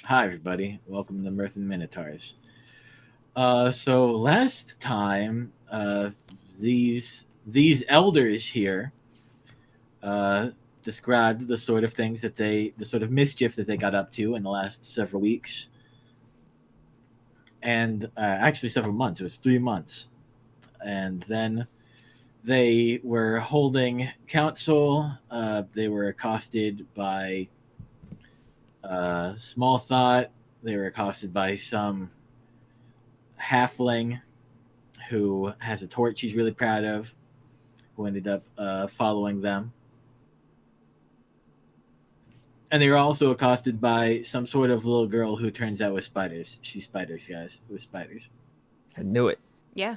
Hi, everybody. Welcome to Mirth and Minotaurs. So last time, these elders here uh, described the sort of things the sort of mischief that they got up to in the last several weeks, and actually several months. It was 3 months, and then they were holding council. They were accosted by Small Thought. They were accosted by some halfling who has a torch he's really proud of, who ended up following them. And they were also accosted by some sort of little girl who turns out was spiders. She's spiders, guys. It was spiders. I knew it. Yeah.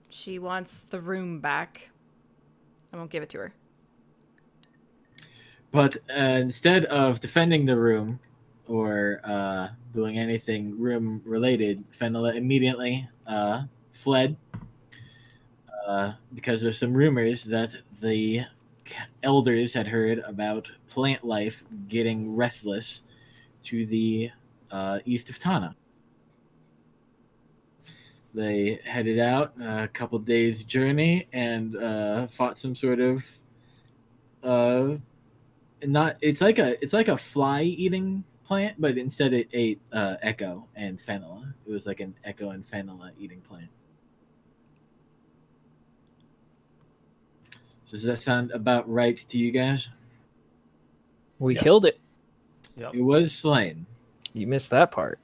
She wants the room back. I won't give it to her. But instead of defending the room or doing anything room related, Fenella immediately fled because of some rumors that the elders had heard about plant life getting restless to the east of Tana. They headed out a couple days journey and fought some sort of not it's like a fly eating plant, but instead it ate Echo and Fenella. It was like an Echo and Fenella eating plant. So does that sound about right to you guys? We Yes. killed it. Yep. It was slain. You missed that part.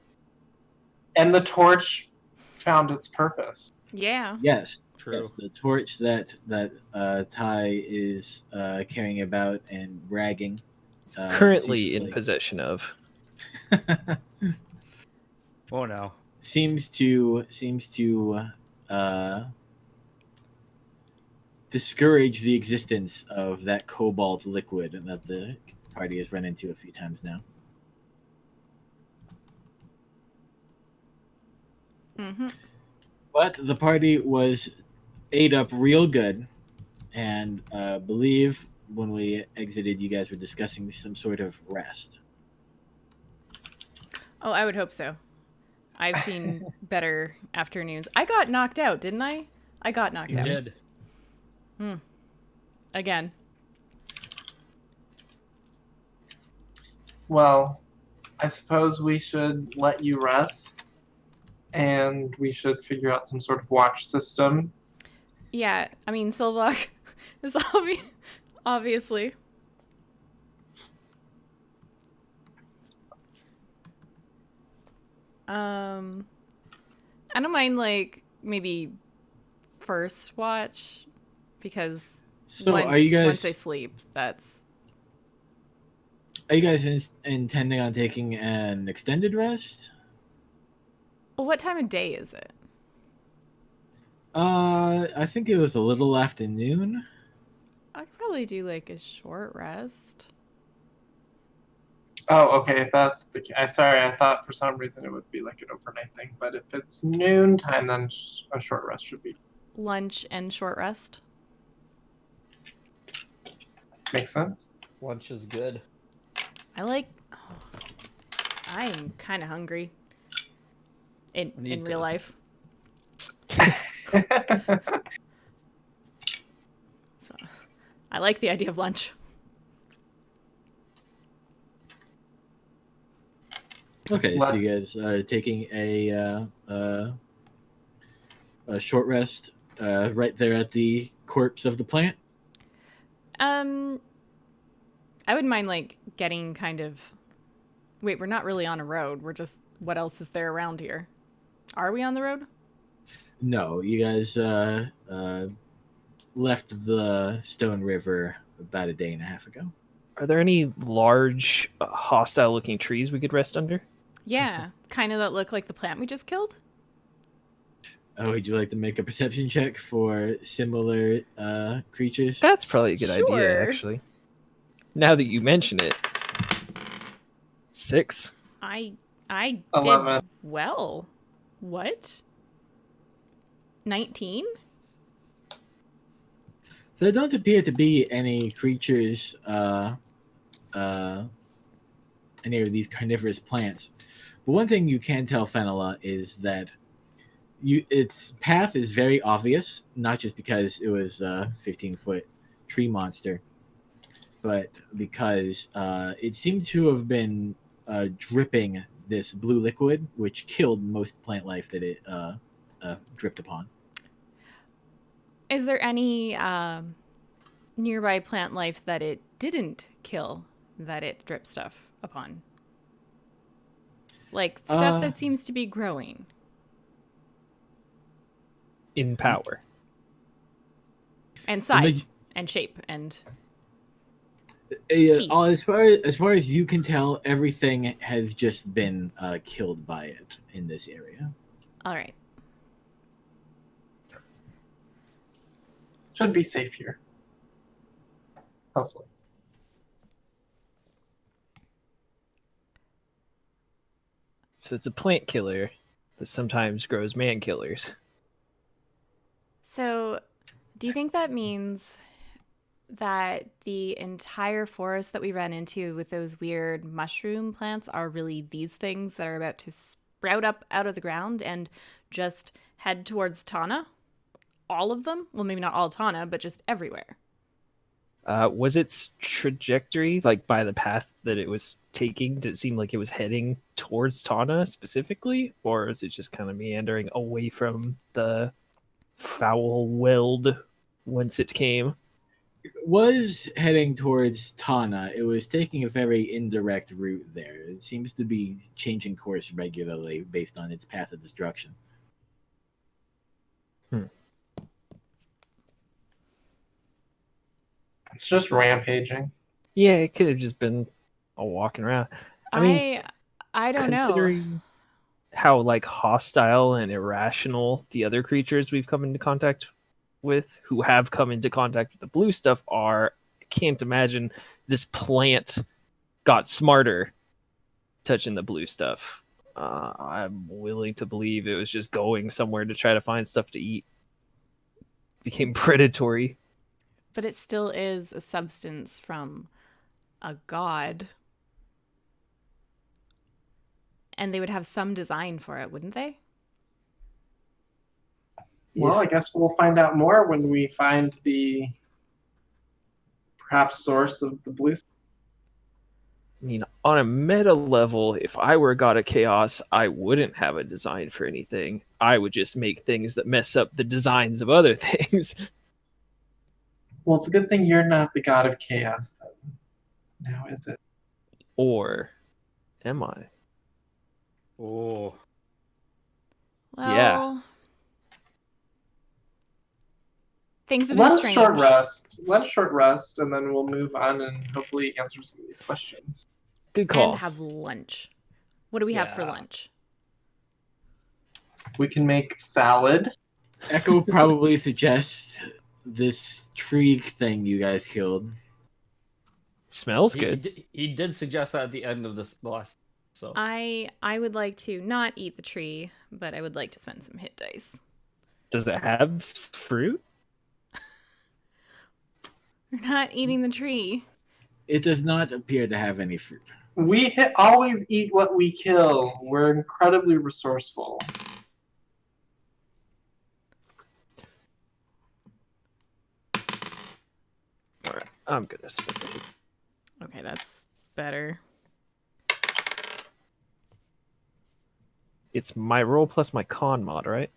And the torch found its purpose. Yeah. Yes. True. Yes, the torch that Ty is carrying about and bragging. Currently in ceaselessly. possession of. Oh no. seems to discourage the existence of that cobalt liquid that the party has run into a few times now. Mm-hmm. But the party was ate up real good, and believe when we exited, you guys were discussing some sort of rest. Oh, I would hope so. I've seen better afternoons. I got knocked out, didn't I? I got knocked You out. did. Again. Well, I suppose we should let you rest, and we should figure out some sort of watch system. Yeah, I mean, Silvoc is obviously. I don't mind, like, maybe first watch, because So, once, are you once I guys sleep, that's... intending on taking an extended rest? Well, what time of day is it? I think it was a little afternoon. I could probably do, like, a short rest. Oh, okay. If that's the case, sorry, I thought for some reason it would be like an overnight thing. But if it's noon time, then a short rest should be Lunch and short rest. make sense. Lunch is good. I'm kind of hungry. In need real to- life. So, I like the idea of lunch. Okay, so you guys are taking a short rest right there at the corpse of the plant. I wouldn't mind, like, getting kind of... Wait, we're not really on a road. We're just... What else is there around here? Are we on the road? No, you guys left the Stone River about a day and a half ago. Are there any large, hostile-looking trees we could rest under? Yeah, kind of that look like the plant we just killed. Oh, would you like to make a perception check for similar creatures? That's probably a good idea, Sure. actually. Now that you mention it. 6. I 11. did well. What? 19? There don't appear to be any creatures any of these carnivorous plants. But one thing you can tell Fenella is that its path is very obvious, not just because it was a 15-foot tree monster, but because it seemed to have been dripping this blue liquid, which killed most plant life that it dripped upon. Is there any nearby plant life that it didn't kill that it dripped stuff upon? Like stuff that seems to be growing. In power. And size and shape and as far as you can tell, everything has just been killed by it in this area. all right. Should be safe here. Hopefully. So it's a plant killer that sometimes grows man killers. So, do you think that means that the entire forest that we ran into with those weird mushroom plants are really these things that are about to sprout up out of the ground and just head towards Tana? All of them? Well, maybe not all Tana, but just everywhere. Was its trajectory, like by the path that it was taking, did it seem like it was heading towards Tana specifically? Or is it just kind of meandering away from the foul weld whence it came? If it was heading towards Tana, it was taking a very indirect route there. It seems to be changing course regularly based on its path of destruction. It's just rampaging. Yeah, it could have just been all walking around. I mean, I don't know. considering how like hostile and irrational the other creatures we've come into contact with, who have come into contact with the blue stuff, are, I can't imagine this plant got smarter touching the blue stuff. I'm willing to believe it was just going somewhere to try to find stuff to eat. Became predatory. But it still is a substance from a god. And they would have some design for it, wouldn't they? Well, I guess we'll find out more when we find the perhaps source of the blue. I mean, on a meta level, if I were a god of chaos, I wouldn't have a design for anything. I would just make things that mess up the designs of other things. Well, it's a good thing you're not the god of chaos, then. Now, is it? Or am I? Oh. Well, Yeah. things have Let been us strange. short rest. Let us short rest, and then we'll move on and hopefully answer some of these questions. Good call. And have lunch. What do we have for Yeah. lunch? We can make salad. Echo probably suggests this tree thing you guys killed. Smells He, good. he did suggest that at the end of the last. So I would like to not eat the tree, but I would like to spend some hit dice. Does it have fruit? We're not eating the tree. It does not appear to have any fruit. We always eat what we kill. We're incredibly resourceful. All right, I'm gonna spend it. Okay, that's better. It's my roll plus my con mod, right?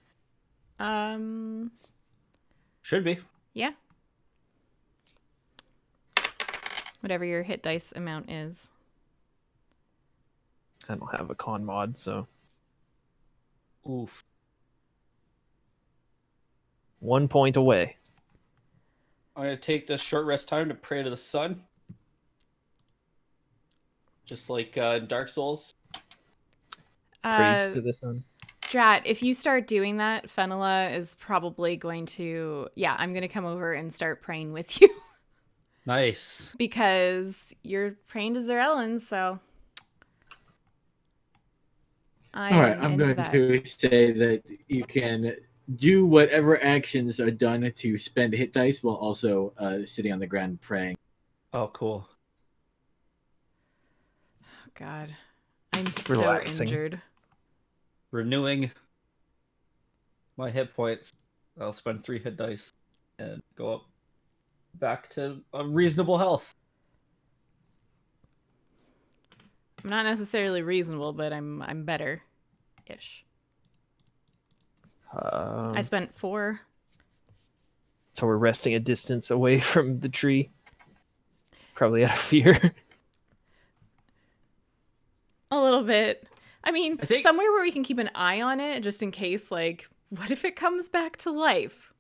should be. Yeah. Whatever your hit dice amount is. I don't have a con mod, so Oof. 1 point away. I'm gonna take this short rest time to pray to the sun. Just like Dark Souls. Praise to the sun. Drat, if you start doing that, Fenella is probably going to... Yeah, I'm going to come over and start praying with you. Nice. Because you're praying to Zerellen, so... All right, I'm going to say that you can do whatever actions are done to spend hit dice while also sitting on the ground praying. Oh, cool. God. I'm so relaxing. injured. Renewing my hit points. I'll spend 3 hit dice and go up back to a reasonable health. I'm not necessarily reasonable, but I'm better-ish. I spent 4. So we're resting a distance away from the tree. Probably out of fear. A little bit. I mean, I think- somewhere where we can keep an eye on it, just in case, like, what if it comes back to life?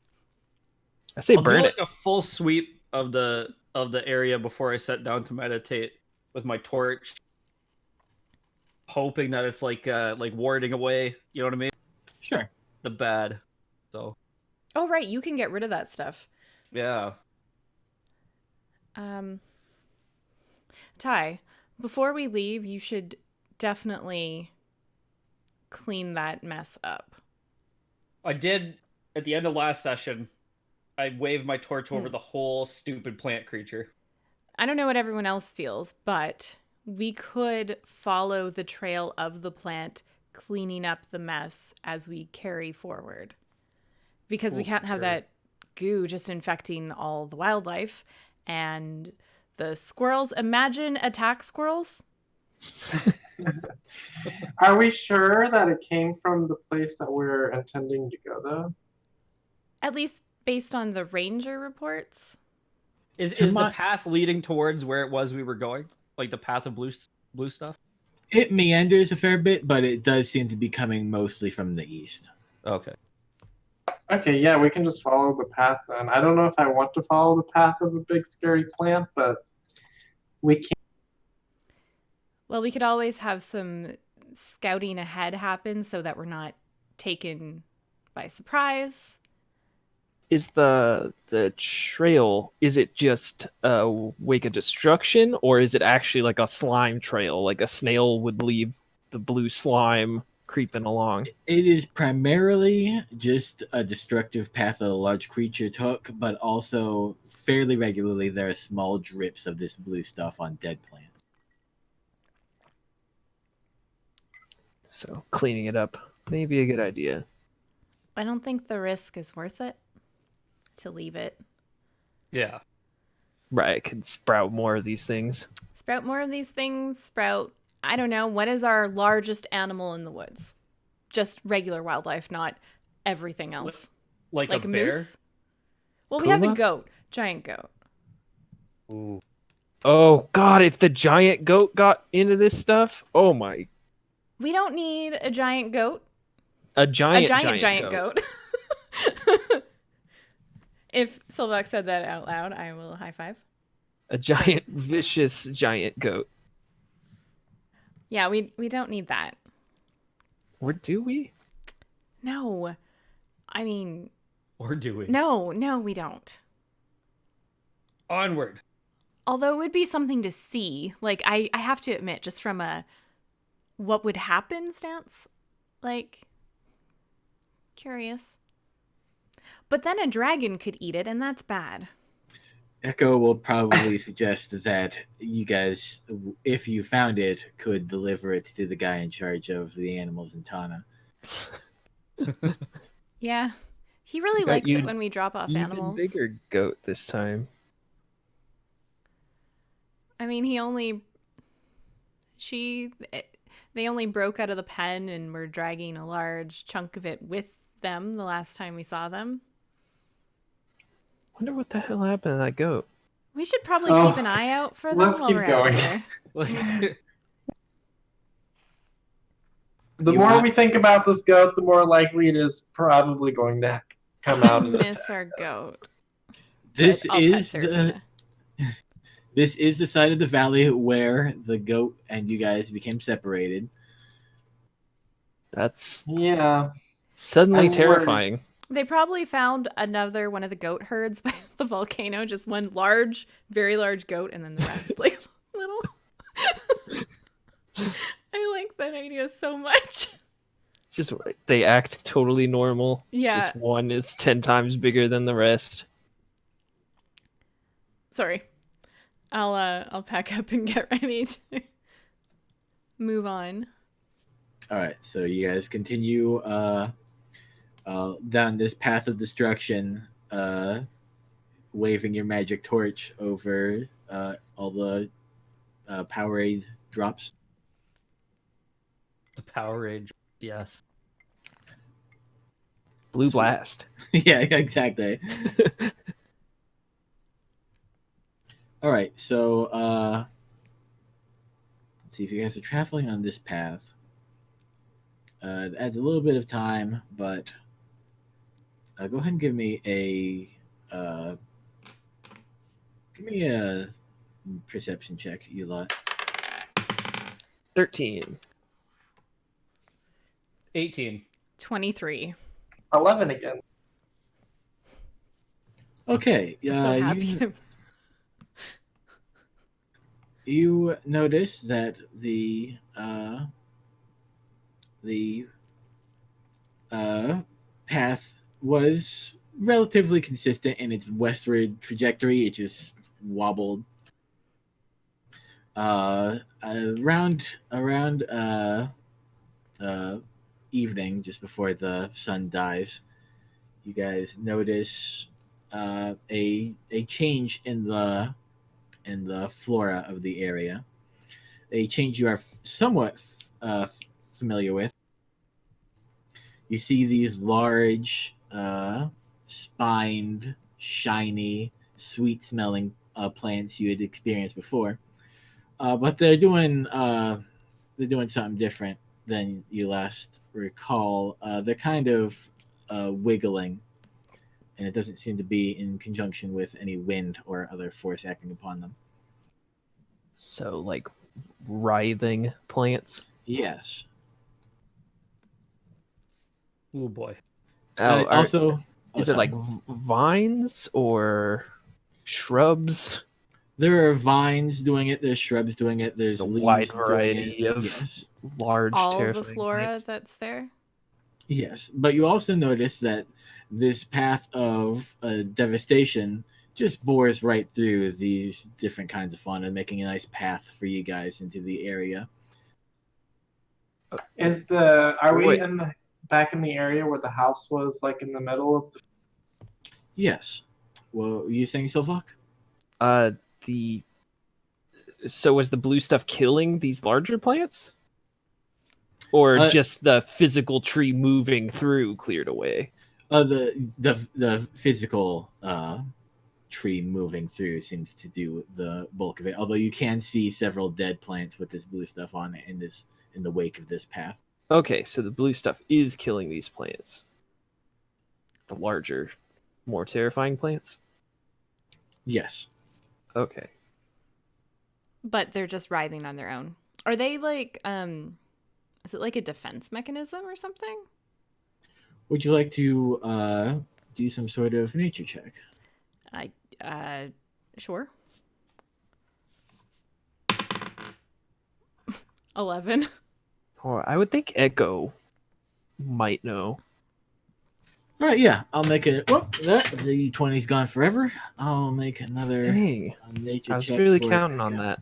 I say I'll burn do it. like a full sweep of the area before I sit down to meditate with my torch, hoping that it's like warding away. You know what I mean? Sure. The bad. So Oh, right, you can get rid of that stuff. yeah. Ty, before we leave, you should definitely clean that mess up. I did at the end of last session. I waved my torch over the whole stupid plant creature. I don't know what everyone else feels, but we could follow the trail of the plant, cleaning up the mess as we carry forward. Because we can't have sure. that goo just infecting all the wildlife. And the squirrels, imagine attack squirrels. Are we sure that it came from the place that we're intending to go, though? At least based on the ranger reports. Is To the my- path leading towards where it was we were going? Like the path of blue stuff? It meanders a fair bit, but it does seem to be coming mostly from the east. Okay. Okay, yeah, we can just follow the path then. I don't know if I want to follow the path of a big scary plant, but we can. Well, we could always have some scouting ahead happen so that we're not taken by surprise. Is the trail, is it just a wake of destruction, or is it actually like a slime trail, like a snail would leave the blue slime creeping along? It is primarily just a destructive path that a large creature took, but also fairly regularly there are small drips of this blue stuff on dead plants. So cleaning it up may be a good idea. I don't think the risk is worth it to leave it. Yeah. Right, it could sprout more of these things. Sprout more of these things. Sprout, I don't know, what is our largest animal in the woods? Just regular wildlife, not everything else. Like Like a a bear? moose? Well, we have the Puma? goat. Giant goat. Ooh. Oh god, if the giant goat got into this stuff, oh my, We don't need a giant goat. a giant giant goat. goat. If Silvoc said that out loud, I will high five. A giant vicious giant goat. Yeah, we don't need that. Or do we? No. I mean, Or do we? no, we don't. Onward. Although it would be something to see. Like, I have to admit, just from a what would happen stance, like, curious. But then a dragon could eat it, and that's bad. Echo will probably suggest that you guys, if you found it, could deliver it to the guy in charge of the animals in Tana. Yeah. He really Got likes you it when we drop off Even animals. bigger goat this time. I mean, they only broke out of the pen and were dragging a large chunk of it with them the last time we saw them. Wonder what the hell happened to that goat. We should probably Oh, keep an eye out for them let's while keep we're out going. there. The You more want- we think about this goat, the more likely it is probably going to come out and Miss attack. our goat. This But I'll is pet her, the Mina. this is the side of the valley where the goat and you guys became separated. That's Yeah. suddenly I'm worried. terrifying. They probably found another one of the goat herds by the volcano, just one large, very large goat, and then the rest like little. I like that idea so much. It's just they act totally normal. Yeah. Just one is 10 times bigger than the rest. Sorry. I'll pack up and get ready to move on. All right, so you guys continue down this path of destruction, waving your magic torch over all the Powerade drops. The Powerade. Yes. Blue Sweet. blast. Yeah, exactly. All right, so let's see if you guys are traveling on this path. It adds a little bit of time, but go ahead and give me a perception check, you lot. 13. 18. 23. 11 again. Okay, I'm so happy. you notice that the path was relatively consistent in its westward trajectory. It just wobbled. Around evening, just before the sun dies, you guys notice a change in the flora of the area. A change you are somewhat familiar with. You see these large, spined, shiny, sweet-smelling plants you had experienced before, but they're doing something different than you last recall. They're kind of wiggling, and it doesn't seem to be in conjunction with any wind or other force acting upon them. So, like, writhing plants. Yes. Oh boy. Also, is it like vines or shrubs? there are vines doing it. There's shrubs doing it. There's A leaves wide doing variety it. of Yes. large, All the terrifying flora plants. that's there. Yes, but you also notice that this path of devastation just bores right through these different kinds of fauna, making a nice path for you guys into the area. Are we Wait. back in the area where the house was, like in the middle of the? Yes. Well, were you saying Silvoc? So was the blue stuff killing these larger plants? Or just the physical tree moving through cleared away? The physical tree moving through seems to do the bulk of it. Although you can see several dead plants with this blue stuff on it in the wake of this path. Okay, so the blue stuff is killing these plants. The larger, more terrifying plants? Yes. Okay. But they're just writhing on their own. Are they like is it like a defense mechanism or something? Would you like to do some sort of nature check? Sure. 11. Oh, I would think Echo might know. All right, yeah, I'll make it. Whoop, the 20's gone forever. I'll make another Dang. nature I was check. really for counting on Echo. that.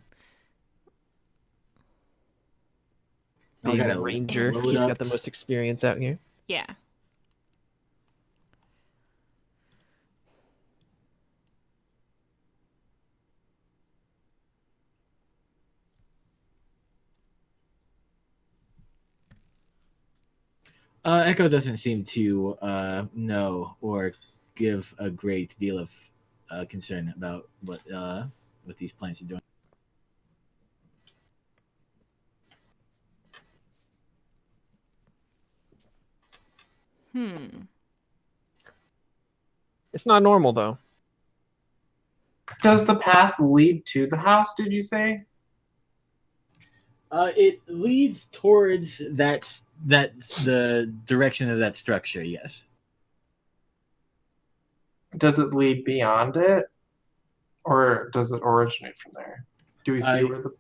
I Being gotta the ranger, load he's up. got the most experience out here. Yeah. Echo doesn't seem to know or give a great deal of concern about what these plants are doing. It's not normal, though. Does the path lead to the house? Did you say? It leads towards that's the direction of that structure. Yes. Does it lead beyond it, or does it originate from there? Do we see where the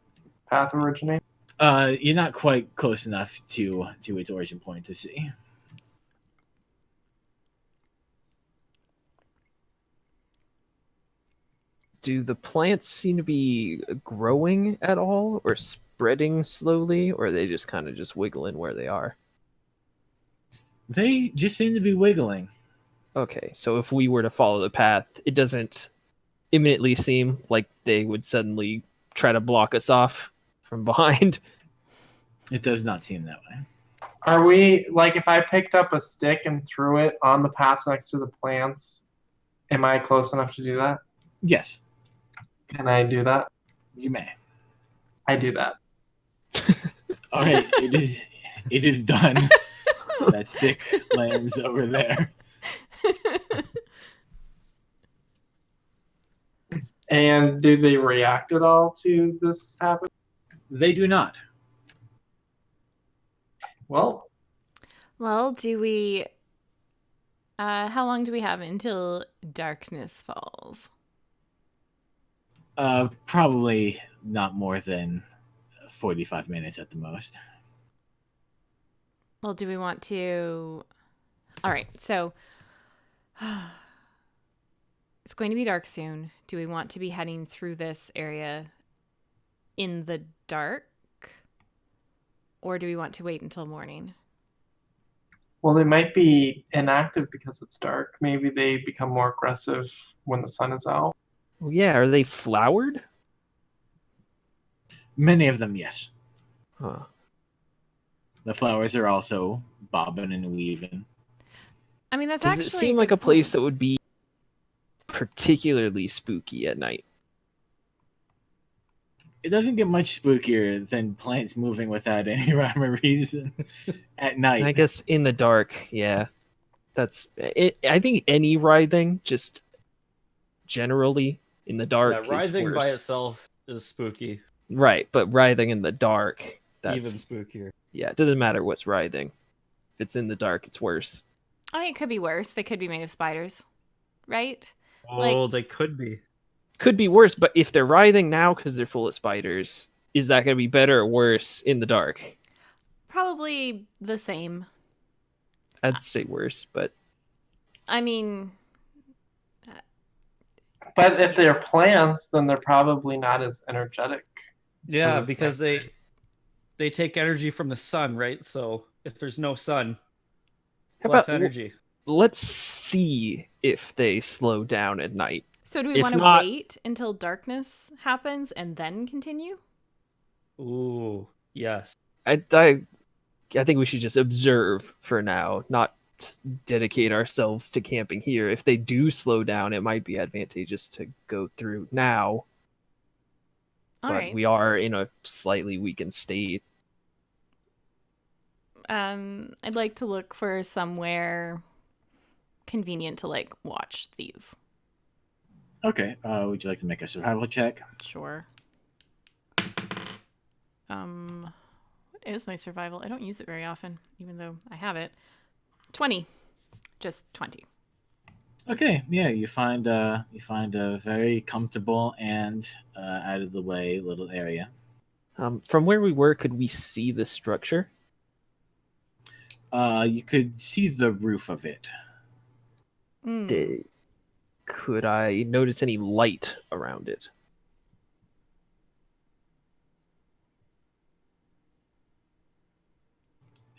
path originates? You're not quite close enough to its origin point to see. Do the plants seem to be growing at all or spreading slowly, or are they just kind of just wiggling where they are? They just seem to be wiggling. Okay, so if we were to follow the path, it doesn't imminently seem like they would suddenly try to block us off from behind. It does not seem that way. Are we, like, if I picked up a stick and threw it on the path next to the plants, am I close enough to do that? Yes, Can I do that? you may. I do that. All right, it is done. That stick lands over there. And do they react at all to this happen? They do not. Well, do we... how long do we have until darkness falls? Probably not more than 45 minutes at the most. Well, do we want to... All right, so... It's going to be dark soon. Do we want to be heading through this area in the dark? Or do we want to wait until morning? well, they might be inactive because it's dark. Maybe they become more aggressive when the sun is out. Well, yeah, are they flowered? Many of them, yes. Huh. The flowers are also bobbing and weaving. I mean, that's Does actually it seem like a place that would be particularly spooky at night? It doesn't get much spookier than plants moving without any rhyme or reason at night. I guess in the dark, yeah. That's it. I think any writhing, just generally in the dark, Yeah, writhing is by worse. itself is spooky. Right, but writhing in the dark, that's Even spookier. yeah. It doesn't matter what's writhing. If it's in the dark, it's worse. I mean, it could be worse. They could be made of spiders, right? Oh, they could be. Could be worse, but if they're writhing now because they're full of spiders, is that going to be better or worse in the dark? Probably the same. I'd say worse, but I mean, But if they're plants, then they're probably not as energetic. Yeah, So it's because like- they take energy from the sun, right? So if there's no sun, how less about energy. let's see if they slow down at night. so do we If want to not- wait until darkness happens and then continue? Ooh, yes. I think we should just observe for now, not dedicate ourselves to camping here. If they do slow down, it might be advantageous to go through now. All but right. we are in a slightly weakened state. I'd like to look for somewhere convenient to like watch these. Okay. Would you like to make a survival check? Sure. What is my survival? I don't use it very often, even though I have it. 20. Just 20. Okay. Yeah, you find a very comfortable and out of the way little area. From where we were, could we see the structure? You could see the roof of it. Could I notice any light around it?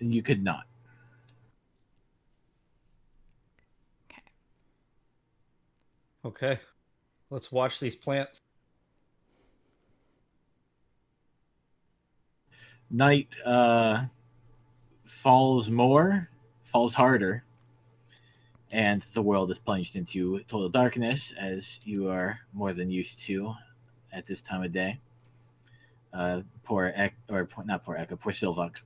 You could not. Okay. Let's watch these plants. Night falls harder, and the world is plunged into total darkness, as you are more than used to at this time of day. Poor Silvoc.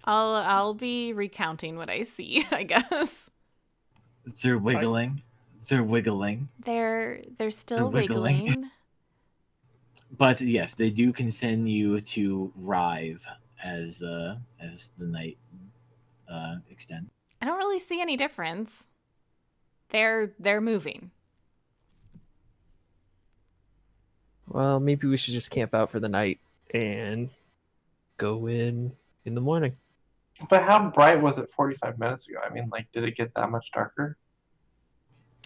I'll be recounting what I see, I guess. They're wiggling. They're wiggling. They're still They're wiggling. wiggling. But yes, they do continue to writhe as the night extends. I don't really see any difference. They're moving. Well, maybe we should just camp out for the night and go in the morning. But how bright was it 45 minutes ago? I mean, like, did it get that much darker?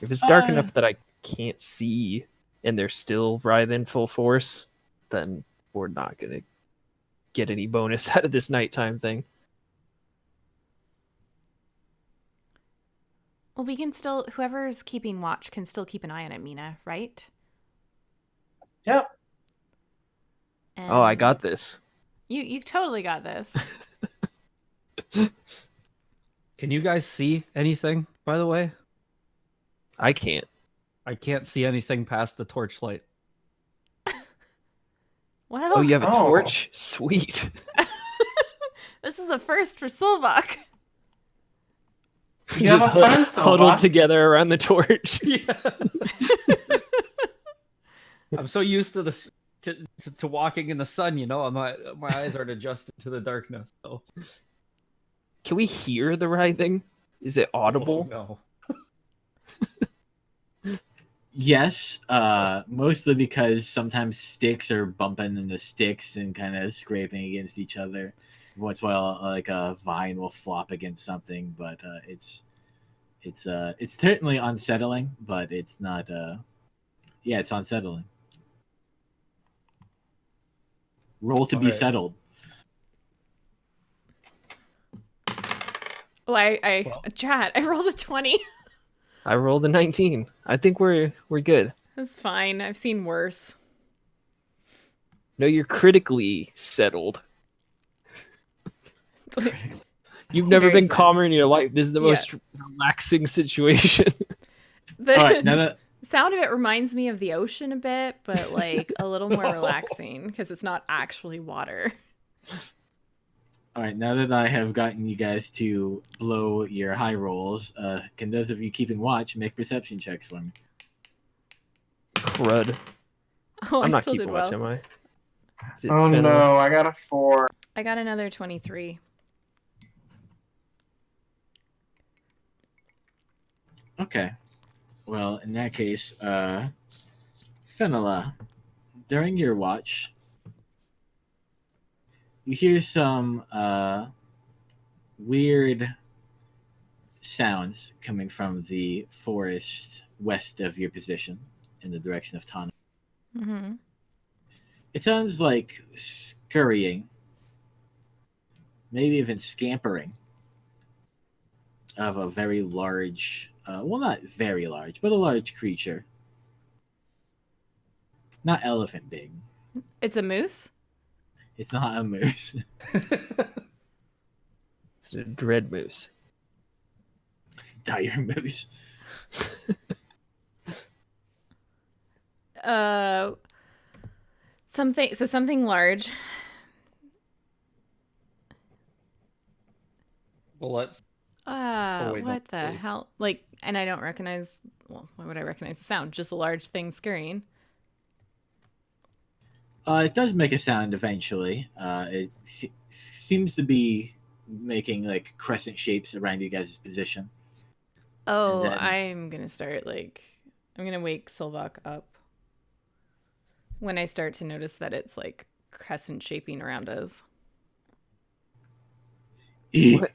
If it's dark enough that I can't see and they're still writhing full force, then we're not gonna get any bonus out of this nighttime thing. Well, we can still, whoever's keeping watch can still keep an eye on it, Mina, right? Yep. Oh, I And got this. You totally got this. Can you guys see anything, by the way? I can't. I can't see anything past the torchlight. Well, Oh, you have a Oh. torch? Sweet. this is a first for Silvoc. You have a friend, huddled Silva. together around the torch. Yeah. I'm so used to this to walking in the sun, you know. My eyes aren't adjusted to the darkness. So Can we hear the writhing? Is it audible? Oh, no. Yes, mostly because sometimes sticks are bumping into sticks and kind of scraping against each other. Once in a while, like a vine will flop against something, but it's certainly unsettling, but it's not. Yeah, it's unsettling. Roll to be Alright. settled. Oh, chat. I rolled a 20. I rolled a 19. I think we're good. That's fine. I've seen worse. No, you're critically settled. You've never Very been sad. calmer in your life. This is the Yeah. most relaxing situation. The All right, now that sound of it reminds me of the ocean a bit, but like a little more relaxing because it's not actually water. now that I have gotten you guys to blow your high rolls, can those of you keeping watch make perception checks for me? Crud. Oh, I'm I not still keeping did watch, well. am I? Is it Oh Fenella? no, I got a 4. I got another 23. Okay. Well, in that case, Fenella, during your watch, you hear some weird sounds coming from the forest west of your position in the direction of Tana. Mm-hmm. It sounds like scurrying, maybe even scampering of a very large, well, not very large, but a large creature. Not elephant big. It's a moose? It's not a moose. It's a dread moose. Dire moose. Something large. Well, let's. wait, no, What the wait. hell? Like, and I don't recognize. Well, why would I recognize the sound? Just a large thing scurrying. It does make a sound eventually. It seems to be making like crescent shapes around you guys' position. Oh, then- I'm gonna start I'm gonna wake Silvoc up when I start to notice that it's like crescent shaping around us. What?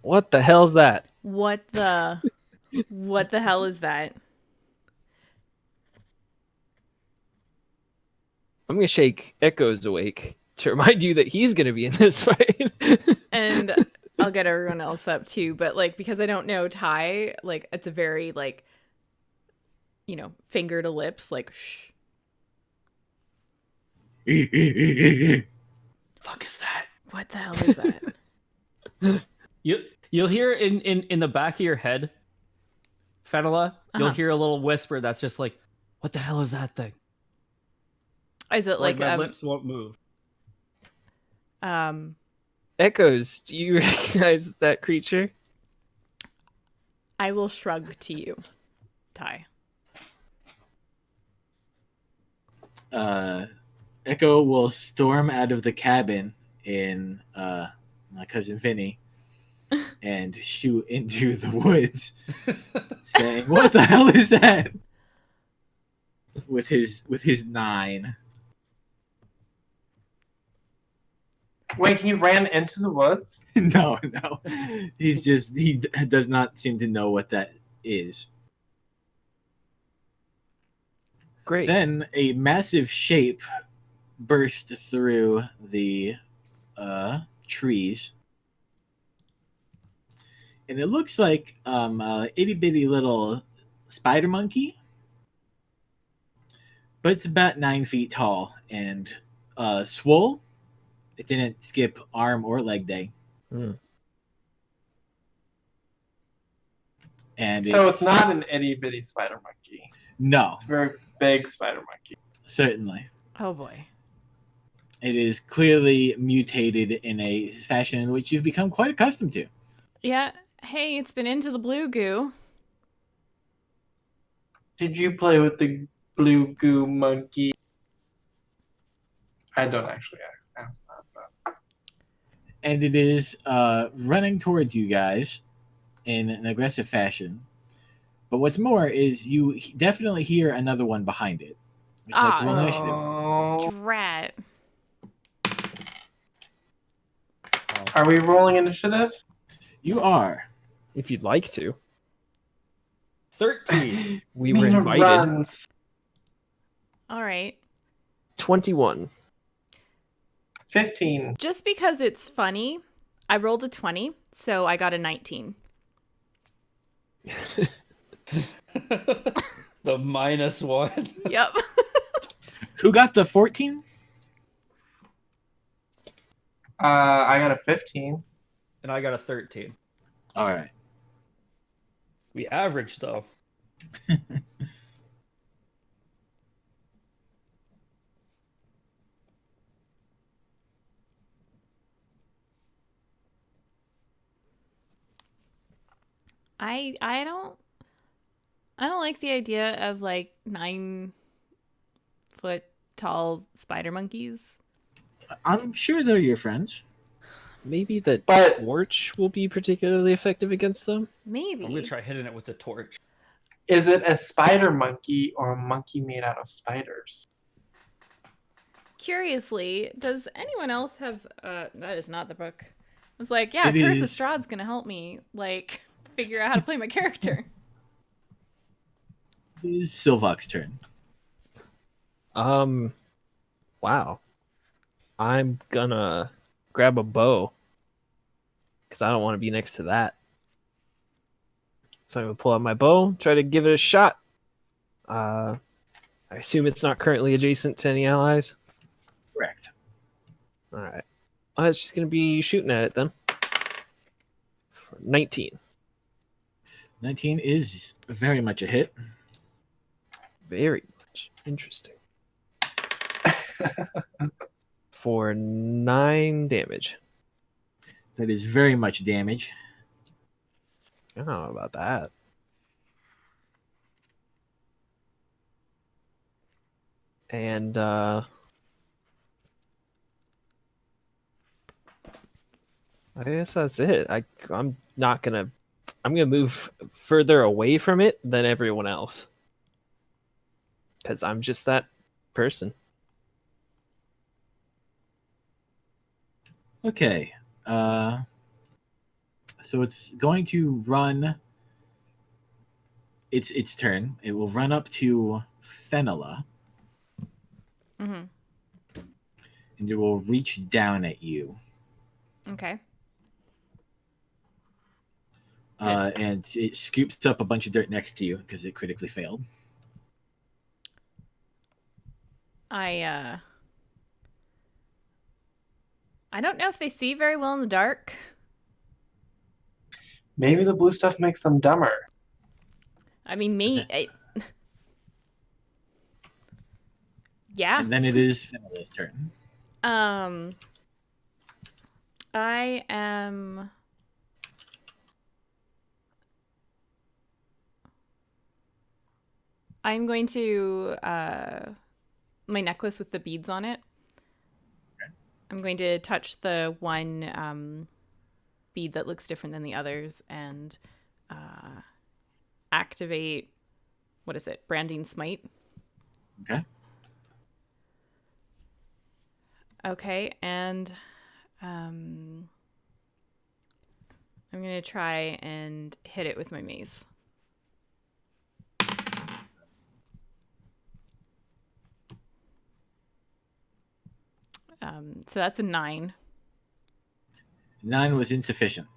What the hell's that? What the hell is that? I'm gonna shake Echoes awake to remind you that he's gonna be in this fight. And I'll get everyone else up too, but like because I don't know Thai, like it's a very like finger to lips, like shh. Fuck is that? What the hell is that? You'll hear in the back of your head, Fenella, you'll Uh-huh. hear a little whisper that's just like, "What the hell is that thing?" Is it like my lips won't move. Echoes, do you recognize that creature? I will shrug to you, Thai. Echo will storm out of the cabin in my cousin Vinny and shoot into the woods, saying, "What the hell is that?" With his 9. Wait, he ran into the woods? No, he does not seem to know what that is. Great. Then a massive shape burst through the trees. And it looks like a itty bitty little spider monkey. But it's about 9 feet tall and swole. It didn't skip arm or leg day. Hmm. And So it's not an itty bitty spider monkey. No, It's a very big spider monkey. certainly. Oh boy. It is clearly mutated in a fashion in which you've become quite accustomed to. Yeah. Hey, it's been into the blue goo. Did you play with the blue goo monkey? I don't actually ask that, but And it is running towards you guys in an aggressive fashion. But what's more is you definitely hear another one behind it. Would you like to roll initiative? Oh. Drat. Are we rolling initiative? You are. If you'd like to. 13. We were Mina invited. runs. All right. 21. 15. Just because it's funny, I rolled a 20, so I got a 19. The -1. Yep. Who got the 14? I got a 15. And I got a 13. All right. We averaged, though. I don't like the idea of like 9-foot tall spider monkeys. I'm sure they're your friends. Maybe the But- torch will be particularly effective against them. Maybe. I'm going to try hitting it with the torch. Is it a spider monkey or a monkey made out of spiders? Curiously, does anyone else have that is not the book. I was like, yeah, It Curse of is. Strahd's gonna help me like figure out how to play my character. It is Silvoc's turn. Wow. I'm gonna grab a bow. Because I don't want to be next to that. So I'm gonna pull out my bow, try to give it a shot. I assume it's not currently adjacent to any allies. Correct. Alright. It's just gonna be shooting at it then. For 19. 19 is very much a hit. Very much. Interesting. For 9 damage. That is very much damage. I don't know about that. And I guess that's it. I'm gonna move further away from it than everyone else. Because I'm just that person. Okay. So it's going to run. It's its turn. It will run up to Fenella, Mm-hmm. and it will reach down at you. Okay. And it scoops up a bunch of dirt next to you because it critically failed. I don't know if they see very well in the dark. Maybe the blue stuff makes them dumber. I mean, yeah. And then it is Fenella's turn. I'm going to my necklace with the beads on it. Okay. I'm going to touch the one bead that looks different than the others and activate, what is it? Branding Smite. Okay. Okay, and I'm going to try and hit it with my mace. So that's a 9. 9 was insufficient.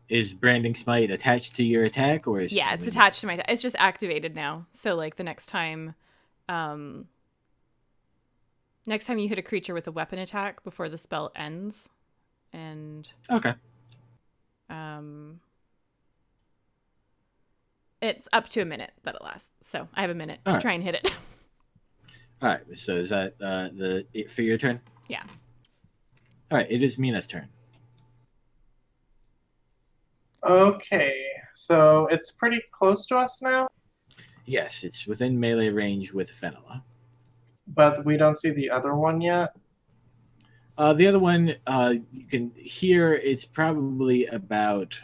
Is Branding Smite attached to your attack, or is it Yeah, it's something- attached to my. It's just activated now. So like the next time you hit a creature with a weapon attack before the spell ends, and Okay. it's up to a minute that it lasts. So I have a minute to Alright. try and hit it. All right. So is that it for your turn? Yeah. All right. It is Mina's turn. Okay, so it's pretty close to us now, Yes, it's within melee range with Fenella. but we don't see the other one yet. The other one, you can hear it's probably about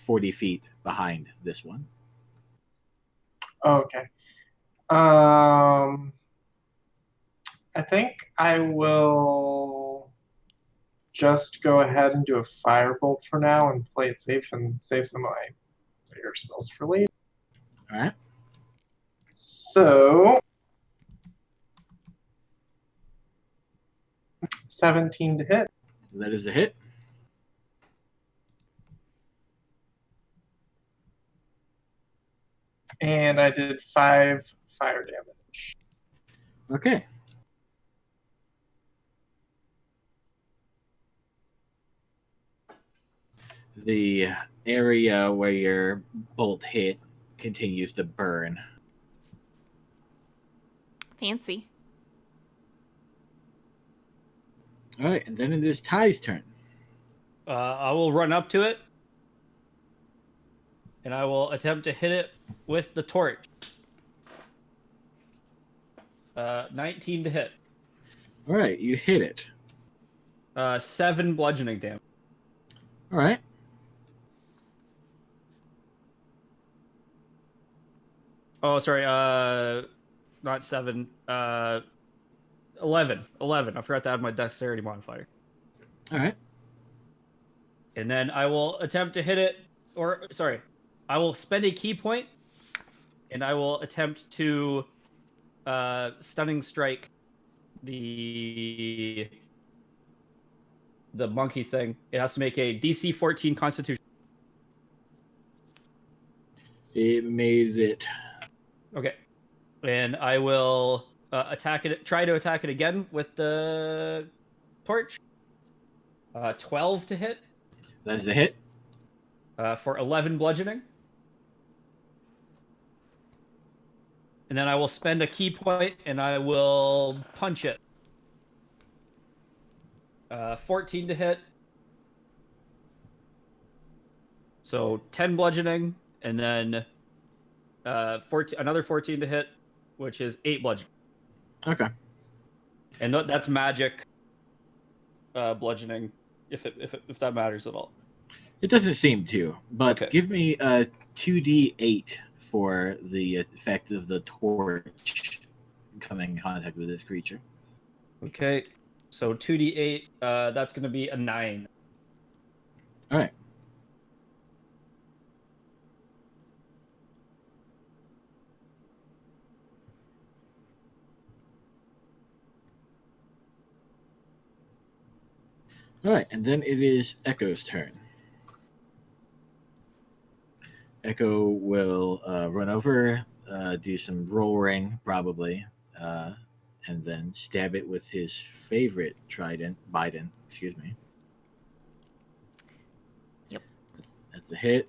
40 feet behind this one. Okay. I think I will just go ahead and do a firebolt for now and play it safe and save some of my bigger spells for later. All right. So 17 to hit. That is a hit. And I did 5 fire damage. Okay. The area where your bolt hit continues to burn. Fancy. All right, and then it is Ty's turn. I will run up to it, and I will attempt to hit it with the torch. 19 to hit. All right, you hit it. 7 bludgeoning damage. All right. Oh, sorry. Not 7. 11. 11. I forgot to add my dexterity modifier. All right. And then I will attempt to hit it, or sorry, I will spend a key point, and I will attempt to stunning strike the monkey thing. It has to make a DC 14 Constitution. It made it. Okay, and I will attack it. Try to attack it again with the torch. 12 to hit. That is a hit. For 11 bludgeoning. And then I will spend a key point and I will punch it. 14 to hit. So 10 bludgeoning, and then 14, another 14 to hit, which is 8 bludgeoning. Okay. And that's magic bludgeoning, if that matters at all. It doesn't seem to, but Okay. give me a 2d8 for the effect of the torch coming in contact with this creature. Okay, so 2d8, that's going to be a 9. All right. All right, and then it is Echo's turn. Echo will run over, do some roaring, probably, and then stab it with his favorite trident, Biden. Excuse me. Yep. That's a hit.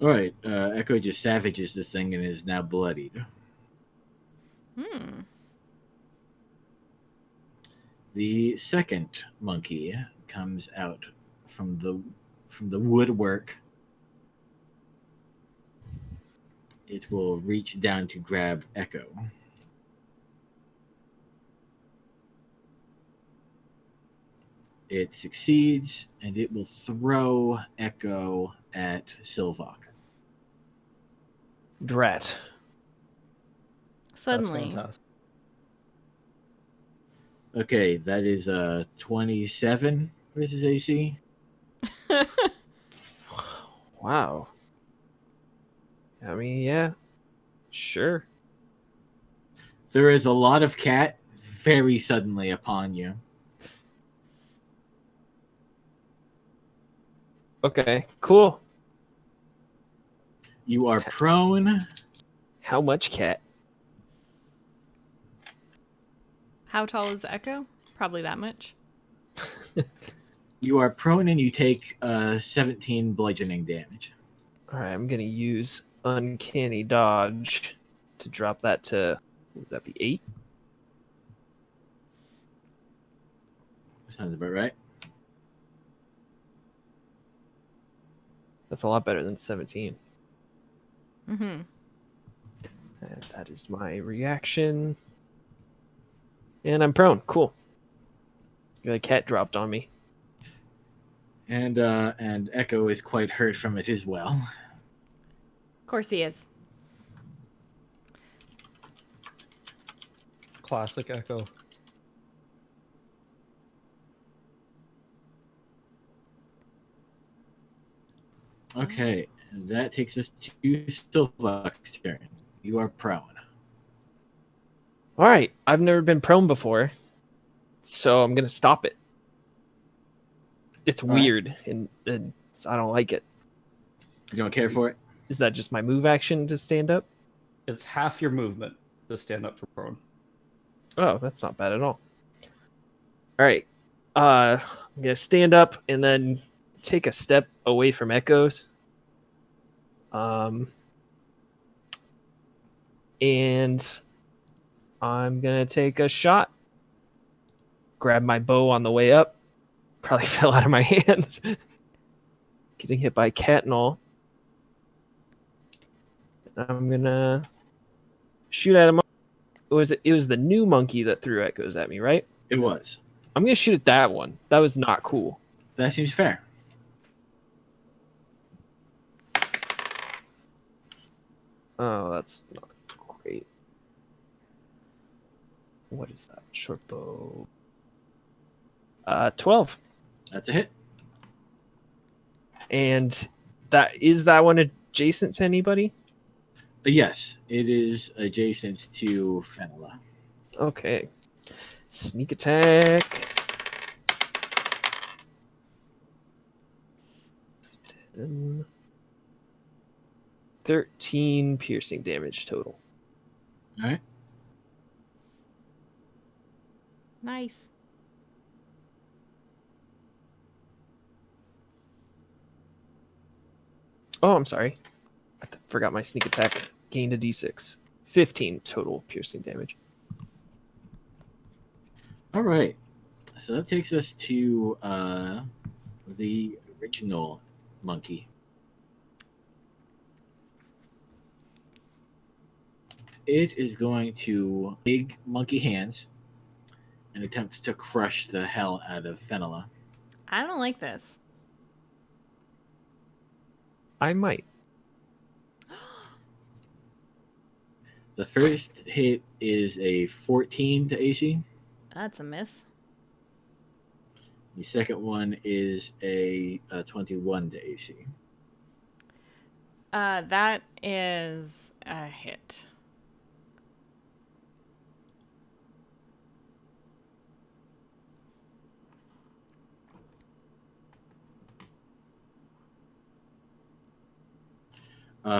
All right, Echo just savages this thing and is now bloodied. The second monkey comes out from the woodwork. It will reach down to grab Echo. It succeeds, and it will throw Echo at Silvoc. Drat. Suddenly. That's fantastic. Okay, that is a 27 versus AC. Wow. I mean, yeah. Sure. There is a lot of cat very suddenly upon you. Okay, cool. You are prone. How much cat? How tall is Echo? Probably that much. You are prone and you take 17 bludgeoning damage. All right, I'm going to use Uncanny Dodge to drop that to, would that be 8? Sounds about right. That's a lot better than 17. Mm-hmm. And that is my reaction. And I'm prone. Cool. The cat dropped on me. And Echo is quite hurt from it as well. Of course he is. Classic Echo. Okay, and that takes us to Silvoc's turn. You are prone. All right, I've never been prone before, so I'm going to stop it. It's All right. weird, and I don't like it. You don't care for it? Is that just my move action to stand up? It's half your movement to stand up for prone. Oh, that's not bad at all. All right. I'm going to stand up and then take a step away from Echoes. And I'm going to take a shot. Grab my bow on the way up. Probably fell out of my hands. Getting hit by a cat and all. I'm going to shoot at him. It was the new monkey that threw Echoes at me, right? It was. I'm going to shoot at that one. That was not cool. That seems fair. Oh, that's not great. What is that? Short bow. 12. That's a hit. And that one adjacent to anybody? Yes, it is adjacent to Fenella. Okay. Sneak attack. 10, 13 piercing damage total. All right. Nice. Oh, I'm sorry. I forgot my sneak attack. Gained a d6. 15 total piercing damage. All right. So that takes us to the original monkey. It is going to big monkey hands and attempt to crush the hell out of Fenella. I don't like this. I might. The first hit is a 14 to AC. That's a miss. The second one is a 21 to AC. That is a hit.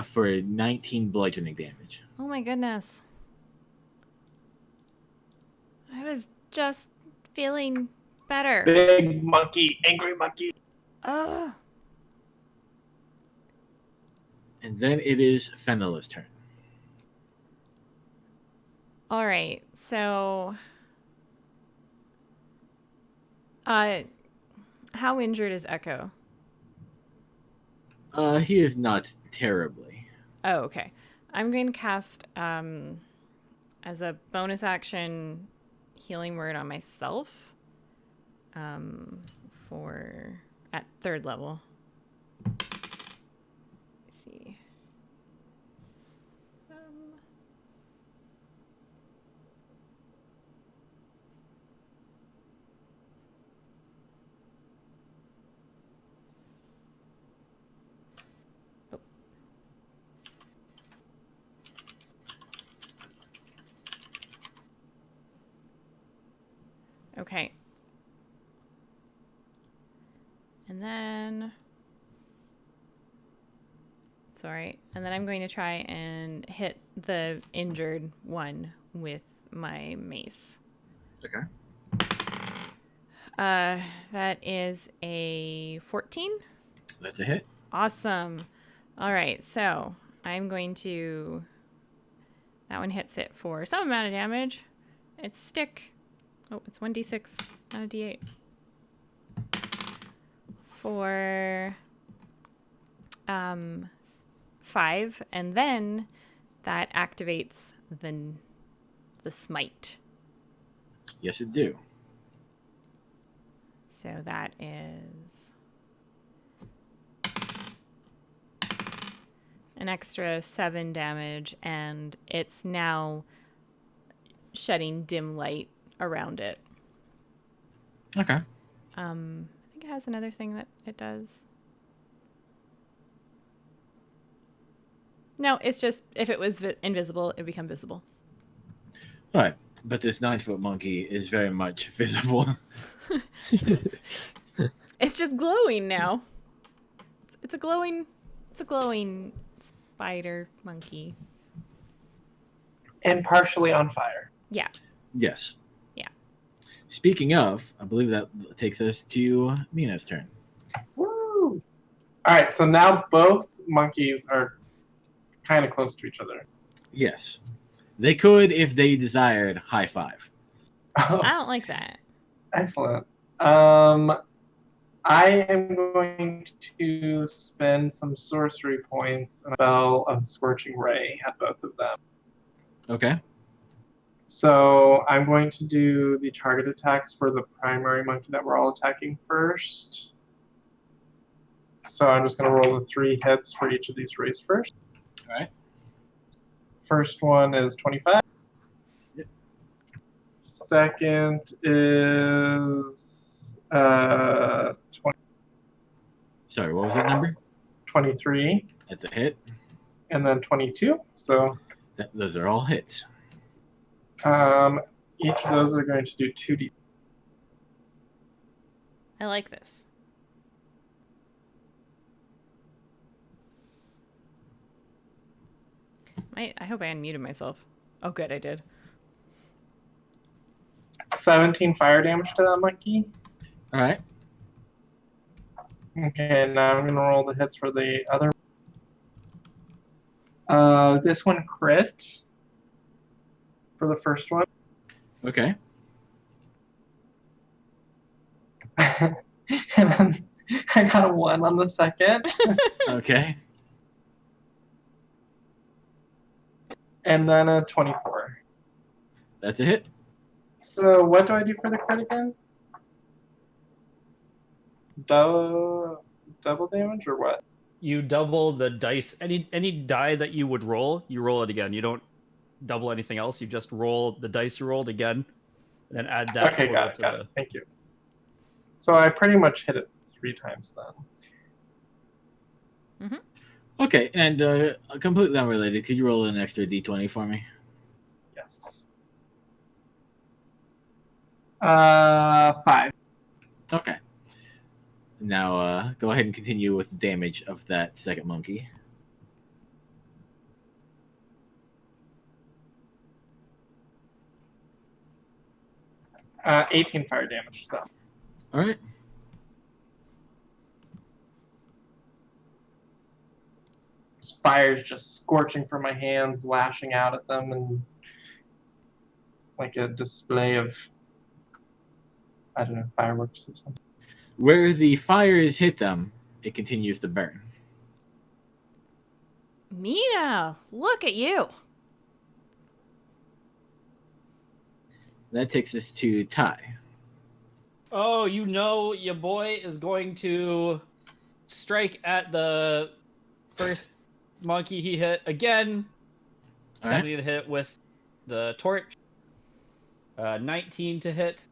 For 19 bludgeoning damage. Oh my goodness. I was just feeling better. Big monkey, angry monkey. Ugh. And then it is Fenella's turn. All right. So, how injured is Echo? He is not terribly. Oh, okay. I'm going to cast, as a bonus action, Healing Word on myself. for at 3rd level. Let's see. Okay. And then, sorry. And then I'm going to try and hit the injured one with my mace. Okay. That is a 14. That's a hit. Awesome. All right. So I'm going to, that one hits it for some amount of damage. It's stick. Oh, it's 1d6, not a d8. For 5, and then that activates the smite. Yes, it do. So that is an extra 7 damage, and it's now shedding dim light around it. Okay. I think it has another thing that it does. No, it's just if it was invisible, it would become visible. All right. But this 9-foot monkey is very much visible. It's just glowing now. It's a glowing spider monkey. And partially on fire. Yeah. Yes. Yeah. Speaking of, I believe that takes us to Mina's turn. Woo! All right, so now both monkeys are kind of close to each other. Yes. They could, if they desired, high five. I don't like that. Excellent. I am going to spend some sorcery points and a spell of Scorching Ray at both of them. Okay. So I'm going to do the target attacks for the primary monkey that we're all attacking first. So I'm just going to roll the 3 hits for each of these rays first. All right. First one is 25. Yep. Second is 20, Sorry, what was that number? 23, That's a hit. and then 22. So Those are all hits. each of those are going to do 2d. I like this. I hope I unmuted myself. Oh, good, I did. 17 fire damage to that monkey. All right. Okay, now I'm going to roll the hits for the other. This one crit for the first one. Okay. And then I got a 1 on the second. Okay. And then a 24. That's a hit. So what do I do for the crit again? Double damage or what? You double the dice. Any die that you would roll, you roll it again. You don't double anything else. You just roll the dice you rolled again, and then add that. Okay, total got it. Thank you. So I pretty much hit it 3 times then. Okay, and completely unrelated, could you roll an extra d20 for me? Yes. 5. Okay. Now go ahead and continue with the damage of that second monkey. Uh, 18 fire damage to them. All right. Fire's just scorching from my hands, lashing out at them, and like a display of, I don't know, fireworks or something. Where the fires hit them, it continues to burn. Mina, look at you. That takes us to Ty. Oh, you know your boy is going to strike at the first monkey he hit again. All right. Attempting to hit with the torch. 19 to hit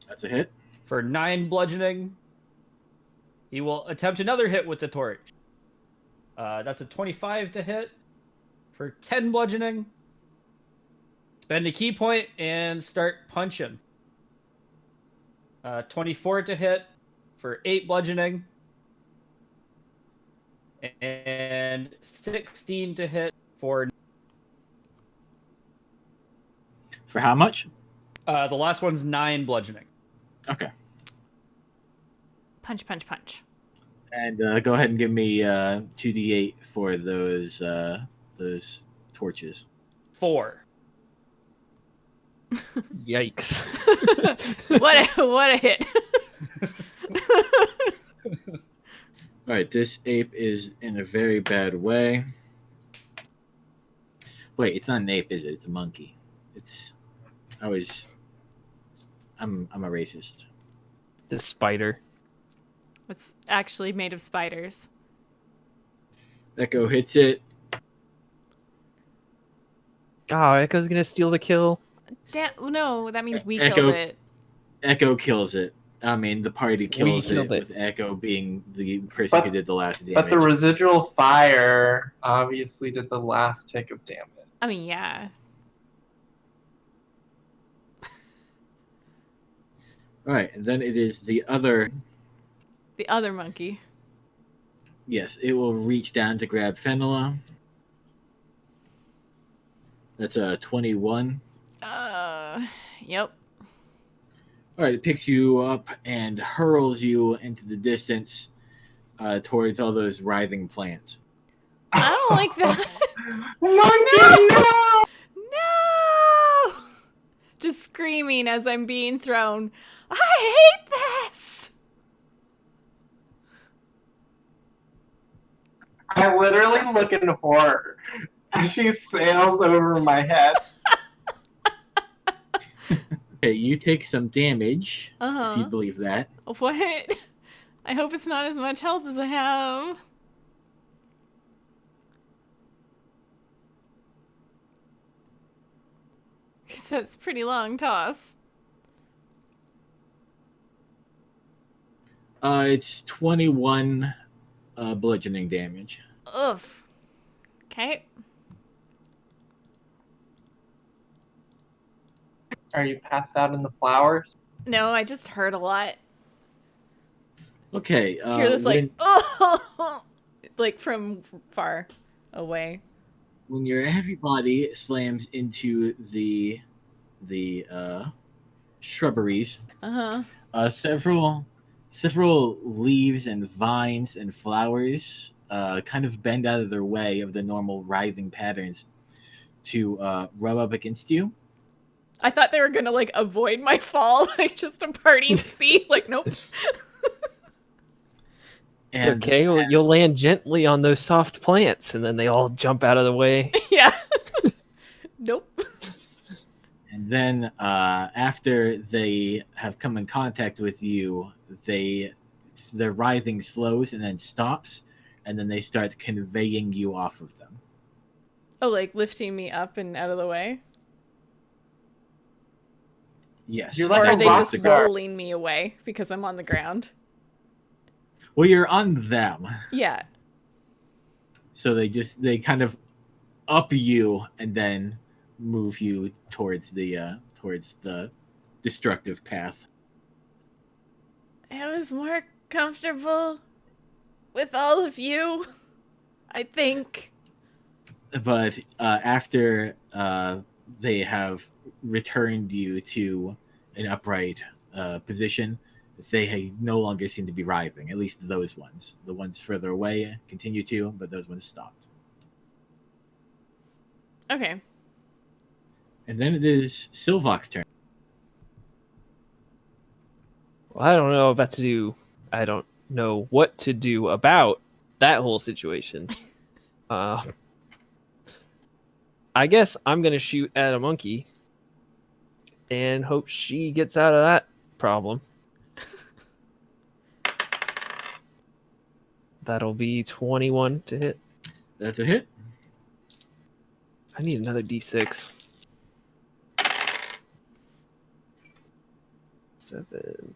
That's a hit. for 9 bludgeoning. He will attempt another hit with the torch. That's a 25 to hit for 10 bludgeoning. Spend a key point and start punching. 24 to hit for 8 bludgeoning. And 16 to hit for... For how much? the last one's 9 bludgeoning. Okay. Punch, punch, punch. And go ahead and give me 2d8 for those torches. 4. Yikes. What a hit. All right, this ape is in a very bad way. Wait, it's not an ape, is it? It's a monkey. I'm a racist. The spider. It's actually made of spiders. Echo hits it. Oh, Echo's gonna steal the kill. No, that means we Echo- killed it. Echo kills it. I mean, the party kills it, killed it. with Echo being the person who did the last damage. But the residual fire obviously did the last tick of damage. I mean, yeah. All right, and then it is the other. The other monkey. Yes, it will reach down to grab Fenella. That's a 21. Yep. All right, it picks you up and hurls you into the distance towards all those writhing plants. I don't like that. Monkey, No! Just screaming as I'm being thrown. I hate this! I literally look in horror as she sails over my head. Okay, you take some damage, if you Uh-huh. believe that. What? I hope it's not as much health as I have. So it's a pretty long toss. It's 21 bludgeoning damage. Ugh. Okay. Are you passed out in the flowers? No, I just heard a lot. Okay. Just hear this like, oh, like from far away. when your heavy body slams into the shrubberies, several leaves and vines and flowers kind of bend out of their way of the normal writhing patterns to rub up against you. I thought they were gonna like avoid my fall, like just a parting sea. Like, nope. It's And okay. You'll land gently on those soft plants, and then they all jump out of the way. Yeah. Nope. And then after they have come in contact with you, their writhing slows and then stops, and then they start conveying you off of them. Oh, like lifting me up and out of the way? Yes. You're Or like are a they rock just star. rolling me away because I'm on the ground? Well, you're on them, Yeah. so they kind of up you and then move you towards the destructive path. I was more comfortable with all of you, I think. But after they have returned you to an upright position, they no longer seem to be writhing. At least those ones. The ones further away continue to, but those ones stopped. Okay. And then it is Silvoc's turn. Well, I don't know I don't know what to do about that whole situation. I guess I'm gonna shoot at a monkey and hope she gets out of that problem. That'll be 21 to hit. That's a hit. I need another d6. 7,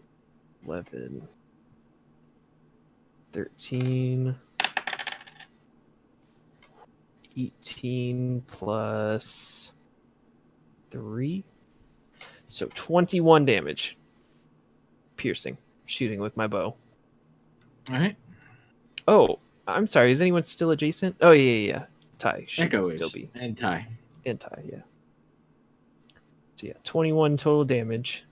11, 13, 18 plus 3. So 21 damage. Piercing. Shooting with my bow. All right. Oh, I'm sorry. Is anyone still adjacent? Oh, yeah. Ty should Echo still is be. and Ty. And Ty, yeah. So yeah, 21 total damage.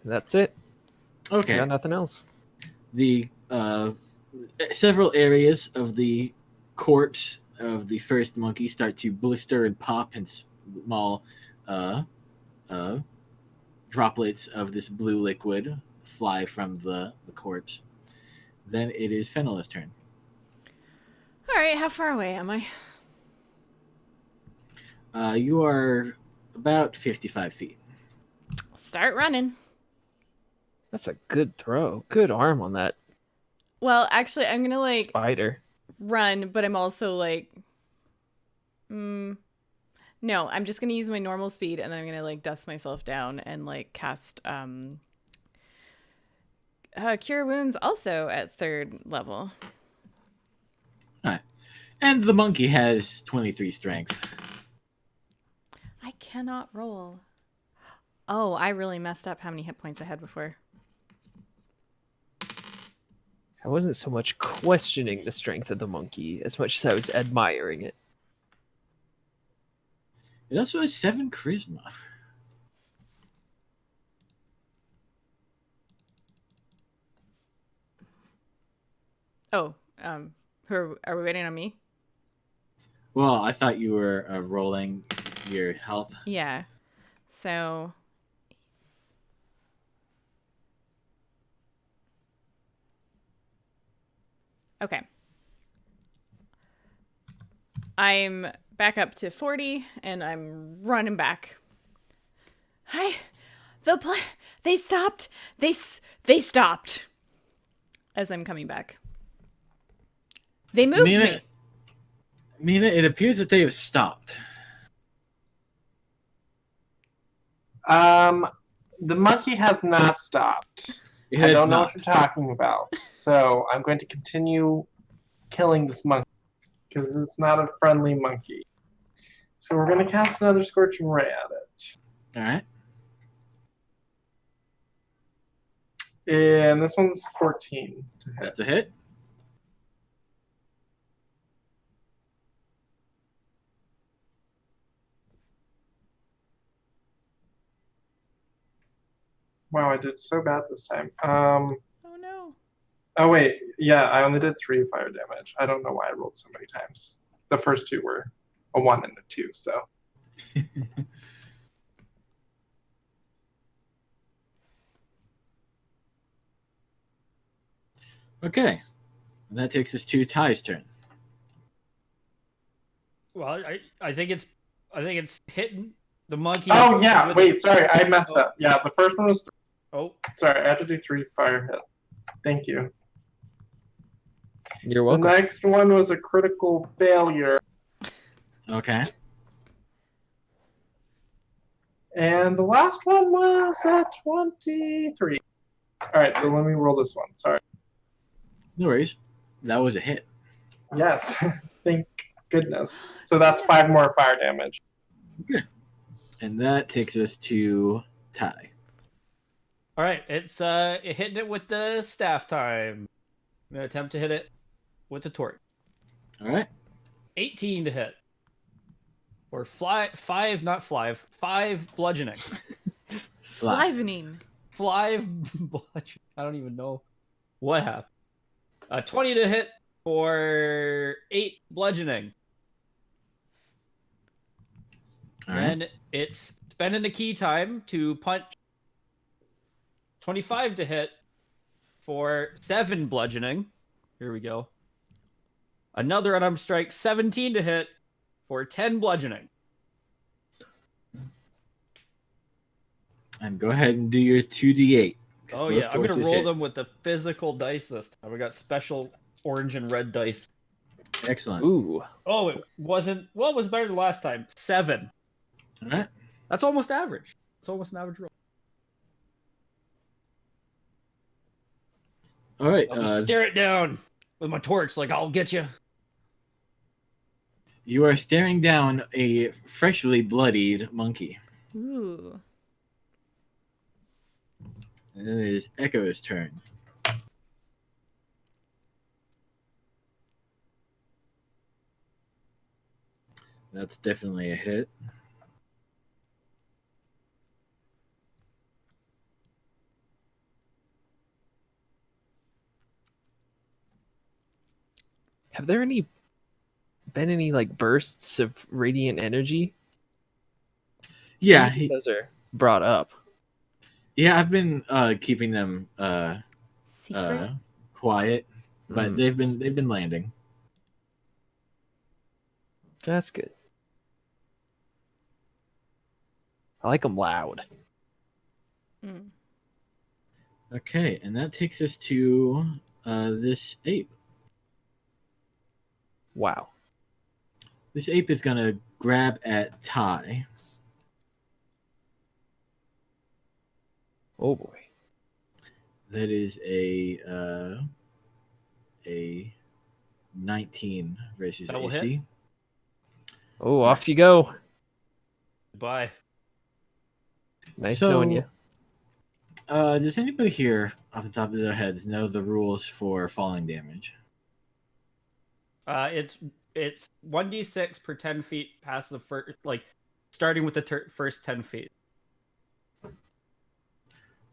That's it. Okay. I got nothing else. The several areas of the corpse of the first monkey start to blister and pop, and small droplets of this blue liquid fly from the corpse. Then it is Fenella's turn. All right, how far away am I? You are about 55 feet. Start running. That's a good throw. Good arm on that Well, actually, I'm gonna like spider. run, but I'm also like, no, I'm just gonna use my normal speed, and then I'm gonna like dust myself down and like cast Cure Wounds also at 3rd level. All right. And the monkey has 23 strength. I cannot roll. Oh, I really messed up how many hit points I had before. I wasn't so much questioning the strength of the monkey as much as I was admiring it. It also has 7 charisma. Oh, are we waiting on me? Well, I thought you were rolling your health. Yeah. So okay. I'm back up to 40 and I'm running back. Hi. They stopped. They stopped. As I'm coming back. They moved me. Mina, it appears that they have stopped. The monkey has not stopped. I don't know what you're talking about. So I'm going to continue killing this monkey because it's not a friendly monkey. So we're going to cast another Scorching Ray at it. All right. And this one's 14 to hit. That's a hit. Wow, I did so bad this time. Oh no. Oh wait, yeah, I only did 3 fire damage. I don't know why I rolled so many times. The first 2 were a 1 and a 2, so. Okay. And that takes us to Ty's turn. Well, I think it's hitting the monkey. Oh yeah, wait, sorry, I messed up. Yeah, the first one was 3. Oh, sorry, I had to do 3 fire hit. Thank you. You're welcome. The next one was a critical failure. Okay. And the last one was a 23. Alright, so let me roll this one. Sorry. No worries. That was a hit. Yes. Thank goodness. So that's 5 more fire damage. Okay. And that takes us to Ty. all right. It's hitting it with the staff time. I'm gonna attempt to hit it with the torch. All right. 18 to hit. Or 5 bludgeoning. Flivening. 5 bludgeoning. I don't even know what happened. 20 to hit for 8 bludgeoning. All right. And it's spending the key time to punch. 25 to hit for 7 bludgeoning. Here we go. Another unarmed strike, 17 to hit for 10 bludgeoning. And go ahead and do your 2d8. 'cause Oh both yeah, I'm gonna torches roll hit. them with the physical dice this time. I got special orange and red dice. Excellent. Ooh. Oh, it wasn't. Well, it was better than last time. 7. All right. That's almost average. It's almost an average roll. All right. I'll just stare it down with my torch, like I'll get you. You are staring down a freshly bloodied monkey. Ooh. And it is Echo's turn. That's definitely a hit. Have there been any like bursts of radiant energy? Yeah, Usually those are brought up. yeah. I've been keeping them Secret? quiet, but Mm. they've been landing. That's good. I like them loud. Mm. Okay, and that takes us to this ape. Wow. This ape is gonna grab at Ty. Oh boy. That is a 19 versus That will AC. hit. Oh, off you go. Bye. Nice So, knowing you. Does anybody here, off the top of their heads, know the rules for falling damage? It's 1d6 per 10 feet past the first, like starting with the first 10 feet.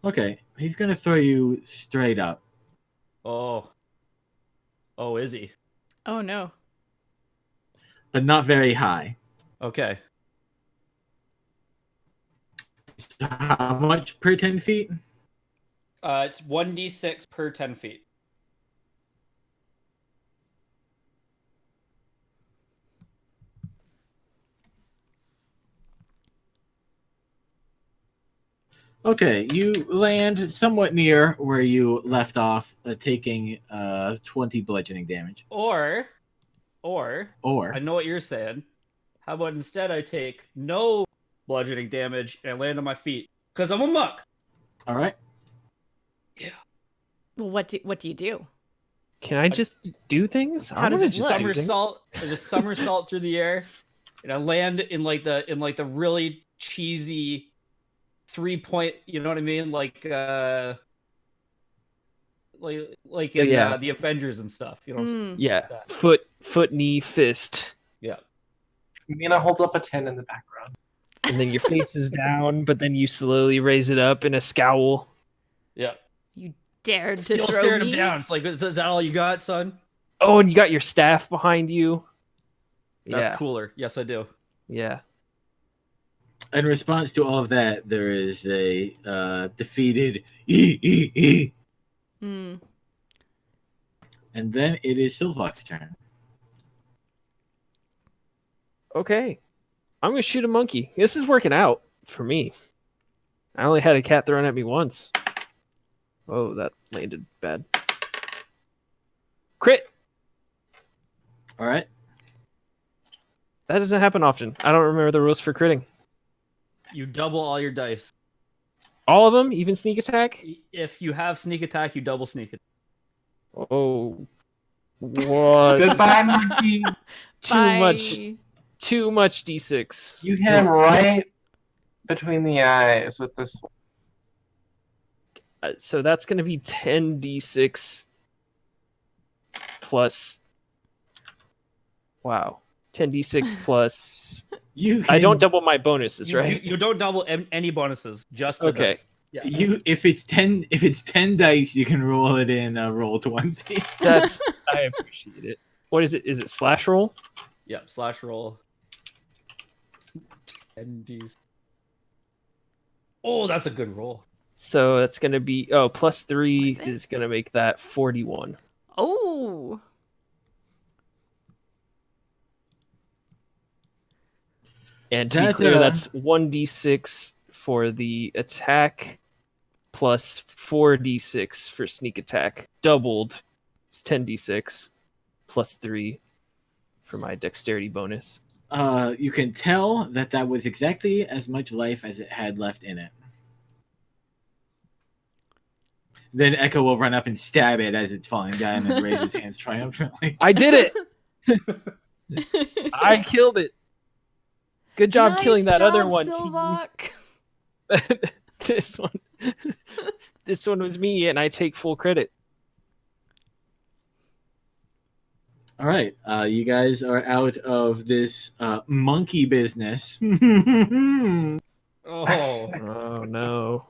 Okay, he's gonna throw you straight up. Oh, is he? Oh no. But not very high. Okay. How much per 10 feet? It's 1d6 per 10 feet. Okay, you land somewhat near where you left off, taking 20 bludgeoning damage. Or, Or I know what you're saying. How about instead I take no bludgeoning damage and I land on my feet? Because I'm a monk. all right. Well, what do you do? Can I just do things? How I does wanna it just look? do things. I just somersault through the air, and I land in like the really cheesy 3-point. You know what I mean? Like in yeah. the Avengers and stuff. You know. What I'm saying? Mm. Yeah. That. Foot, knee, fist. Yeah. Mina holds up a 10 in the background. And then your face is down, but then you slowly raise it up in a scowl. Yeah. You dared to Still throw staring me? him down. It's like, is that all you got, son? Oh, and you got your staff behind you. That's Yeah. cooler. Yes, I do. Yeah. In response to all of that, there is a defeated Mm. and then it is Silvoc's turn. Okay. I'm going to shoot a monkey. This is working out for me. I only had a cat thrown at me once. Oh, that landed bad. Crit! All right. That doesn't happen often. I don't remember the rules for critting. You double all your dice. All of them, even sneak attack? If you have sneak attack, you double sneak it. Oh. What? Goodbye, monkey. Too much D6. You hit him right between the eyes with this. So that's going to be 10d6 plus. Wow. 10d6 plus. I don't double my bonuses, right? You don't double any bonuses. Just the Okay. dice. Yeah. If it's 10 dice, you can roll it in roll 20. I appreciate it. What is it? Is it slash roll? Yeah. Slash roll. 10d. Oh, that's a good roll. So that's going to be plus 3 is going to make that 41. Oh. And to be That's, clear, that's 1d6 for the attack plus 4d6 for sneak attack. Doubled. It's 10d6 plus 3 for my dexterity bonus. You can tell that was exactly as much life as it had left in it. Then Echo will run up and stab it as it's falling down and raise his hands triumphantly. I did it! I killed it. Good job killing that other one. Silvoc. This one was me, and I take full credit. All right, you guys are out of this monkey business. Oh. Oh no.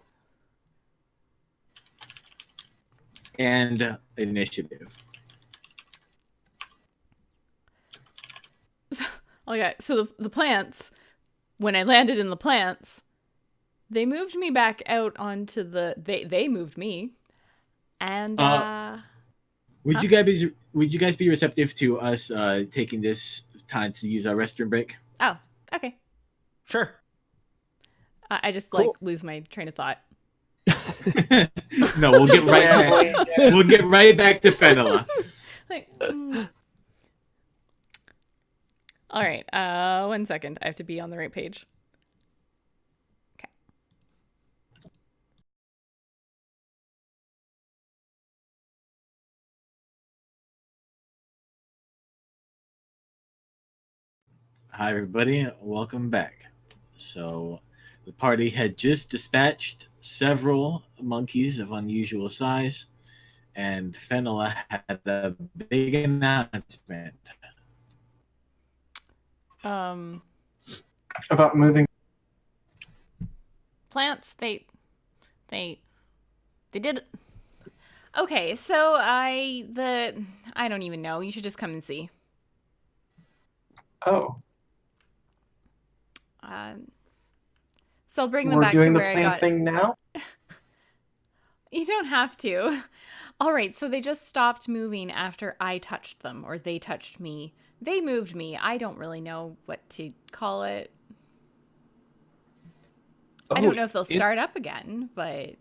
And initiative. Okay, so the plants, when I landed in the plants, they moved me back out onto the... They moved me. And, Would you guys be receptive to us taking this time to use our restroom break? Oh, okay. Sure. I just, Cool. lose my train of thought. No, we'll get right back. We'll get right back to Fenella. All right, 1 second. I have to be on the right page. Okay. Hi, everybody. Welcome back. So, the party had just dispatched several monkeys of unusual size, and Fenella had a big announcement. About moving. Plants, they did it. Okay, so I don't even know. You should just come and see. Oh, So I'll bring them we're back to doing the where I plan got. thing now. You don't have to. All right, so they just stopped moving after I touched them, or they touched me. They moved me. I don't really know what to call it. I don't know if they'll start up again, but...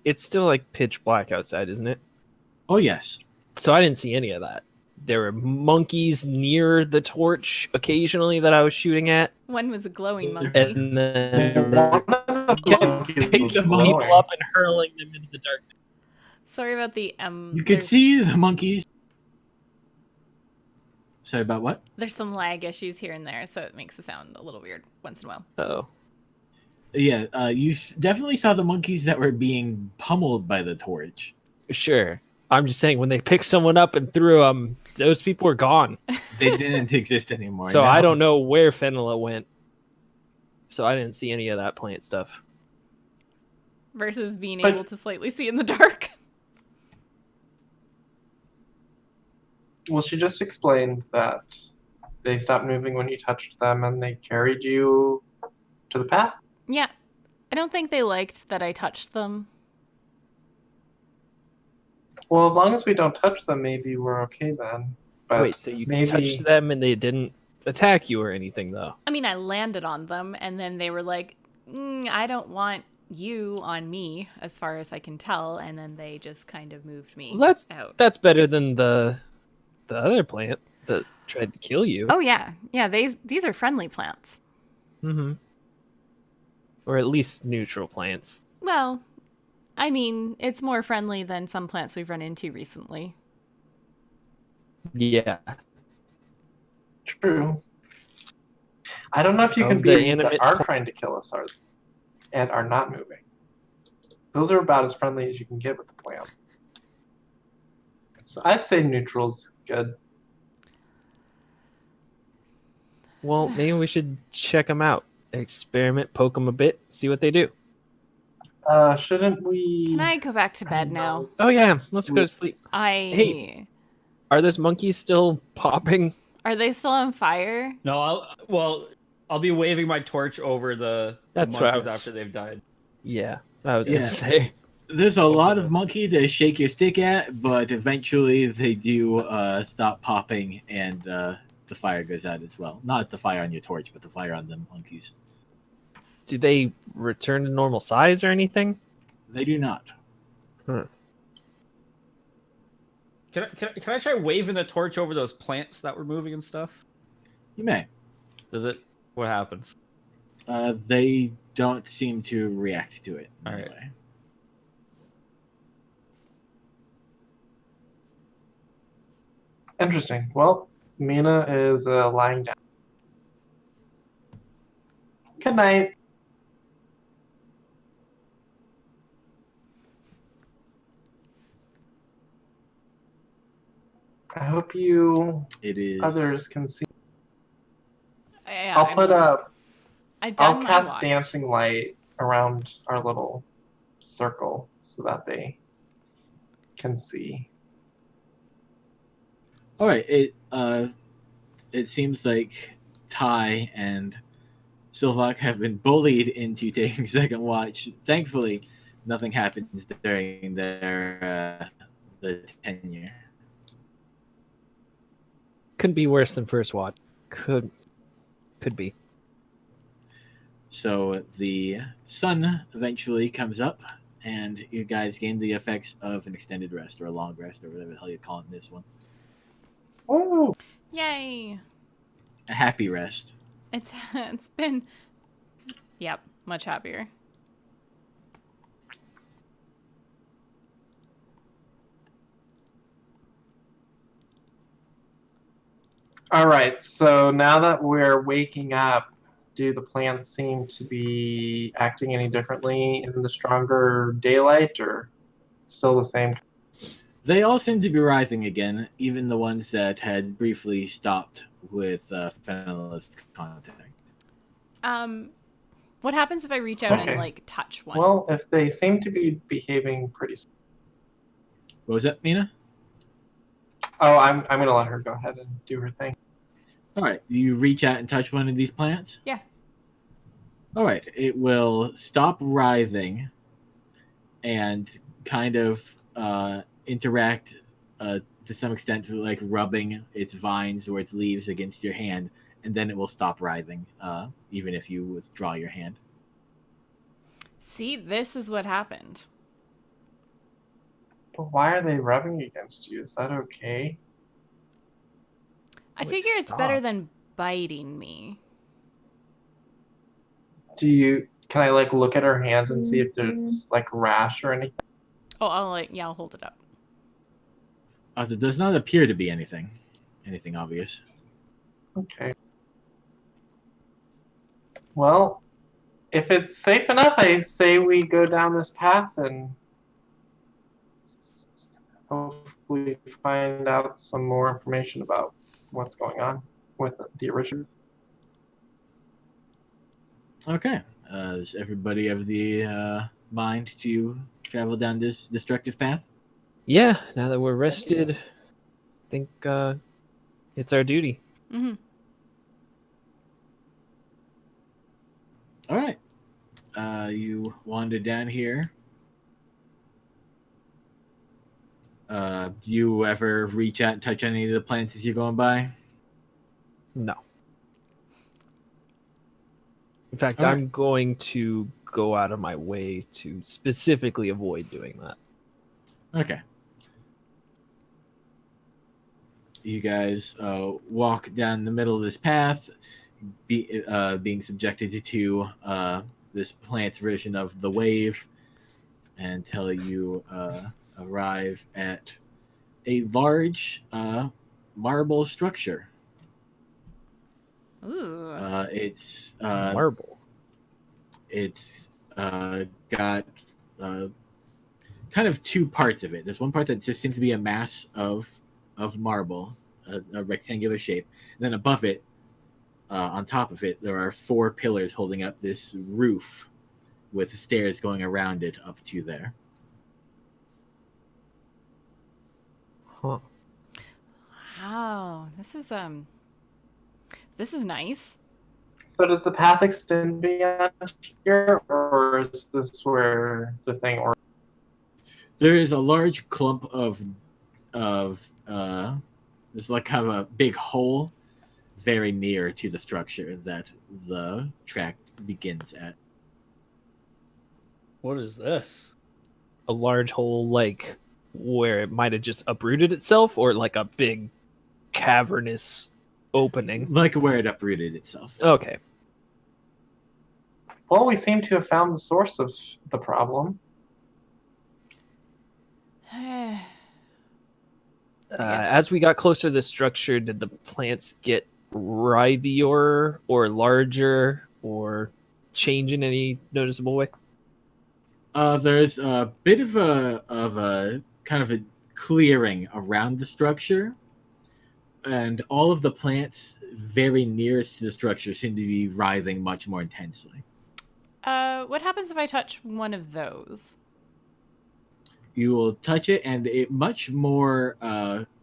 It's still like pitch black outside, isn't it? Oh, yes. So I didn't see any of that. There were monkeys near the torch occasionally that I was shooting at. One was a glowing monkey. And then One of the kept monkeys picking was people glowing. up and hurling them into the darkness. Sorry about the... You can see the monkeys. Sorry, about what? There's some lag issues here and there, so it makes it sound a little weird once in a while. Oh. Yeah, you definitely saw the monkeys that were being pummeled by the torch. Sure. I'm just saying, when they picked someone up and threw them, those people were gone. They didn't exist anymore. So no. I don't know where Fenella went. So I didn't see any of that plant stuff. Versus being able to slightly see in the dark. Well, she just explained that they stopped moving when you touched them, and they carried you to the path. Yeah. I don't think they liked that I touched them. Well, as long as we don't touch them, maybe we're okay then. But Wait, so you maybe... touched them and they didn't attack you or anything, though? I mean, I landed on them, and then they were like, I don't want you on me, as far as I can tell, and then they just kind of moved me out. That's better than the other plant that tried to kill you. Oh, yeah. Yeah, these are friendly plants. Mm-hmm. Or at least neutral plants. Well, I mean, it's more friendly than some plants we've run into recently. Yeah. True. I don't know if you can Of be the these that animate are trying to kill us and are not moving. Those are about as friendly as you can get with the plant. So I'd say neutral's good. Well, maybe we should check them out. Experiment, poke them a bit, see what they do. Shouldn't we... Can I go back to bed now? Oh yeah, let's go to sleep. Hey. Are those monkeys still popping? Are they still on fire? No, I'll be waving my torch over the That's what I monkeys was... after they've died. Yeah, I was gonna say. There's a lot of monkey to shake your stick at, but eventually they do stop popping, and the fire goes out as well. Not the fire on your torch, but the fire on the monkeys. Do they return to normal size or anything? They do not. Huh. Can I try waving the torch over those plants that were moving and stuff? You may. Does it? What happens? They don't seem to react to it in All any right. way. Interesting. Well, Mina is lying down. Good night. I hope you It is. others can see. Yeah, I'll put up. I've I'll done my cast watch. dancing light around our little circle so that they can see. All right. It seems like Ty and Silvoc have been bullied into taking second watch. Thankfully, nothing happens during their the tenure. Could be worse than first watch. Could be. So the sun eventually comes up, and you guys gain the effects of an extended rest or a long rest or whatever the hell you call it in this one. Oh, Yay! A happy rest. It's been, yep, much happier. all right. So now that we're waking up, do the plants seem to be acting any differently in the stronger daylight, or still the same? They all seem to be rising again, even the ones that had briefly stopped with Fenella's contact. What happens if I reach out Okay. and like touch one? Well, if they seem to be behaving pretty. What was that, Mina? Oh, I'm gonna let her go ahead and do her thing. All right. You reach out and touch one of these plants? Yeah. All right. It will stop writhing and kind of interact to some extent, like rubbing its vines or its leaves against your hand, and then it will stop writhing, even if you withdraw your hand. See, this is what happened. But why are they rubbing against you? Is that okay? I Wait, figure it's better stop. than biting me. Can I like look at her hand and see if there's like rash or anything? Oh, I'll hold it up. There does not appear to be anything obvious. Okay. Well, if it's safe enough, I say we go down this path and hopefully find out some more information about what's going on with the original. Okay. Does everybody have the mind to travel down this destructive path? Yeah, now that we're rested, I think it's our duty. Mm-hmm. All right. You wander down here. Do you ever reach out and touch any of the plants as you're going by? No. In fact, All right. I'm going to go out of my way to specifically avoid doing that. Okay. You guys walk down the middle of this path, being subjected to this plant's version of the wave, until you arrive at a large marble structure. Ooh. It's Marble. It's got kind of two parts of it. There's one part that just seems to be a mass of marble, a rectangular shape. And then above it, on top of it, there are 4 pillars holding up this roof with stairs going around it up to there. Huh. Wow. This is nice. So does the path extend beyond here, or is this where the thing or There is a large clump of there's like kind of a big hole very near to the structure that the track begins at. What is this? A large hole, like where it might have just uprooted itself, or like a big cavernous opening. Like where it uprooted itself. Okay. Well, we seem to have found the source of the problem. guess. As we got closer to the structure, did the plants get writhier or larger or change in any noticeable way? There's a bit of a kind of a clearing around the structure, and all of the plants very nearest to the structure seem to be writhing much more intensely. What happens if I touch one of those? You will touch it, and it much more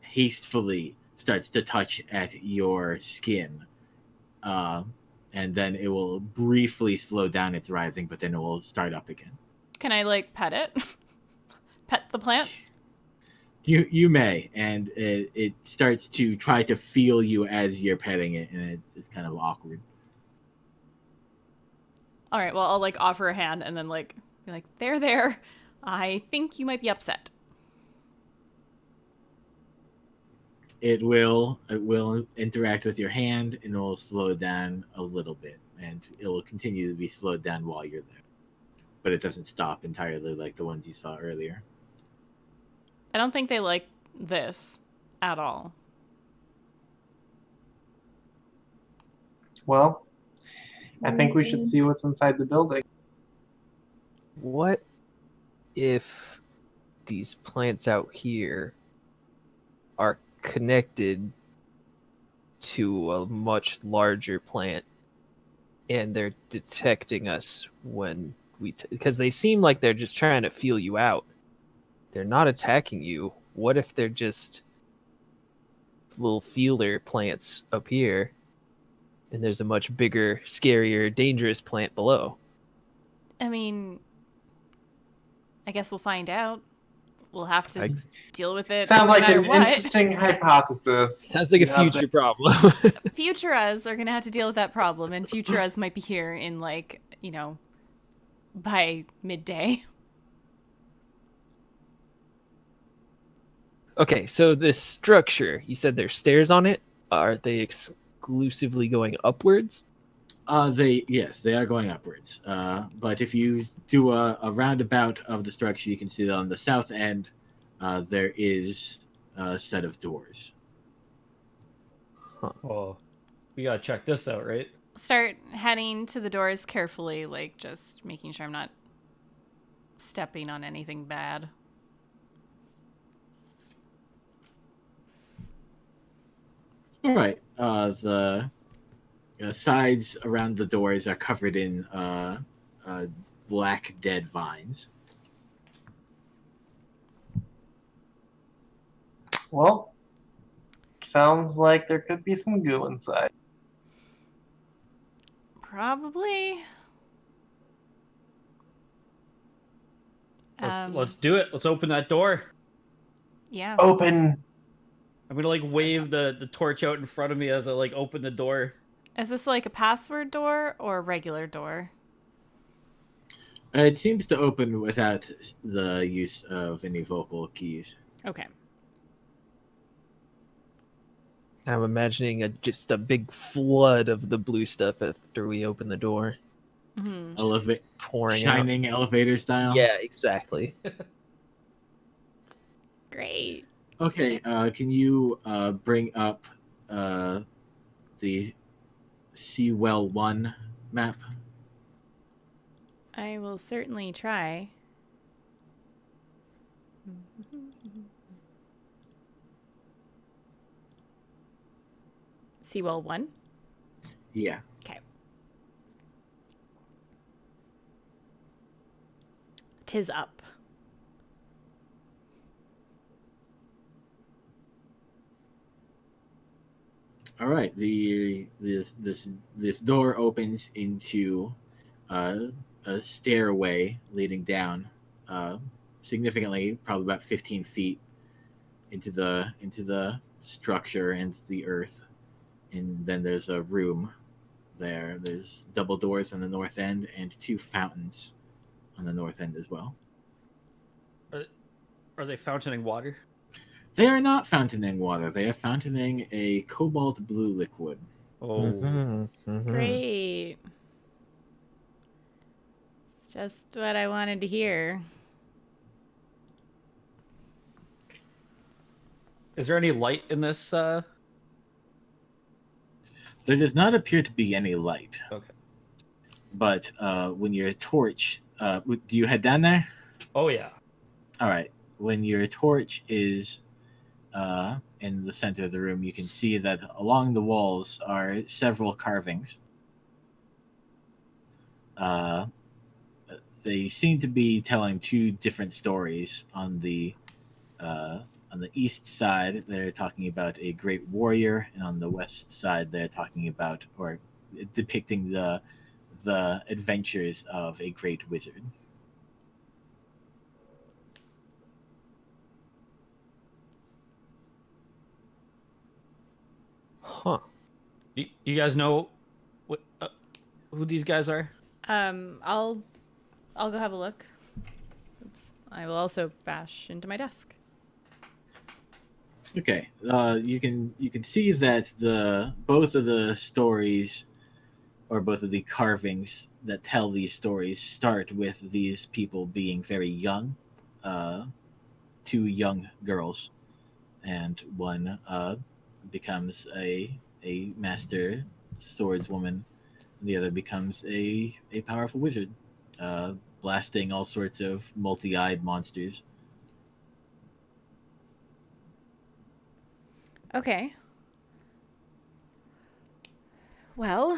hastily starts to touch at your skin. And then it will briefly slow down its writhing, but then it will start up again. Can I like pet it? Pet the plant? You may, and it starts to try to feel you as you're petting it, and it's kind of awkward. All right, well, I'll like offer a hand and then like be like, there. I think you might be upset. It will interact with your hand, and it will slow down a little bit, and it will continue to be slowed down while you're there. But it doesn't stop entirely like the ones you saw earlier. I don't think they like this at all. Well, I think we should see what's inside the building. What if these plants out here are connected to a much larger plant and they're detecting us when because they seem like they're just trying to feel you out. They're not attacking you. What if they're just little feeler plants up here and there's a much bigger, scarier, dangerous plant below? I mean, I guess we'll find out. We'll have to deal with it. Sounds no like matter an what. interesting hypothesis. Sounds like a future problem. Future us are going to have to deal with that problem, and future us might be here in, like, by midday. Okay, so this structure, you said there's stairs on it. Are they exclusively going upwards? They are going upwards. But if you do a roundabout of the structure, you can see that on the south end, there is a set of doors. Oh, we gotta check this out, right? Start heading to the doors carefully, like just making sure I'm not stepping on anything bad. All right. The sides around the doors are covered in black dead vines. Well, sounds like there could be some goo inside. Probably. Let's do it. Let's open that door. Yeah. Open. I'm gonna like wave the torch out in front of me as I like open the door. Is this like a password door or a regular door? It seems to open without the use of any vocal keys. Okay. I'm imagining just a big flood of the blue stuff after we open the door. Mm-hmm. Pouring shining out. elevator style. Yeah, exactly. Great. Okay, can you bring up the Seawell 1 map? I will certainly try. Seawell 1? Yeah. Okay. 'Tis up. All right. This door opens into a stairway leading down, significantly, probably about 15 feet into the structure and the earth. And then there's a room there. There's double doors on the north end and two fountains on the north end as well. Are they fountaining water? They are not fountaining water. They are fountaining a cobalt blue liquid. Oh. Great. It's just what I wanted to hear. Is there any light in this? There does not appear to be any light. Okay. But when your torch, do you head down there? Oh yeah. All right. When your torch is in the center of the room, you can see that along the walls are several carvings. They seem to be telling two different stories. On the east side, they're talking about a great warrior, and on the west side, they're talking about or depicting the adventures of a great wizard. Huh. You guys know what, who these guys are? I'll go have a look. Oops. I will also bash into my desk. Okay, you can see that both of the stories, or both of the carvings that tell these stories, start with these people being very young, two young girls, and one becomes a master swordswoman, and the other becomes a powerful wizard, blasting all sorts of multi-eyed monsters. Okay. Well,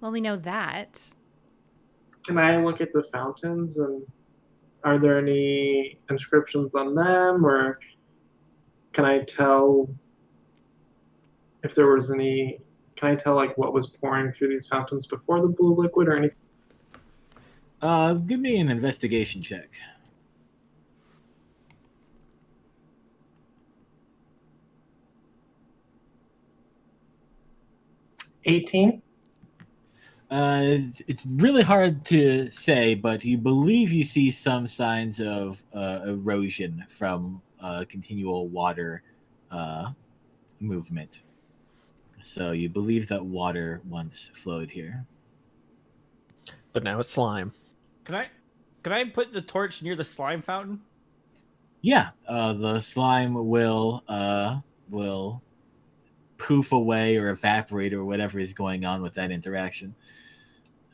we know that. Can I look at the fountains, and are there any inscriptions on them, or can I tell if there was any? Can I tell like what was pouring through these fountains before the blue liquid or anything? Give me an investigation check. 18. It's really hard to say, but you believe you see some signs of erosion from continual water movement. So you believe that water once flowed here. But now it's slime. Can I put the torch near the slime fountain? Yeah, the slime will poof away or evaporate or whatever is going on with that interaction.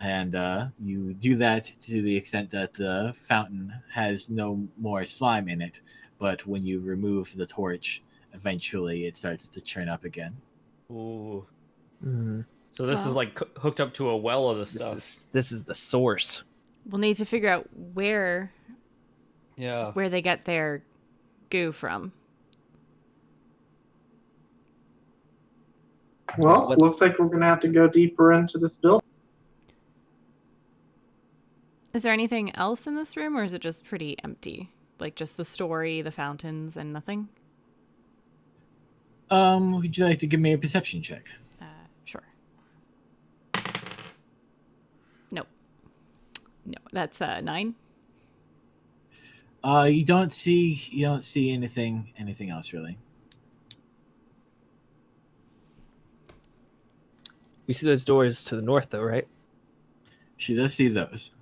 And you do that to the extent that the fountain has no more slime in it. But when you remove the torch, eventually it starts to churn up again. Ooh. Mm. So this is Well- like hooked up to a well of this stuff. This is the source. We'll need to figure out where Yeah. they get their goo from. Well, What- looks like we're gonna have to go deeper into this building. Is there anything else in this room, or is it just pretty empty? Like just the story, the fountains, and nothing? Would you like to give me a perception check? Sure. Nope. No, that's 9. You don't see anything else really. We see those doors to the north, though, right? She does see those.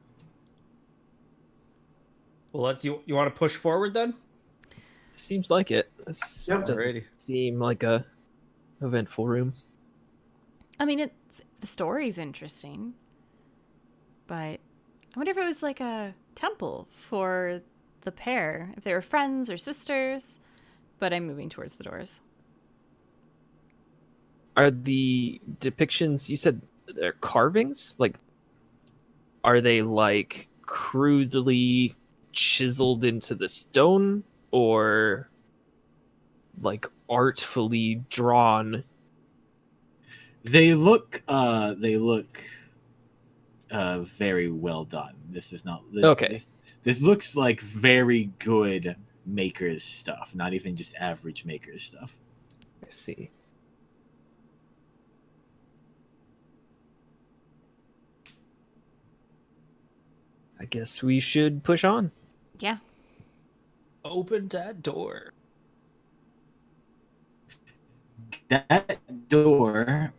Well, you want to push forward then? Seems like it. This Yep. doesn't Alrighty. seem like a eventful room. I mean, the story's interesting, but I wonder if it was like a temple for the pair, if they were friends or sisters. But I'm moving towards the doors. Are the depictions, you said they're carvings? Like, are they like crudely chiseled into the stone, or like artfully drawn? They look very well done. This is not Okay. This looks like very good makers stuff, not even just average makers stuff. I see. guess we should push on. Yeah. Open that door. That door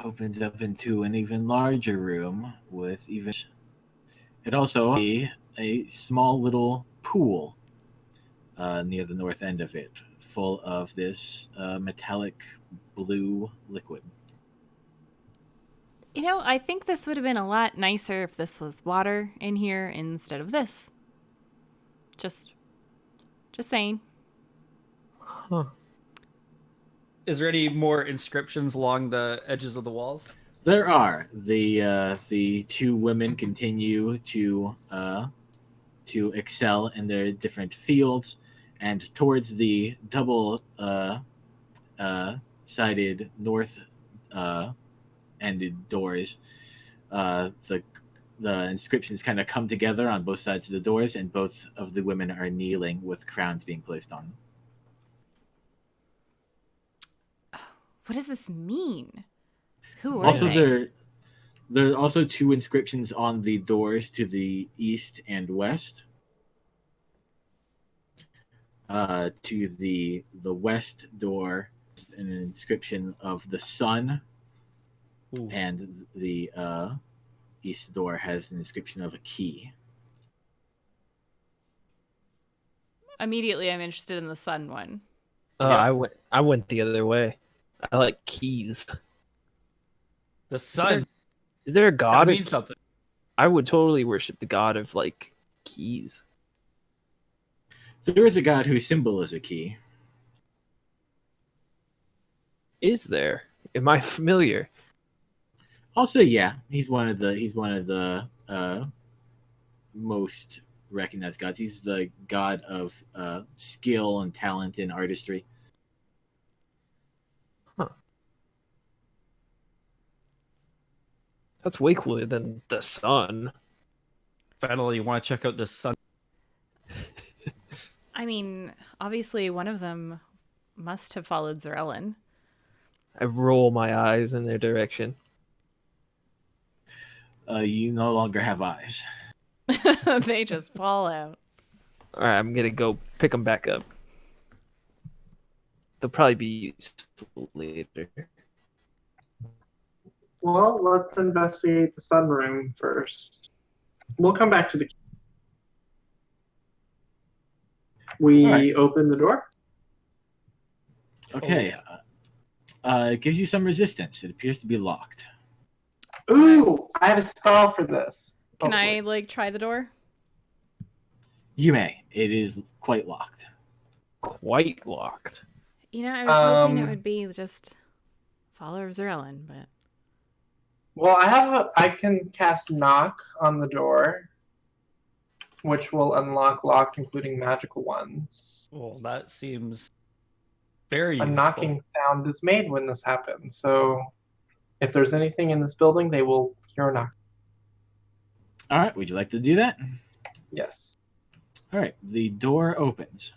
opens up into an even larger room with even. It also has a small little pool near the north end of it, full of this metallic blue liquid. You know, I think this would have been a lot nicer if this was water in here instead of this. Just saying. Huh. Is there any more inscriptions along the edges of the walls? There are the two women continue to excel in their different fields, and towards the double sided north ended doors, the inscriptions kind of come together on both sides of the doors, and both of the women are kneeling with crowns being placed on them. What does this mean? Who are Also, they? there are also two inscriptions on the doors to the east and west. To the west door, an inscription of the sun, Ooh. and the east door has an inscription of a key. Immediately, I'm interested in the sun one. Yeah. I went the other way. I like keys. The sun. Is there a That god? means something. I would totally worship the god of like keys. There is a god whose symbol is a key. Is there? Am I familiar? Also, yeah, he's one of the most recognized gods. He's the god of skill and talent in artistry. That's way cooler than the sun. Fenella, you want to check out this sun? I mean, obviously, one of them must have followed Zerellen. I roll my eyes in their direction. You no longer have eyes. They just fall out. All right, I'm gonna go pick them back up. They'll probably be useful later. Well, let's investigate the sunroom first. We'll come back to the. We Alright. open the door. Okay. It gives you some resistance. It appears to be locked. Ooh, I have a spell for this. Can Hopefully. I, like, try the door? You may. It is quite locked. Quite locked. You know, I was hoping it Um, would be just follower of Zerellen, but Well, I can cast knock on the door, which will unlock locks, including magical ones. Well, that seems very A useful. knocking sound is made when this happens, so if there's anything in this building, they will hear a knock. All right. Would you like to do that? Yes. All right. The door opens.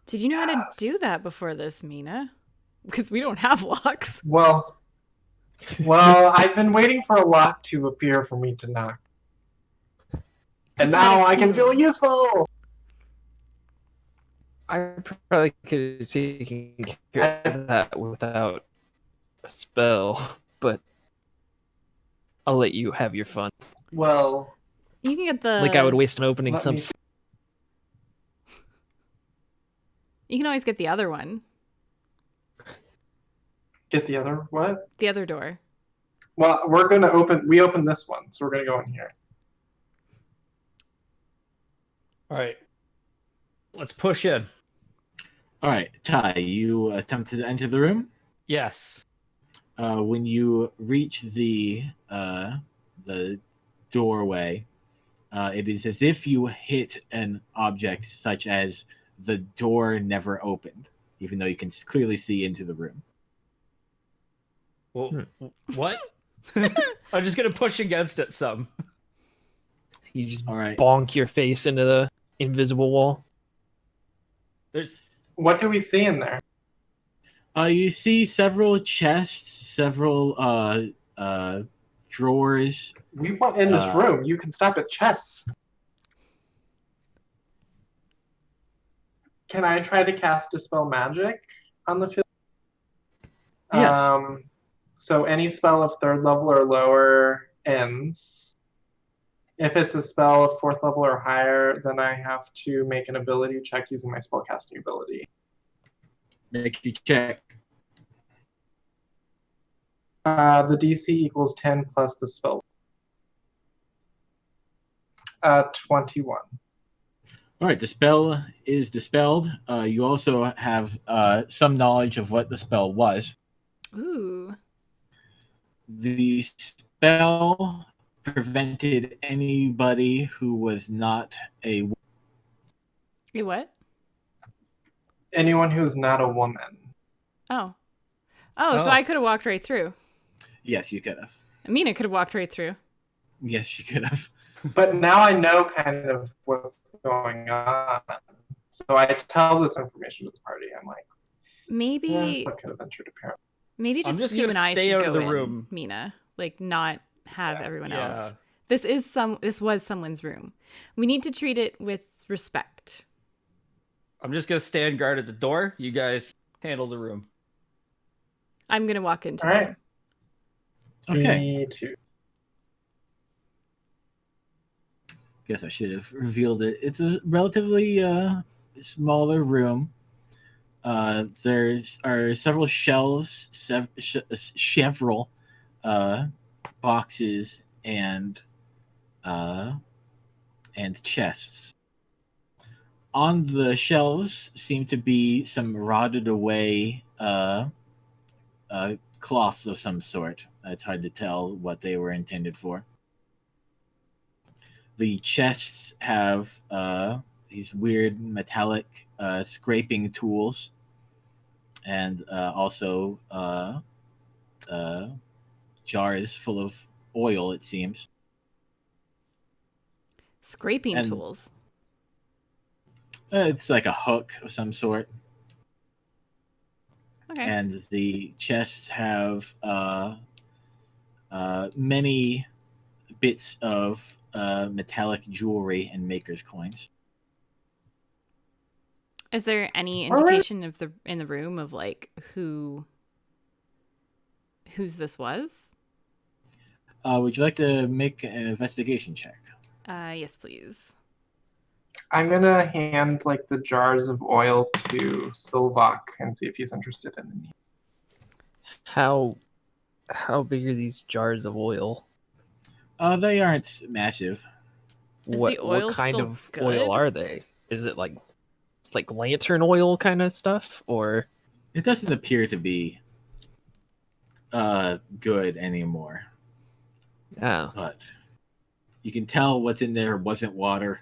did you know how to do that before this, Mina? Because we don't have locks. Well, I've been waiting for a lock to appear for me to knock. And Just out now of I can feel feeling. useful! I probably could have taken care of that without a spell, but I'll let you have your fun. Well, You can get the. Like I would waste an opening let some. me- You can always get the other one, get the other what? the other door. Well, we open this one, so we're gonna go in here. All right. Let's push in. All right. Ty, you attempt to enter the room. Yes. When you reach the doorway, it is as if you hit an object such as the door never opened, even though you can clearly see into the room. Well, what? I'm just gonna push against it some. You just All right. bonk your face into the invisible wall. There's What do we see in there? You see several chests, several drawers. We want in this room. You can stop at chests. Can I try to cast Dispel Magic on the field? Yes. So any spell of 3rd level or lower ends. If it's a spell of 4th level or higher, then I have to make an ability check using my spellcasting ability. Make you check. The DC equals 10 plus the spell. 21. All right, the spell is dispelled. You also have some knowledge of what the spell was. Ooh. The spell prevented anybody who was not a... You what? Anyone who's not a woman. Oh. Oh, so I could have walked right through. Yes, you could have. Mina could have walked right through. Yes, you could have. But now I know kind of what's going on. So I tell this information to the party. I'm like, Maybe what could have entered apparently? maybe I'm just just you gonna and I stay should out go of the in, room. Mina. Like not have everyone Yeah. else. This was someone's room. We need to treat it with respect. I'm just gonna stand guard at the door. You guys handle the room. I'm gonna walk into All the right. room. Okay. Me too. Guess I should have revealed it. It's a relatively smaller room. There are several shelves, several boxes, and chests. On the shelves seem to be some rotted away cloths of some sort. It's hard to tell what they were intended for. The chests have these weird metallic scraping tools, and also jars full of oil, it seems. Scraping And- tools. It's like a hook of some sort. Okay. And the chests have many bits of metallic jewelry and maker's coins. Is there any indication of in the room of like whose this was? Would you like to make an investigation check? Yes, please. I'm gonna hand like the jars of oil to Silvoc and see if he's interested in any. How big are these jars of oil? They aren't massive. Is What the oil kind still of good? oil are they? Is it like lantern oil kind of stuff, or It doesn't appear to be good anymore. yeah? But you can tell what's in there wasn't water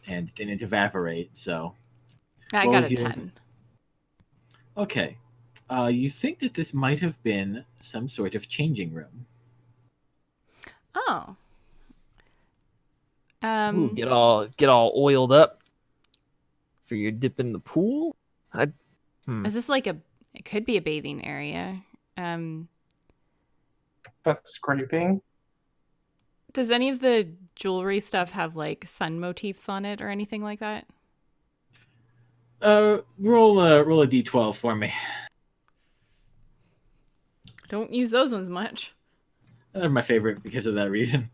and didn't evaporate, so... I What got was a your- 10. Okay. You think that this might have been some sort of changing room. Oh. Ooh, get all oiled up for your dip in the pool. Is this like it could be a bathing area. That's scraping. Does any of the jewelry stuff have like sun motifs on it or anything like that? Roll a d12 for me. Don't use those ones much. They're my favorite because of that reason.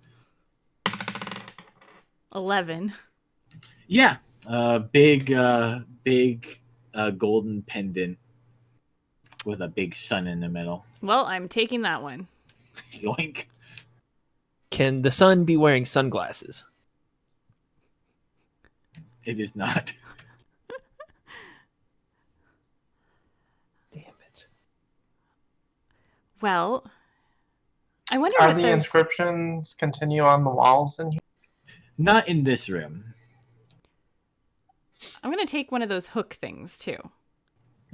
11. Yeah, big golden pendant with a big sun in the middle. Well, I'm taking that one. Yoink. Can the sun be wearing sunglasses? It is not. Damn it! Well, I wonder Are what the those... inscriptions continue on the walls in here? Not in this room. I'm going to take one of those hook things too.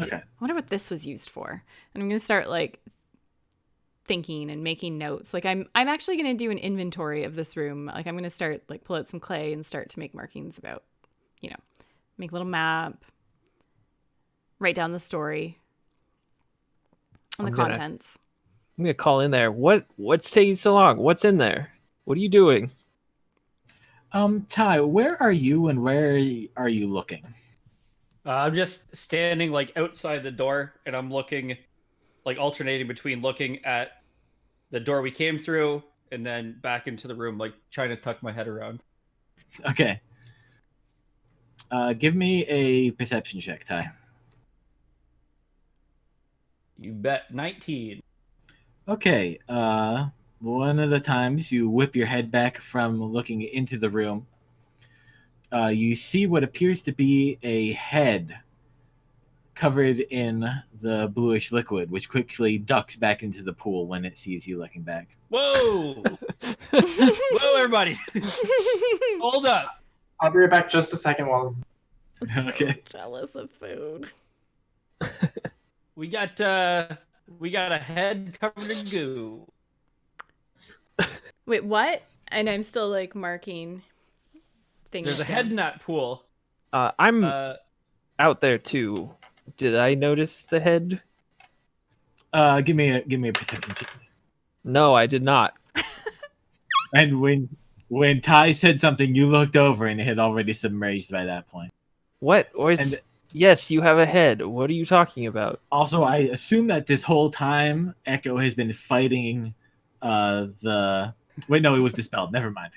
Okay. I wonder what this was used for. And I'm going to start like thinking and making notes. Like I'm actually going to do an inventory of this room. Like I'm going to start like pull out some clay and start to make markings about, make a little map, write down the story and the I'm gonna- contents. I'm gonna call in there. What's taking so long? What's in there? What are you doing? Ty, where are you and where are you looking? I'm just standing like outside the door, and I'm looking, like alternating between looking at the door we came through and then back into the room, like trying to tuck my head around. Okay. Give me a perception check, Ty. You bet. 19. Okay. One of the times you whip your head back from looking into the room, you see what appears to be a head covered in the bluish liquid, which quickly ducks back into the pool when it sees you looking back. Whoa! Whoa, everybody! Hold up. I'll be right back just a second while this... Okay. So jealous of food. We got a head covered in goo. Wait, what? And I'm still like marking things. There's a down. head in that pool. I'm out there too. Did I notice the head? Give me a perception check. No, I did not. And when Ty said something, you looked over and it had already submerged by that point. What? Yes, you have a head. What are you talking about? Also, I assume that this whole time Echo has been fighting the. Wait, no, it was dispelled. Never mind.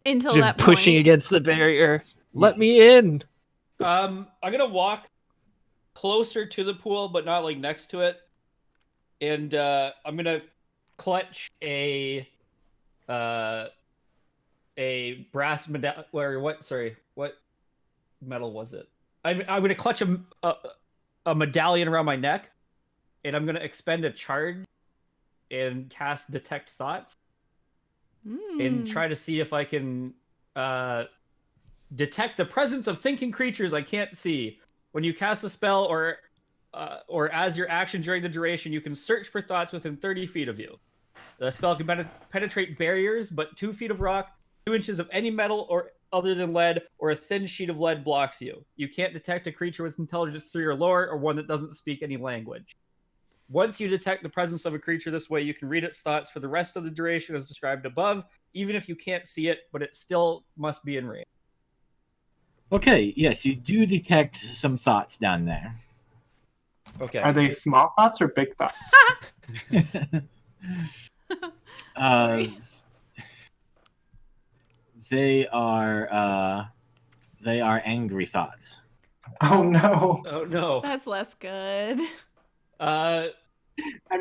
Until Just that pushing point. against the barrier. Let me in. I'm gonna walk closer to the pool, but not like next to it, and I'm gonna clutch a brass medallion. What metal was it? I'm gonna clutch a medallion around my neck, and I'm gonna expend a charge and cast Detect Thoughts and try to see if I can detect the presence of thinking creatures I can't see. When you cast a spell or as your action during the duration, you can search for thoughts within 30 feet of you. The spell can penetrate barriers, but 2 feet of rock, 2 inches of any metal or other than lead, or a thin sheet of lead blocks you. You can't detect a creature with intelligence 3 or lower, or one that doesn't speak any language. Once you detect the presence of a creature this way, you can read its thoughts for the rest of the duration as described above, even if you can't see it, but it still must be in range. Okay, yes, you do detect some thoughts down there. Okay. Are they small thoughts or big thoughts? They are angry thoughts. Oh no. Oh no. That's less good. I'm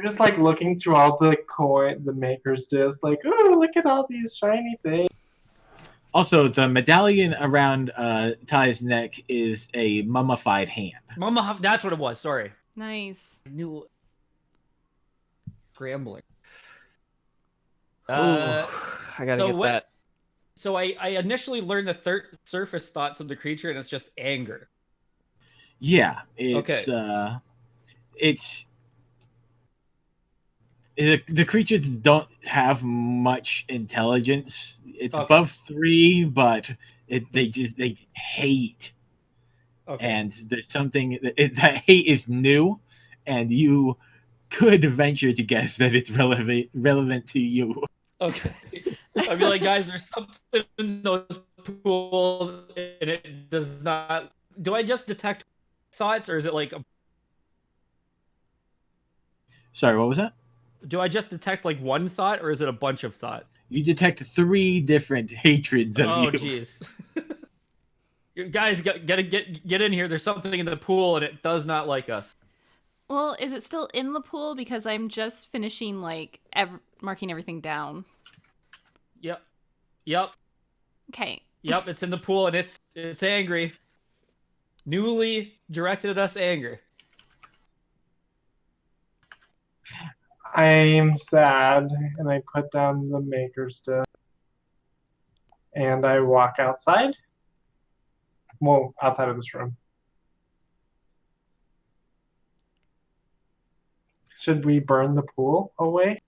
just like looking through all the the maker's disc, like, oh, look at all these shiny things. Also, the medallion around Ty's neck is a mummified hand. Mama, that's what it was. Sorry. Nice. I knew. Scrambling. Ooh, I gotta get that. So I initially learned the surface thoughts of the creature, and it's just anger. Yeah, it's the creatures don't have much intelligence. It's above 3, but they hate. Okay. And there's something that hate is new, and you could venture to guess that it's relevant to you. Okay. I'd be like, guys, there's something in those pools, and it does not. Do I just detect thoughts, or is it like? Sorry, what was that? Do I just detect like one thought, or is it a bunch of thought? You detect 3 different hatreds of you. Oh, jeez. You guys, get in here. There's something in the pool, and it does not like us. Well, is it still in the pool? Because I'm just finishing like marking everything down. Yep. Okay. Yep, it's in the pool, and it's angry. Newly directed at us anger. I'm sad, and I put down the maker's disc. And I walk outside. Well, outside of this room. Should we burn the pool away?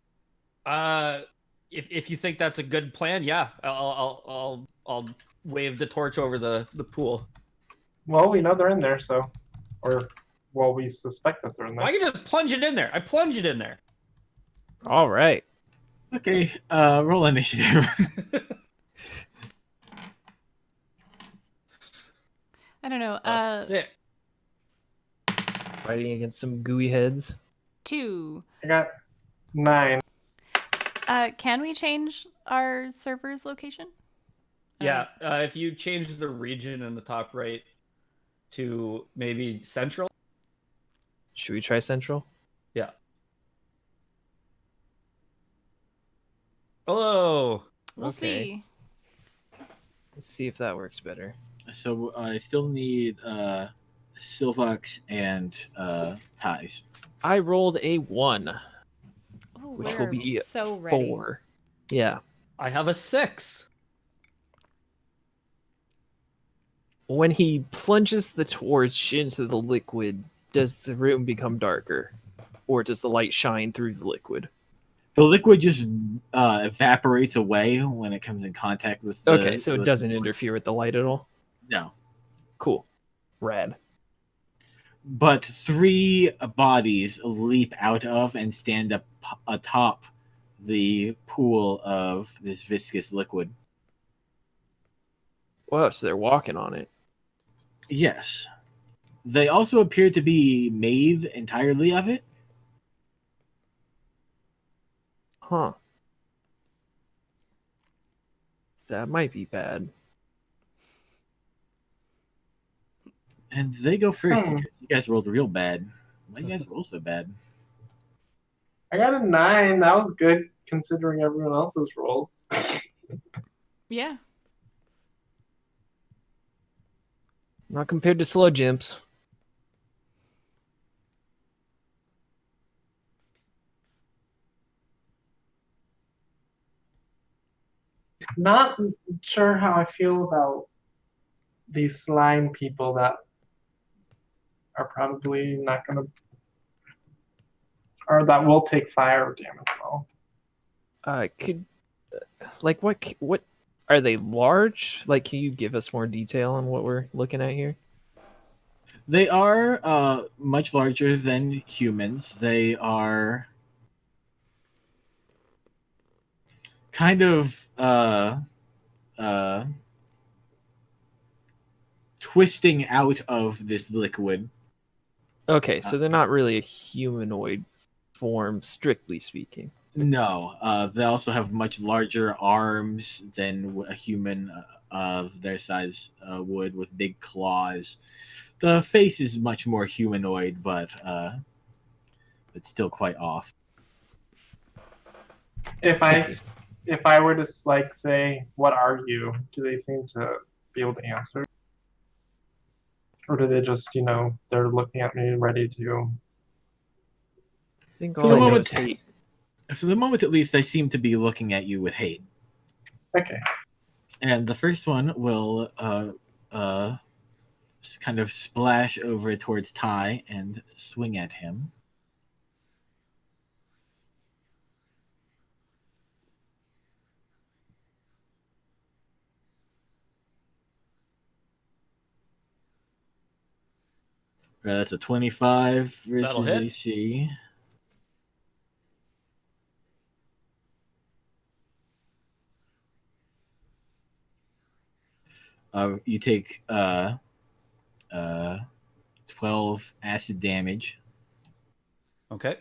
If you think that's a good plan, yeah, I'll wave the torch over the pool. Well, we know they're in there, so, or well, we suspect that they're in Why there. you just plunge it in there? I plunge it in there. All right. Okay, roll initiative. I don't know. Sick. Fighting against some gooey heads. 2. I got 9. Can we change our server's location? Yeah, if you change the region in the top right to maybe central. Should we try Central? Yeah. Hello. We'll Okay. see. Let's see if that works better. So I still need Silvoc and ties. I rolled a 1, Oh, which we're will be so ready. 4. Yeah. I have a 6. When he plunges the torch into the liquid, does the room become darker? Or does the light shine through the liquid? The liquid just evaporates away when it comes in contact with the... Okay, so it doesn't interfere with the light at all? No. Cool. Rad. But 3 bodies leap out of and stand up atop the pool of this viscous liquid. Wow, so they're walking on it. Yes. They also appear to be made entirely of it. Huh. That might be bad. And they go first Hmm. because you guys rolled real bad. Why do you guys roll so bad? I got a 9. That was good considering everyone else's rolls. Yeah. Not compared to slow jimps. Not sure how I feel about these slime people that are probably not gonna, or that will take fire damage well. Could like what are they large? Like, can you give us more detail on what we're looking at here? They are much larger than humans. They are kind of twisting out of this liquid. Okay, so they're not really a humanoid form, strictly speaking. No, they also have much larger arms than a human of their size would, with big claws. The face is much more humanoid, but still quite off. If I were to like say, "What are you?" Do they seem to be able to answer, or do they just, they're looking at me ready to? I think For all the I know moment- is hate. For the moment, at least, they seem to be looking at you with hate. Okay. And the first one will kind of splash over towards Ty and swing at him. That's a 25 That'll versus hit. AC. You take 12 acid damage, Okay.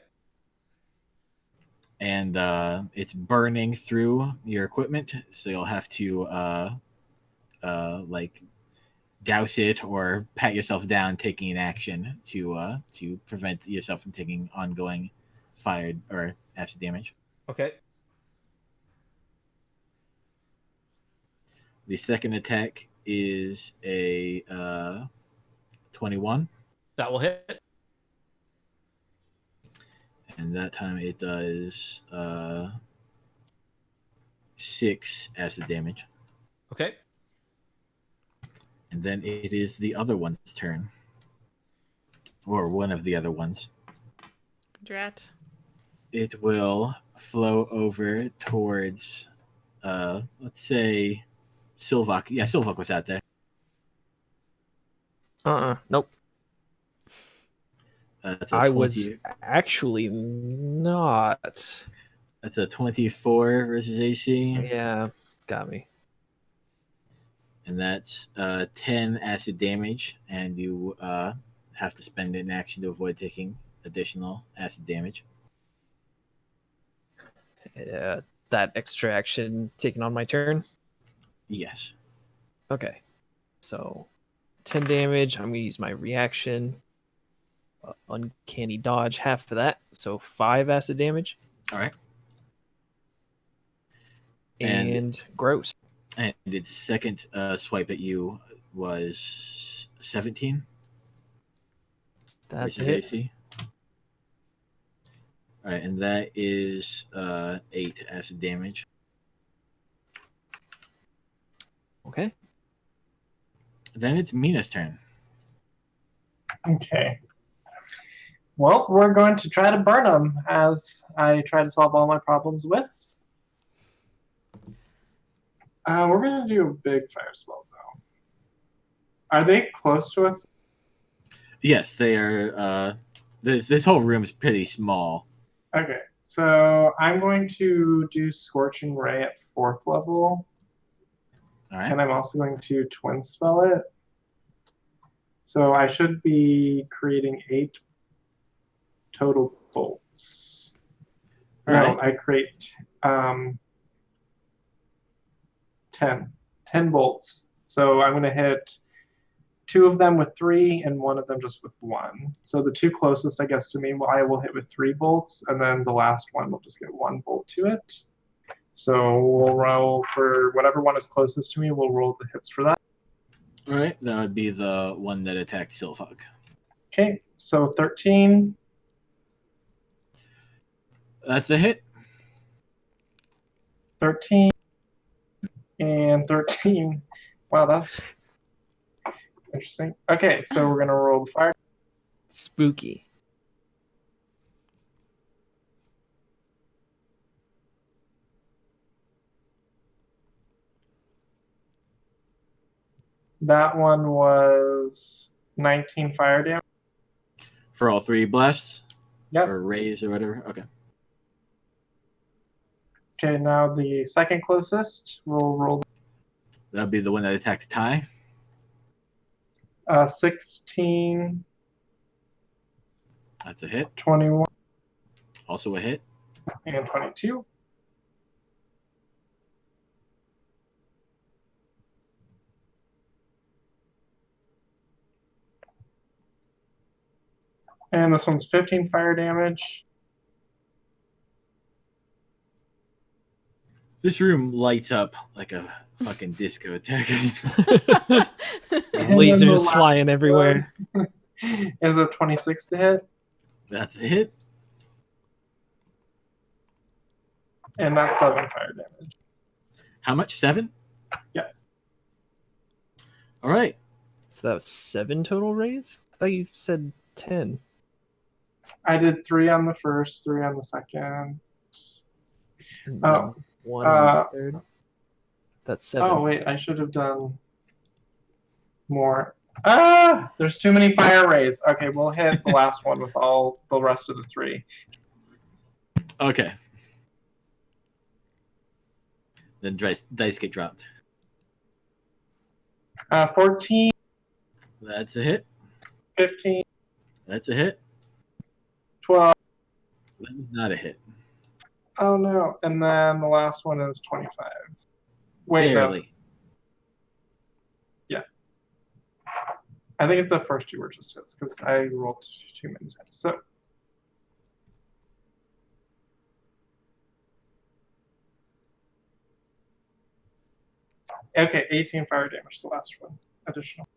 and it's burning through your equipment, so you'll have to like douse it or pat yourself down, taking an action to prevent yourself from taking ongoing fire or acid damage. Okay. The second attack is a 21, That will hit. and that time it does 6 acid damage. Okay. And then it is the other one's turn, or one of the other ones. Drat. It will flow over towards, let's say, Silvoc. Yeah, Silvoc was out there. Nope. That's a I 20, was actually not. That's a 24 versus AC. Yeah, got me. And that's 10 acid damage, and you have to spend an action to avoid taking additional acid damage. That extra action taken on my turn. Yes. Okay, so 10 damage. I'm gonna use my reaction. Uncanny dodge, half of that, so 5 acid damage. All right. And gross. And its second swipe at you was 17 That's a versus hit. AC. All right, and that is 8 acid damage. Okay. Then it's Mina's turn. Okay. Well, we're going to try to burn them as I try to solve all my problems with. We're going to do a big fire spell, though. Are they close to us? Yes, they are. This whole room is pretty small. Okay, so I'm going to do Scorching Ray at 4th level. All right. And I'm also going to twin spell it. So I should be creating 8 total bolts. Right. No, I create 10 bolts. So I'm going to hit 2 of them with 3 and 1 of them just with 1. So the 2 closest, I guess, to me, I will hit with 3 bolts, and then the last one will just get 1 bolt to it. So we'll roll for whatever one is closest to me, we'll roll the hits for that. All right, that would be the one that attacked Silvoc. Okay, so 13. That's a hit. 13 and 13. Wow, that's interesting. Okay, so we're gonna roll the fire. Spooky. That one was 19 fire damage. For all 3 blasts? Yep. Or rays or whatever? Okay. Okay, now the second closest, we'll roll That would be the one that attacked Ty. 16, That's a hit. 21, Also a hit. and 22. And this one's 15 fire damage. This room lights up like a fucking discotheque. Lasers flying everywhere. Is a 26 to hit, That's a hit. and that's 7 fire damage. How much? 7? Yeah. All right. So that was 7 total rays? I thought you said 10. I did 3 on the first, 3 on the second. And Oh, then 1 on the third. That's 7. Oh, wait, I should have done more. There's too many fire rays. Okay, we'll hit the last one with all the rest of the 3. Okay. Then dice get dropped. 14, That's a hit. 15, That's a hit. 12. That is not a hit. Oh, no. And then the last one is 25. Wait, no. Barely. I think it's the first 2 were just hits because I rolled too many times. So, okay, 18 fire damage, the last one, additional.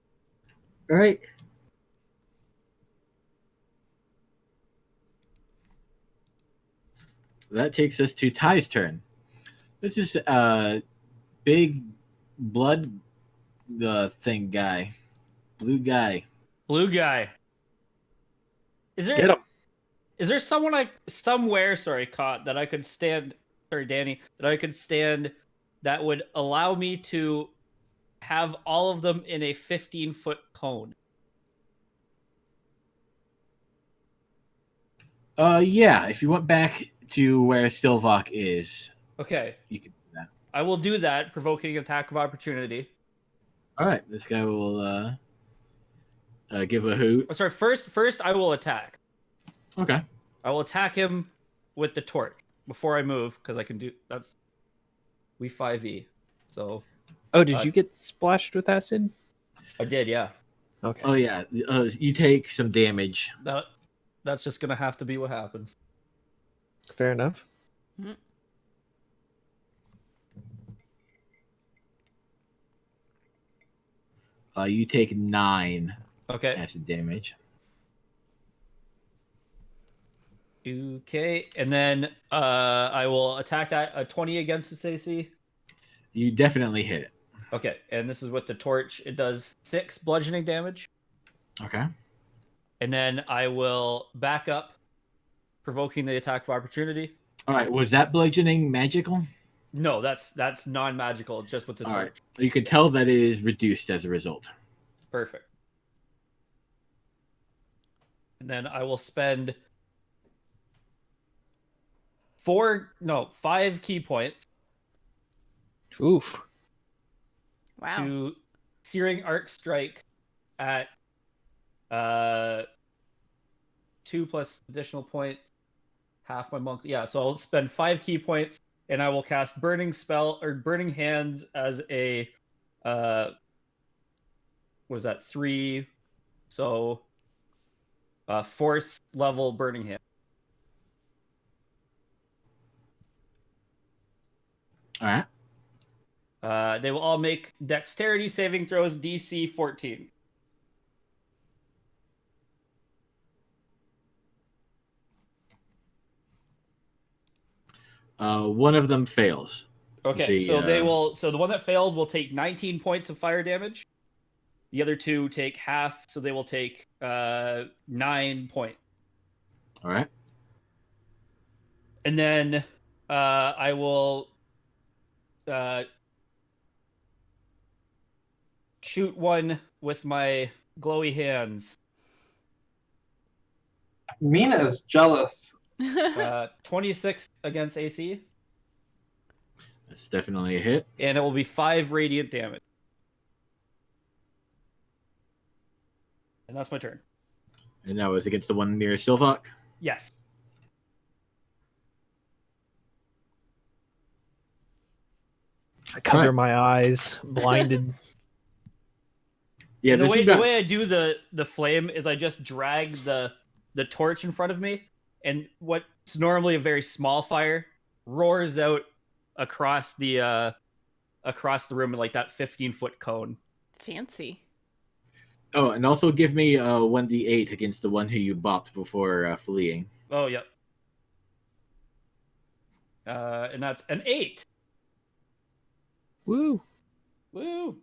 All right. That takes us to Ty's turn. This is big blood thing guy. Blue guy. Blue guy. Is there Get him. Is there someone somewhere, caught that I could stand, Danny, that I could stand that would allow me to have all of them in a 15-foot cone? Yeah. If you went back to where Silvoc is, Okay, you can do that. I will do that, provoking attack of opportunity. All right. This guy will give a hoot. Oh, sorry, first I will attack. Okay. I will attack him with the torch before I move because I can do that's. We 5e, so Oh, did you get splashed with acid? I did, yeah. Okay. Oh yeah. You take some damage. That's just gonna have to be what happens. Fair enough. You take 9 Okay. acid damage. Okay, and then I will attack that a 20 against this AC. You definitely hit it. Okay, and this is with the torch. It does 6 bludgeoning damage, Okay. and then I will back up, provoking the attack of opportunity. All right. Was that bludgeoning magical? No, that's non-magical, just with the All torch. right. You can tell that it is reduced as a result. Perfect. And then I will spend 5 key points Oof. Wow. to Searing Arc Strike at 2 plus additional points, half my monk. Yeah, so I'll spend 5 key points, and I will cast Burning Spell or Burning Hands as a what was that 3? So 4th level Burning Hand. All right. They will all make Dexterity saving throws DC 14. One of them fails. Okay, so they will. So the one that failed will take 19 points of fire damage. The other 2 take half, so they will take 9 points. All right. And then I will shoot one with my glowy hands. Mina is jealous. 26 against AC, That's definitely a hit. and it will be 5 radiant damage. And that's my turn. And that was against the one near Silvoc. Yes. I cover Right. my eyes, blinded. Yeah, And the this way is about- the way I do the flame is I just drag the torch in front of me, and what's normally a very small fire roars out across the room in like that 15-foot cone. Fancy. Oh, and also give me 1d8 against the one who you bopped before fleeing. Oh, yep. And that's an 8. Woo. Woo!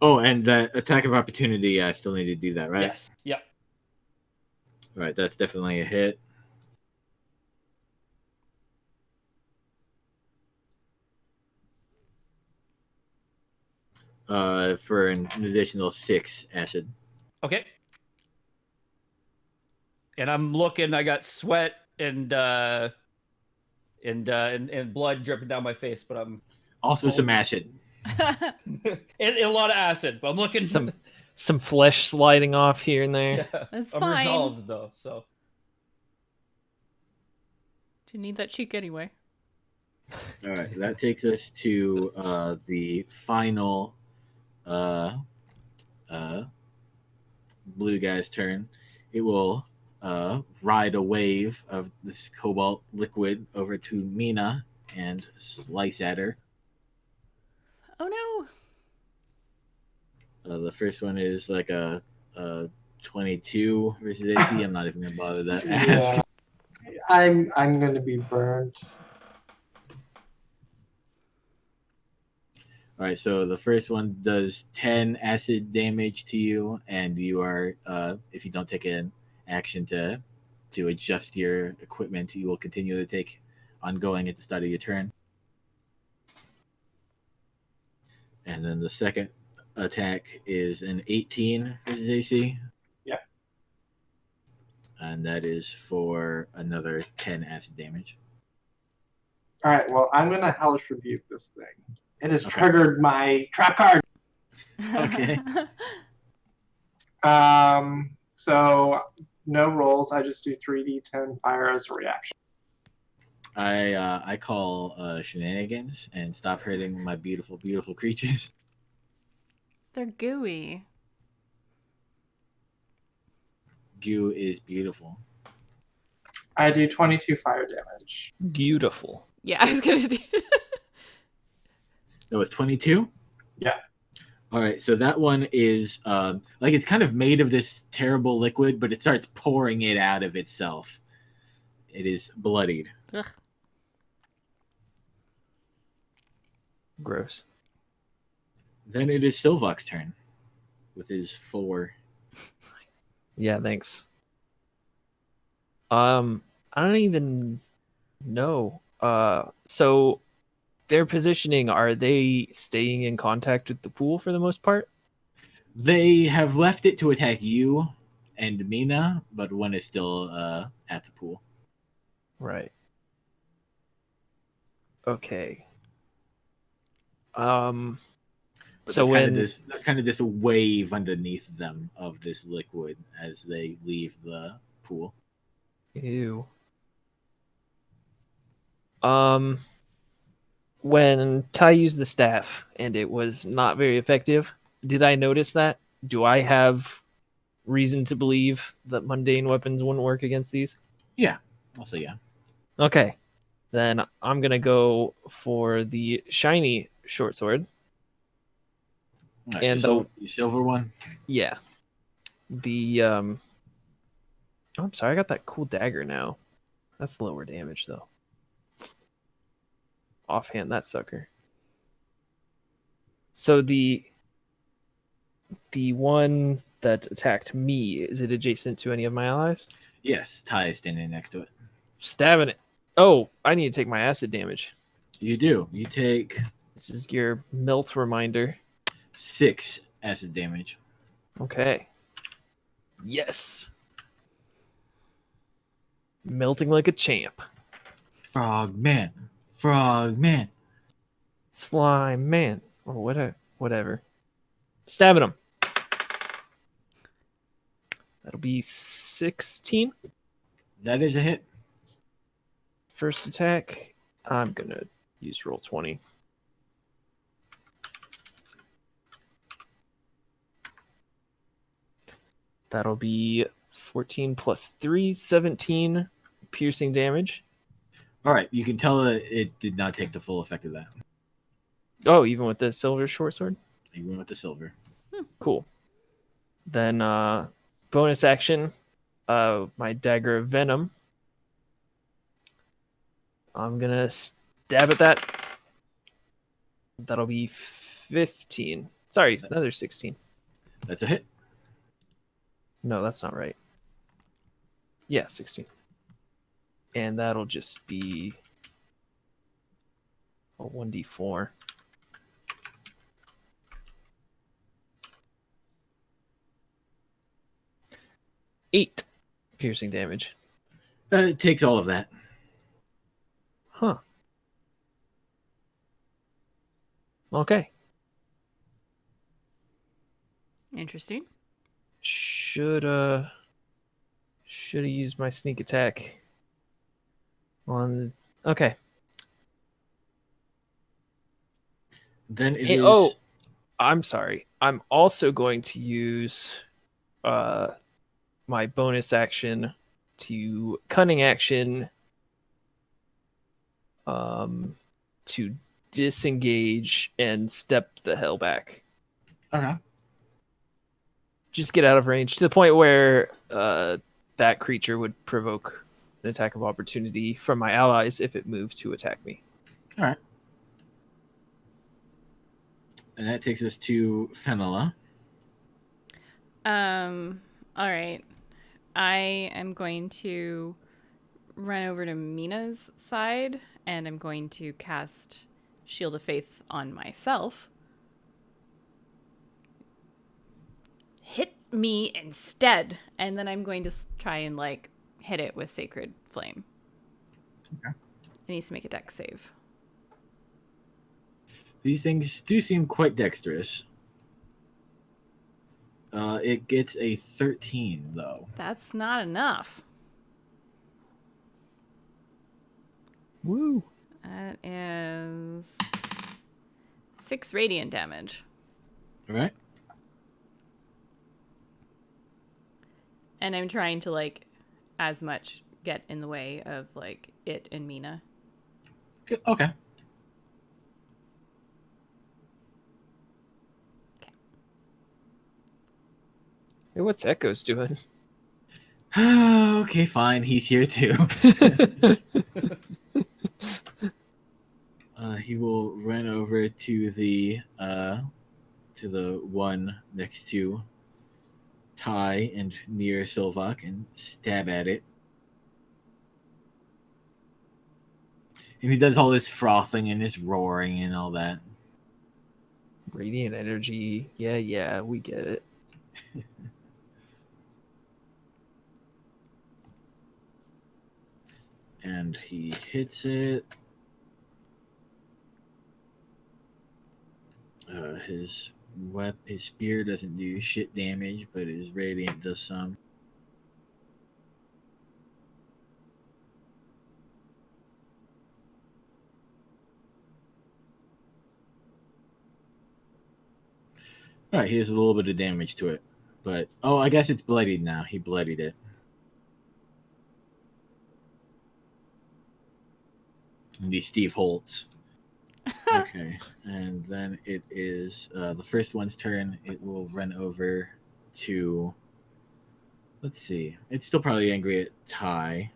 Oh, and the attack of opportunity, I still need to do that, right? Yes. Yep. All right, that's definitely a hit. For an additional 6 acid. Okay. And I'm looking. I got sweat and blood dripping down my face, but I'm Also some acid. and a lot of acid. But I'm looking. Some flesh sliding off here and there. Yeah, That's I'm fine. resolved though. So Do you need that cheek anyway? All right, that takes us to the final blue guy's turn. It will ride a wave of this cobalt liquid over to Mina and slice at her. Oh no. The first one is like a 22 versus AC. I'm not even gonna bother that. Ask. Yeah. I'm gonna be burned. All right, so the first one does 10 acid damage to you, and you are, if you don't take an action to adjust your equipment, you will continue to take ongoing at the start of your turn. And then the second attack is an 18 versus AC. Yeah. and that is for another 10 acid damage. All right. Well, I'm gonna hellish rebuke this thing. It has Okay. triggered my trap card. Okay. So no rolls. I just do 3d10 fire as a reaction. I call shenanigans and stop hurting my beautiful, beautiful creatures. They're gooey. Goo is beautiful. I do 22 fire damage. Beautiful. Yeah, I was gonna do. That was 22? Yeah. All right, so that one is like it's kind of made of this terrible liquid, but it starts pouring it out of itself. It is bloodied. Ugh. Gross. Then it is Silvoc's turn with his 4. Yeah, thanks. I don't even know. So their positioning, are they staying in contact with the pool for the most part? They have left it to attack you and Mina, but one is still at the pool. Right. Okay. So There's when kind of this wave underneath them of this liquid as they leave the pool. Ew. When Ty used the staff and it was not very effective, did I notice that? Do I have reason to believe that mundane weapons wouldn't work against these? Yeah, also yeah. Okay. Then I'm gonna go for the shiny short sword. All right, And your silver one. Yeah. The oh, I'm sorry, I got that cool dagger now. That's lower damage though. Offhand that sucker. So the one that attacked me, is it adjacent to any of my allies? Yes, Ty is standing next to it. Stabbing it. Oh, I need to take my acid damage. You do. You take This is your melt reminder. 6 acid damage. Okay. Yes. Melting like a champ. Frog man. Frog man. Slime man. Or whatever. Stabbing him. That'll be 16. That is a hit. First attack. I'm going to use roll 20. That'll be 14 plus 3, 17 piercing damage. All right, you can tell that it did not take the full effect of that. Oh, even with the silver short sword? Even with the silver. Cool. Then bonus action, my dagger of venom. I'm going to stab at that. That'll be 15. Sorry, another 16. That's a hit. No, that's not right. Yeah, 16. And that'll just be a 1d4. Eight piercing damage. It takes all of that. Huh. Okay. Interesting. Should have used my sneak attack on. Okay. Then it is. Oh, I'm sorry. I'm also going to use my bonus action to cunning action to disengage and step the hell back. Okay. Just get out of range to the point where that creature would provoke an attack of opportunity from my allies if it moved to attack me. All right. And that takes us to Fenella. All right. I am going to run over to Mina's side and I'm going to cast Shield of Faith on myself. Hit me instead. And then I'm going to try and like hit it with Sacred Flame. Okay. It needs to make a dex save. These things do seem quite dexterous. It gets a 13, though. That's not enough. Woo. That is 6 radiant damage. All right. And I'm trying to, like, as much get in the way of, like, it and Mina. Okay. Hey, what's Echo's doing? Okay, fine. He's here too. He will run over to the one next to Ty and near Silvoc and stab at it. And he does all this frothing and this roaring and all that. Radiant energy. Yeah, we get it. And he hits it. His spear doesn't do shit damage, but his radiant does some. All right, he has a little bit of damage to it, but I guess it's bloodied now. He bloodied it. And he's Steve Holtz. Okay, and then it is the first one's turn. It will run over to. Let's see. It's still probably angry at Ty.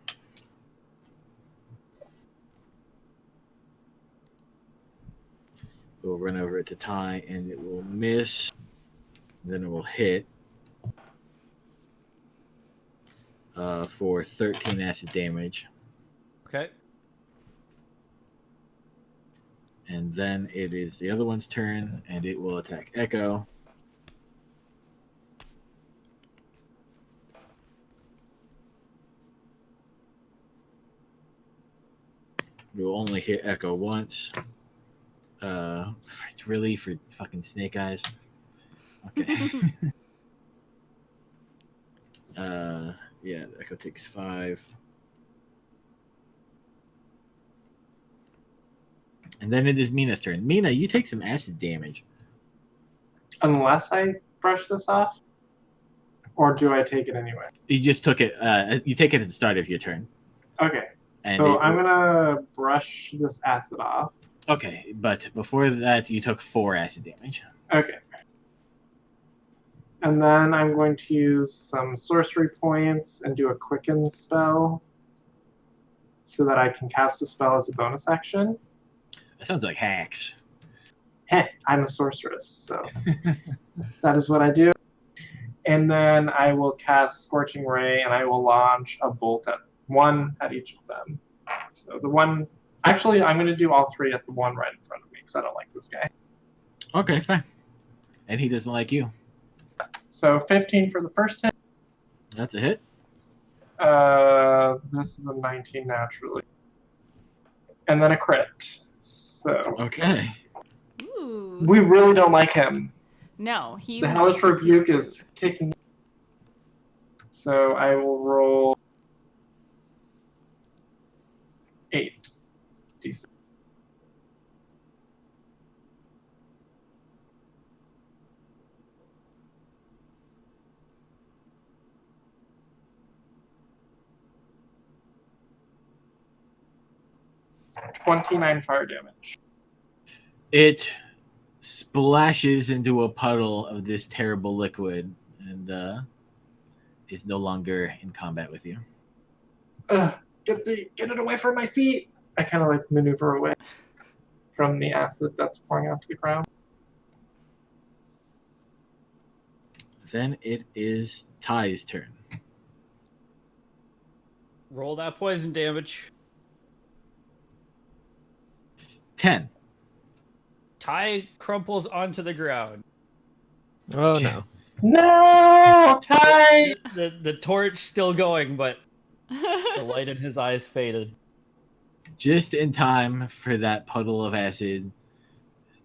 It will run over to Ty, and it will miss. Then it will hit for 13 acid damage. Okay. And then it is the other one's turn, and it will attack Echo. It will only hit Echo once. It's really for fucking snake eyes. Okay. Yeah, Echo takes 5. And then it is Mina's turn. Mina, you take some acid damage. Unless I brush this off? Or do I take it anyway? You just took it. You take it at the start of your turn. Okay. And So I'm going to brush this acid off. Okay, but before that, you took 4 acid damage. Okay. And then I'm going to use some sorcery points and do a quicken spell so that I can cast a spell as a bonus action. That sounds like hacks. Heh, I'm a sorceress, so that is what I do. And then I will cast Scorching Ray, and I will launch a bolt at one at each of them. So the one... Actually, I'm going to do all 3 at the one right in front of me, because I don't like this guy. Okay, fine. And he doesn't like you. So 15 for the first hit. That's a hit. This is a 19 naturally. And then a crit. So Okay. Ooh. we really don't like him. No, The Hellish Rebuke is kicking. So I will roll 8 d6. $29 fire damage. It splashes into a puddle of this terrible liquid and is no longer in combat with you. Get it away from my feet! I kind of like maneuver away from the acid that's pouring onto the ground. Then it is Ty's turn. Roll that poison damage. 10. Ty crumples onto the ground. Oh no. No! Ty! The torch still going, but The light in his eyes faded. Just in time for that puddle of acid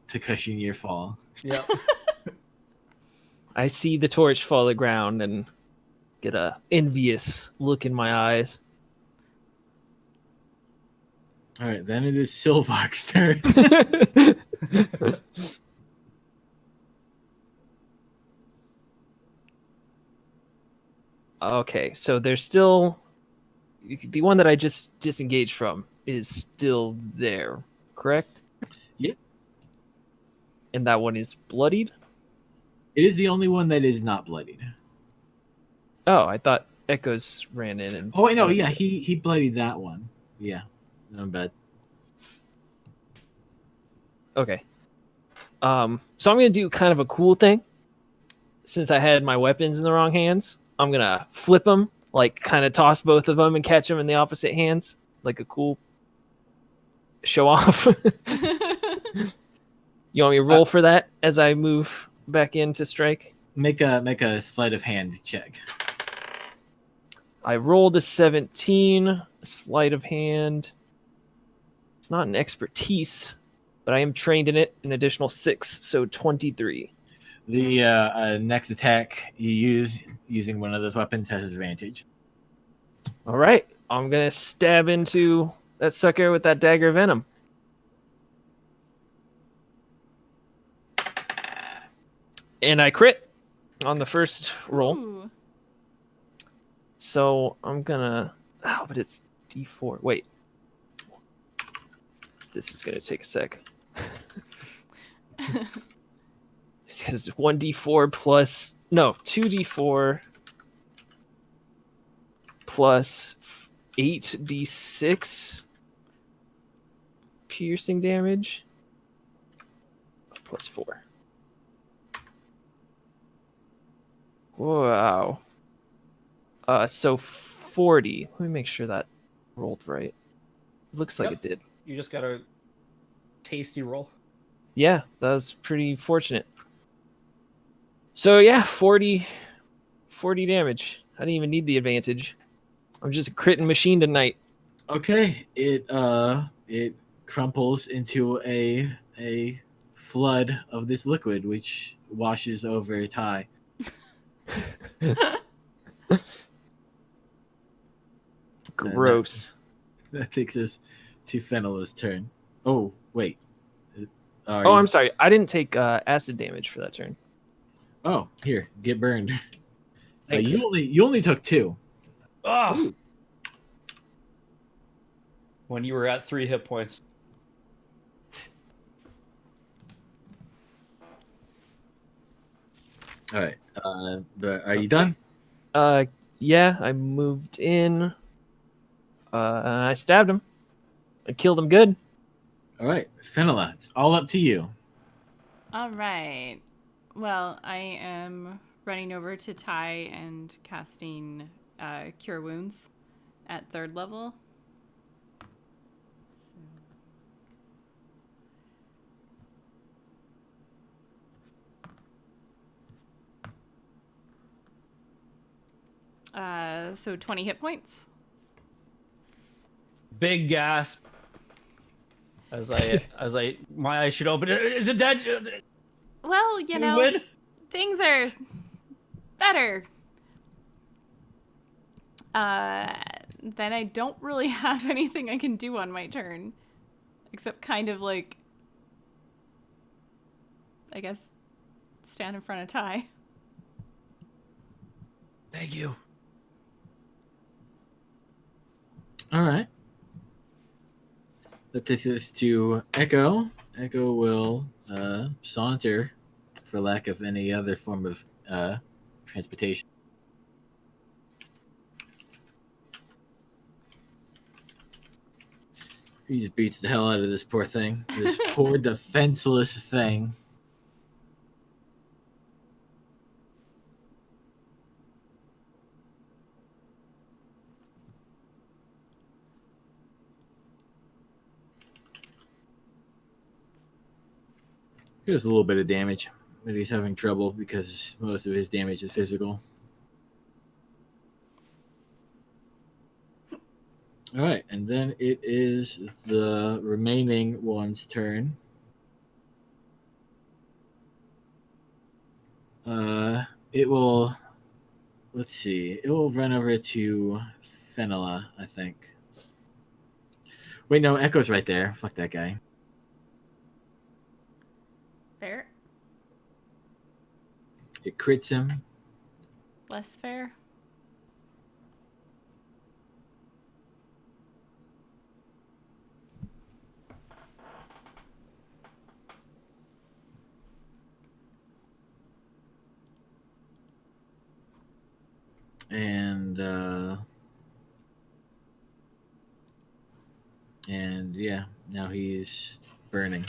to cushion your fall. Yep. I see the torch fall to the ground and get a envious look in my eyes. All right, then it is Silvoc's turn. Okay, so there's still the one that I just disengaged from is still there, correct? Yep. And that one is bloodied? It is the only one that is not bloodied. Oh, I thought Echoes ran in and Oh wait, no, yeah, he bloodied that one. Yeah, not bad. Okay. So I'm gonna do kind of a cool thing. Since I had my weapons in the wrong hands, I'm gonna flip them, like kind of toss both of them and catch them in the opposite hands, like a cool show off. You want me to roll for that as I move back in to strike? Make a sleight of hand check. I rolled a 17, sleight of hand. It's not an expertise, but I am trained in it, an additional 6, so 23. The next attack you use using one of those weapons has advantage. All right, I'm going to stab into that sucker with that dagger of venom. And I crit on the first roll. Ooh. So I'm gonna. Oh, but it's D4. Wait. This is gonna take a sec. It's 1d4 plus. No, 2d4 plus 8d6 piercing damage plus 4. Wow. So 40. Let me make sure that rolled right. Looks like Yep. it did. You just got a tasty roll. Yeah, that was pretty fortunate. So yeah, 40 damage. I didn't even need the advantage. I'm just a critting machine tonight. Okay, it crumples into a flood of this liquid, which washes over Ty. Gross. That takes us to Fenella's turn. Oh wait. Oh, I'm sorry. I didn't take acid damage for that turn. Oh, here, get burned. Thanks. You only took 2. Oh. When you were at 3 hit points. All right. But are you done? Yeah, I moved in. I stabbed him. I killed him good. All right, Fenella, it's all up to you. All right. Well, I am running over to Ty and casting Cure Wounds at 3rd level. So 20 hit points. Big gasp. As I my eyes should open. Is it dead? Well, you Did we know, win? things are better. Then I don't really have anything I can do on my turn. Except kind of like, I guess, stand in front of Ty. Thank you. All right. That takes us to Echo. Echo will saunter, for lack of any other form of transportation. He just beats the hell out of this poor thing. This poor defenseless thing. He does a little bit of damage, but he's having trouble because most of his damage is physical. All right, and then it is the remaining one's turn. It will. Let's see. It will run over to Fenella, I think. Wait, no, Echo's right there. Fuck that guy. Fair? It crits him. Less fair? And yeah, now he's burning.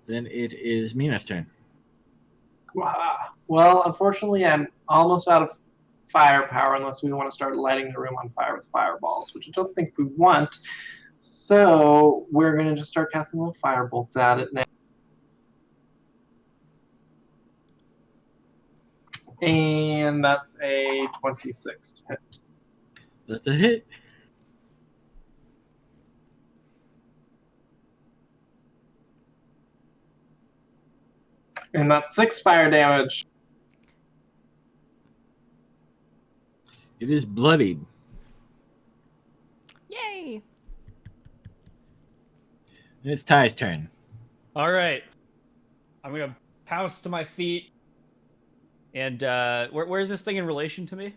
Then it is Mina's turn. Well, unfortunately, I'm almost out of firepower unless we want to start lighting the room on fire with fireballs, which I don't think we want. So we're going to just start casting little firebolts at it now. And that's a 26 to hit. That's a hit. And that's 6 fire damage. It is bloodied. Yay! And it's Ty's turn. All right. I'm going to pounce to my feet. And where is this thing in relation to me?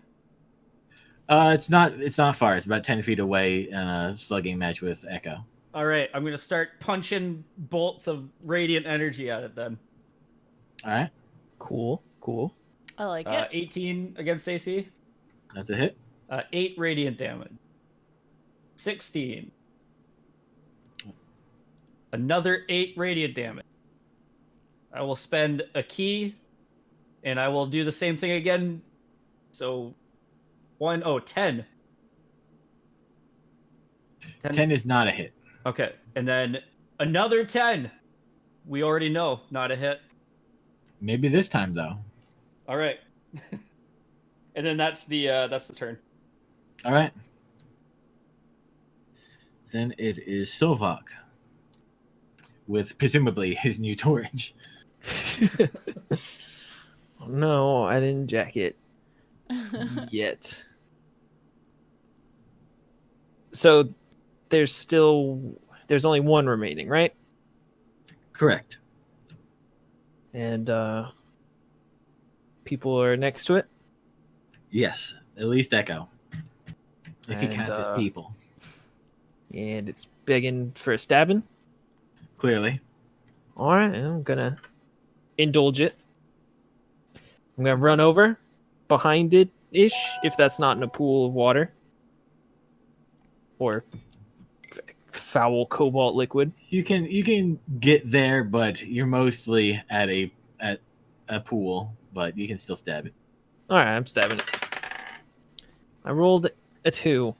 It's not far. It's about 10 feet away in a slugging match with Echo. All right. I'm going to start punching bolts of radiant energy at it then. All right. Cool. I like it. 18 against AC. That's a hit. 8 radiant damage. 16. Another 8 radiant damage. I will spend a key, and I will do the same thing again. So, 10. 10 is not a hit. Okay, and then another 10. We already know, not a hit. Maybe this time, though. All right. And then that's the turn. All right. Then it is Silvoc with presumably his new torch. Oh, no, I didn't jack it yet. So there's only one remaining, right? Correct. And people are next to it. Yes, at least Echo. If he And, counts his people. And it's begging for a stabbing. Clearly. All right, I'm gonna indulge it. I'm gonna run over behind it ish, if that's not in a pool of water or foul cobalt liquid. You can get there, but you're mostly at a pool, but you can still stab it. All right, I'm stabbing it. I rolled a 2.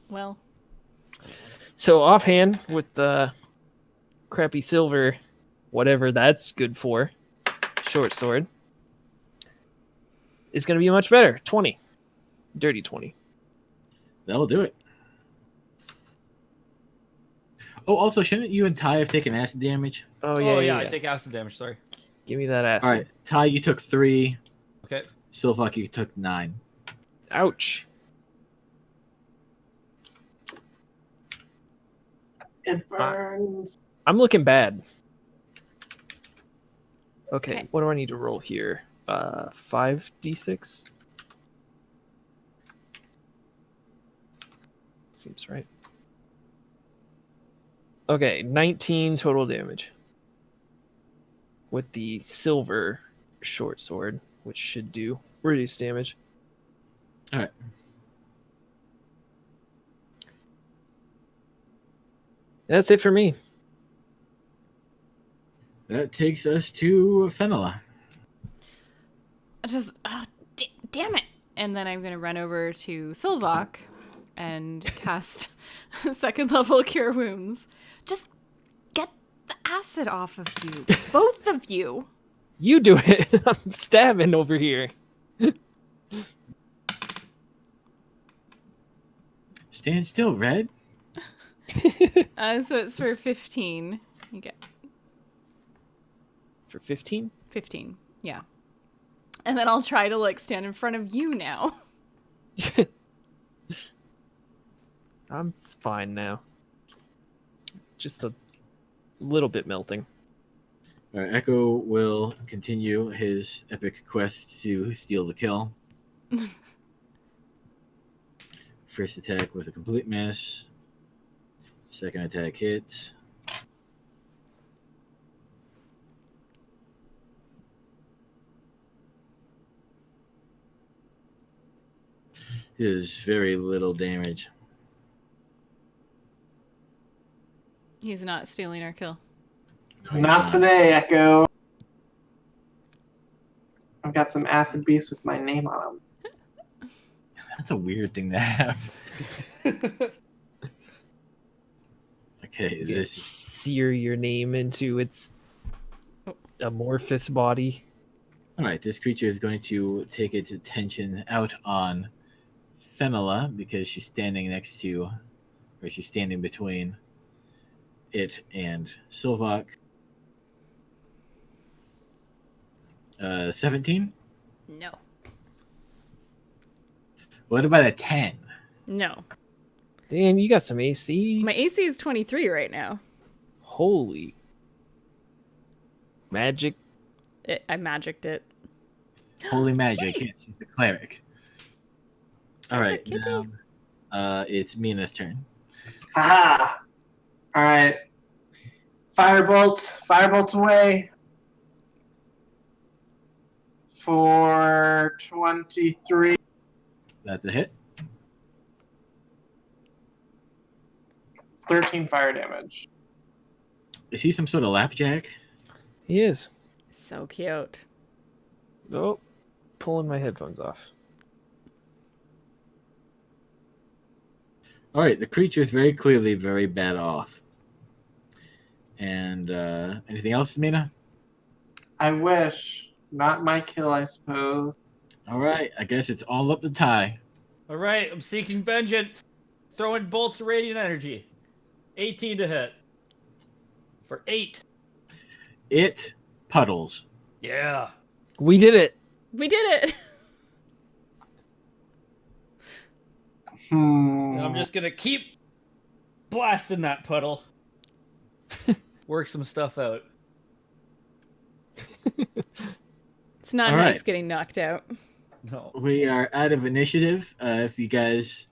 Well, So offhand with the crappy silver, whatever that's good for, short sword, is going to be much better. 20. Dirty 20. That'll do it. Oh, also, shouldn't you and Ty have taken acid damage? Oh, Yeah, yeah. I take acid damage, sorry. Give me that acid. All right, Ty, you took 3. Okay. Silvoc, you took 9. Ouch. It burns. I'm looking bad. Okay, Okay. what do I need to roll here? 5d6? Seems right. Okay, 19 total damage. With the silver short sword, which should do reduced damage. All right. That's it for me. That takes us to Fenella. just damn it! And then I'm gonna run over to Silvoc and cast second level Cure Wounds. Just get the acid off of you, both of you. You do it. I'm stabbing over here. Stand still, Red. So it's for 15. You get For 15? 15. Yeah. And then I'll try to like stand in front of you now. I'm fine now. Just a little bit melting. All right, Echo will continue his epic quest to steal the kill. First attack with a complete miss. Second attack hits. It is very little damage. He's not stealing our kill. No, he's Not today, Echo. I've got some acid beasts with my name on them. That's a weird thing to have. Okay, You this sear your name into its amorphous body. all right. This creature is going to take its attention out on Fenella because she's standing next to, or she's standing between it and Silvoc. 17. No. What about a 10? No. Damn, you got some AC. My AC is 23 right now. Holy. Magic. I magicked it. Holy magic! Yes, she's the cleric. All There's a right, kitty. now it's Mina's turn. Haha! Alright. Firebolt away. For 23. That's a hit. 13 fire damage. Is he some sort of lapjack? He is. So cute. Oh, pulling my headphones off. All right, the creature is very clearly very bad off. And anything else, Mina? I wish. Not my kill, I suppose. All right, I guess it's all up to Ty. All right, I'm seeking vengeance. Throwing bolts of radiant energy. 18 to hit. For 8. It puddles. Yeah. We did it. We did it. And I'm just gonna keep blasting that puddle. Work some stuff out. It's not All nice right. getting knocked out. No. We are out of initiative. If you guys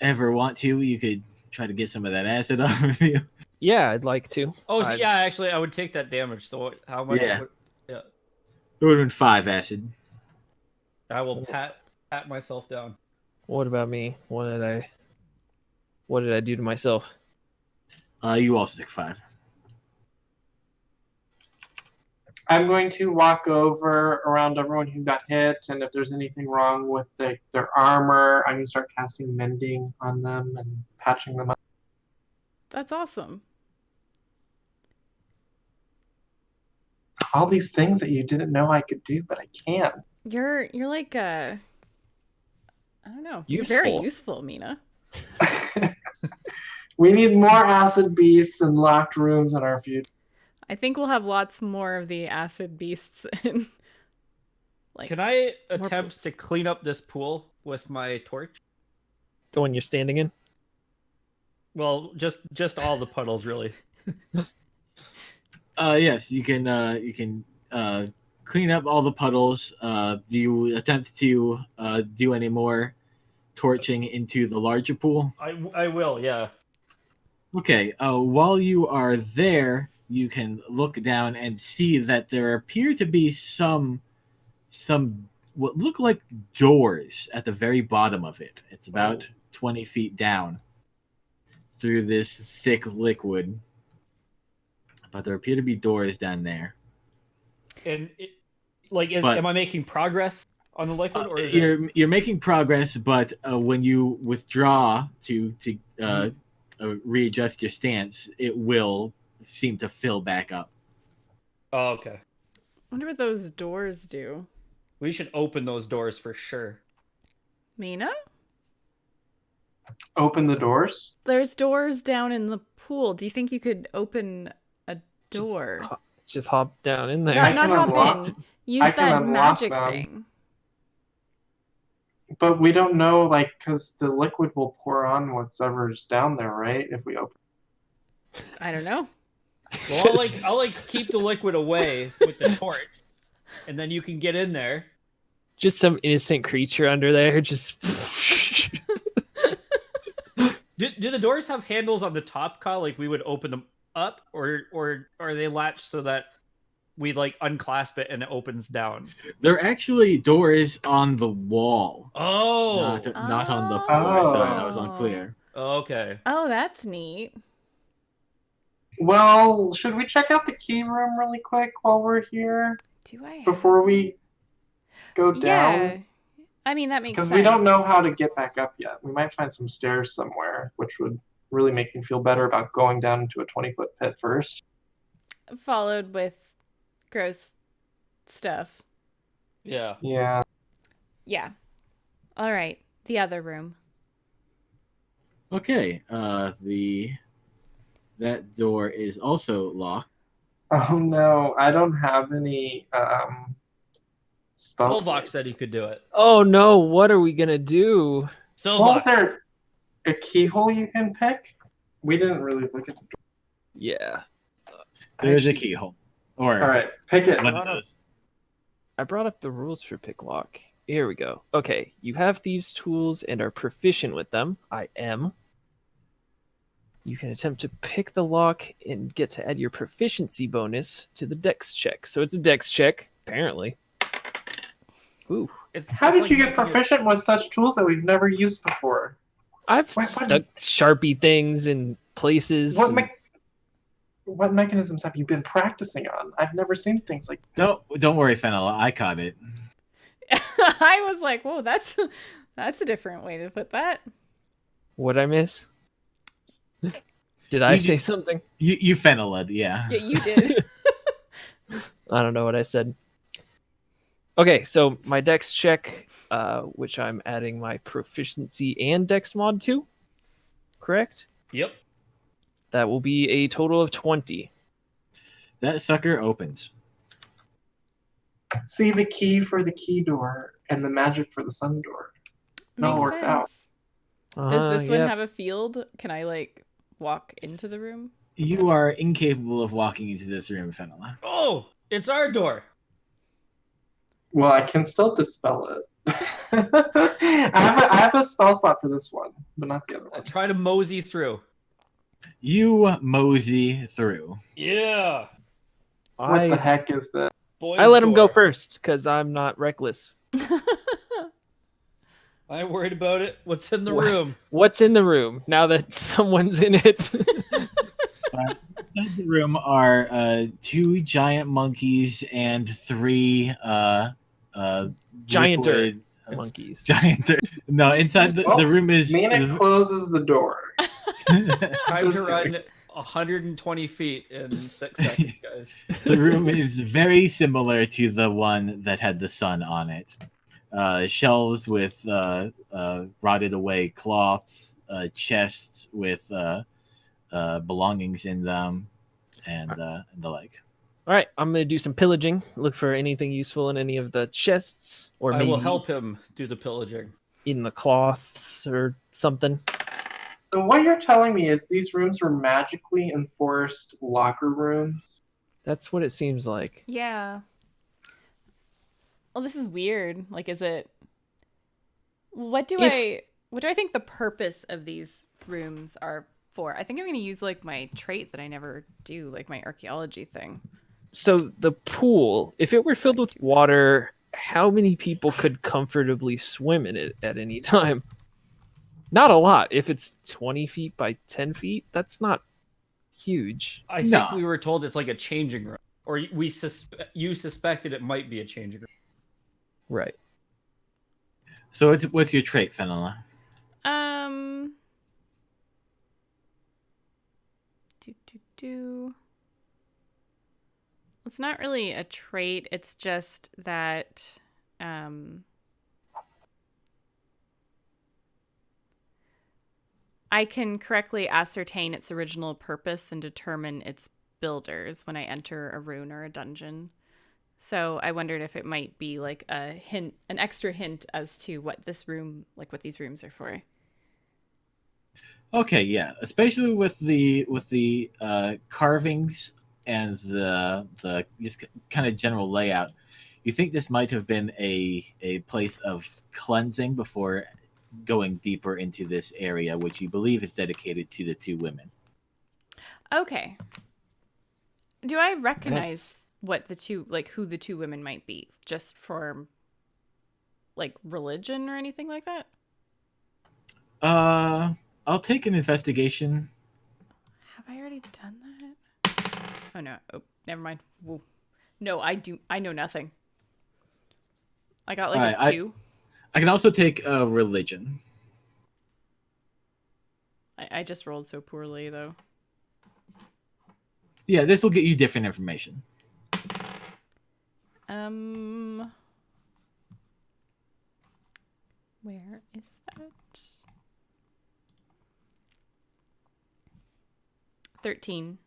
ever want to, you could try to get some of that acid off of you. Yeah, I'd like to. Oh, so, I'd- yeah, actually, I would take that damage. So how much? Yeah. Yeah. It would have been 5 acid. I will pat myself down. What about me? What did I do to myself? You also took 5. I'm going to walk over around everyone who got hit, and if there's anything wrong with their armor, I'm going to start casting mending on them and patching them up. That's awesome. All these things that you didn't know I could do, but I can. You're like I don't know. You're very Useful. useful, Mina. We need more acid beasts and locked rooms in our future. I think we'll have lots more of the acid beasts in like Can I more attempt pools. to clean up this pool with my torch? The one you're standing in? Well, just all the puddles, really. Yes, you can clean up all the puddles. Do you attempt to do any more torching into the larger pool? I will, yeah. Okay. While you are there, you can look down and see that there appear to be some what look like doors at the very bottom of it. It's about 20 feet down through this thick liquid. But there appear to be doors down there. And But- am I making progress on the liquid, or is it... You're making progress, but when you withdraw to readjust your stance, it will seem to fill back up. Oh, okay. Wonder what those doors do. We should open those doors for sure. Mina? Open the doors? There's doors down in the pool. Do you think you could open a door? Just hop down in there. Not can hop unlock- in. Use I can that unlock magic them. thing. But we don't know, like, because the liquid will pour on whatever's down there, right? If we open. I don't know. Well, I'll keep the liquid away with the torch, and then you can get in there. Just some innocent creature under there, just. Do the doors have handles on the top, Kyle? Like we would open them up, or are they latched so that we like unclasp it and it opens down? There are actually doors on the wall, Oh, not on the floor. Oh. Sorry, that was unclear. okay. Oh, that's neat. Well, should we check out the key room really quick while we're here Do I have before we go Yeah. down? I mean, that makes sense. Because we don't know how to get back up yet. We might find some stairs somewhere, which would really make me feel better about going down into a 20-foot pit first. Followed with gross stuff. Yeah. Yeah. Yeah. All right. The other room. Okay, that door is also locked. Oh no, I don't have any spell Silvoc points. said he could do it. Oh no! What are we gonna do? Well, is Silvoc. there a keyhole you can pick? We didn't really look at the door. Yeah. There's a Actually, keyhole. Or All right, pick it. one of those. I brought up the rules for picklock. Here we go. Okay, you have thieves' tools and are proficient with them. I am. You can attempt to pick the lock and get to add your proficiency bonus to the dex check. So it's a dex check, apparently. Ooh. How did you get proficient with such tools that we've never used before? I've Wait, stuck Sharpie things in places. What mechanisms have you been practicing on? I've never seen things like that. Don't worry, Fenella. I caught it. I was like, whoa, that's a different way to put that. What'd I miss? Did I say something? You Fenella'd, yeah. Yeah, you did. I don't know what I said. Okay, so my dex check, which I'm adding my proficiency and dex mod to, correct? Yep. That will be a total of 20. That sucker opens. See the key for the key door and the magic for the sun door. It all Makes worked out. sense. Does this one Yep. have a field? Can I like walk into the room? You are incapable of walking into this room, Fenella. Oh, it's our door. Well, I can still dispel it. I have a spell slot for this one, but not the other I one. try to mosey through. You mosey through. Yeah. What the heck is this? Boys I let him go door. first because I'm not reckless. I ain't worried about it. What's in the What? room? What's in the room now that someone's in it? In the room are 2 giant monkeys and 3 Gianter liquid- monkeys. Gianter. No, inside the Well, room is Mina closes the door. Time to run 120 feet in 6 seconds, guys. the room is very similar to the one that had the sun on it. Shelves with rotted away cloths, chests with belongings in them, and the like. All right, I'm going to do some pillaging. Look for anything useful in any of the chests or I maybe will help him do the pillaging. in the cloths or something. So what you're telling me is these rooms were magically enforced locker rooms? That's what it seems like. Yeah. Well, this is weird. Like, is it? What do I think the purpose of these rooms are for? I think I'm going to use like my trait that I never do, like my archaeology thing. So the pool, if it were filled with water, how many people could comfortably swim in it at any time? Not a lot. If it's 20 feet by 10 feet, that's not huge. I think we were told it's like a changing room, or you suspected it might be a changing room. Right. So what's your trait, Fenella? It's not really a trait. It's just that I can correctly ascertain its original purpose and determine its builders when I enter a rune or a dungeon. So I wondered if it might be like a hint, an extra hint as to what this room, like what these rooms are for. Okay, yeah, especially with the carvings and the just kind of general layout. You think this might have been a place of cleansing before going deeper into this area, which you believe is dedicated to the two women. Okay. Do I recognize what the two, like who the two women might be, just for like religion or anything like that? I'll take an investigation. Have I already done that? Oh no. Oh, never mind. Whoa. No, I know nothing. I got like Alright, a 2. I can also take religion. I just rolled so poorly though. Yeah, this will get you different information. Where is that? 13.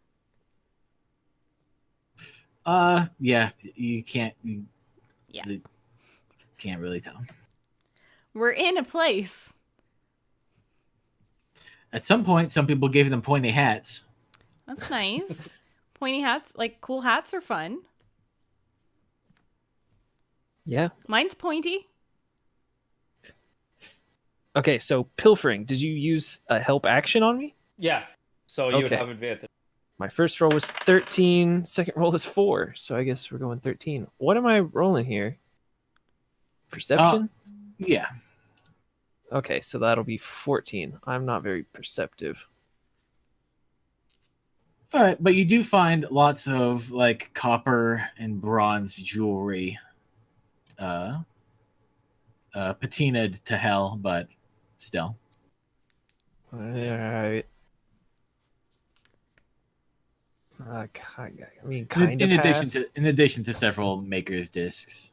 Yeah, you can't. Yeah. Can't really tell. We're in a place. At some point, some people gave them pointy hats. That's nice. Pointy hats, like cool hats are fun. Yeah. Mine's pointy. Okay, so pilfering. Did you use a help action on me? Yeah. So you would Okay. have advantage. My first roll was 13. Second roll is 4. So I guess we're going 13. What am I rolling here? Perception? Yeah. Okay, so that'll be 14. I'm not very perceptive. All right, but you do find lots of like copper and bronze jewelry, patinaed to hell, but still. All right. I mean, kind of. In addition to several maker's discs.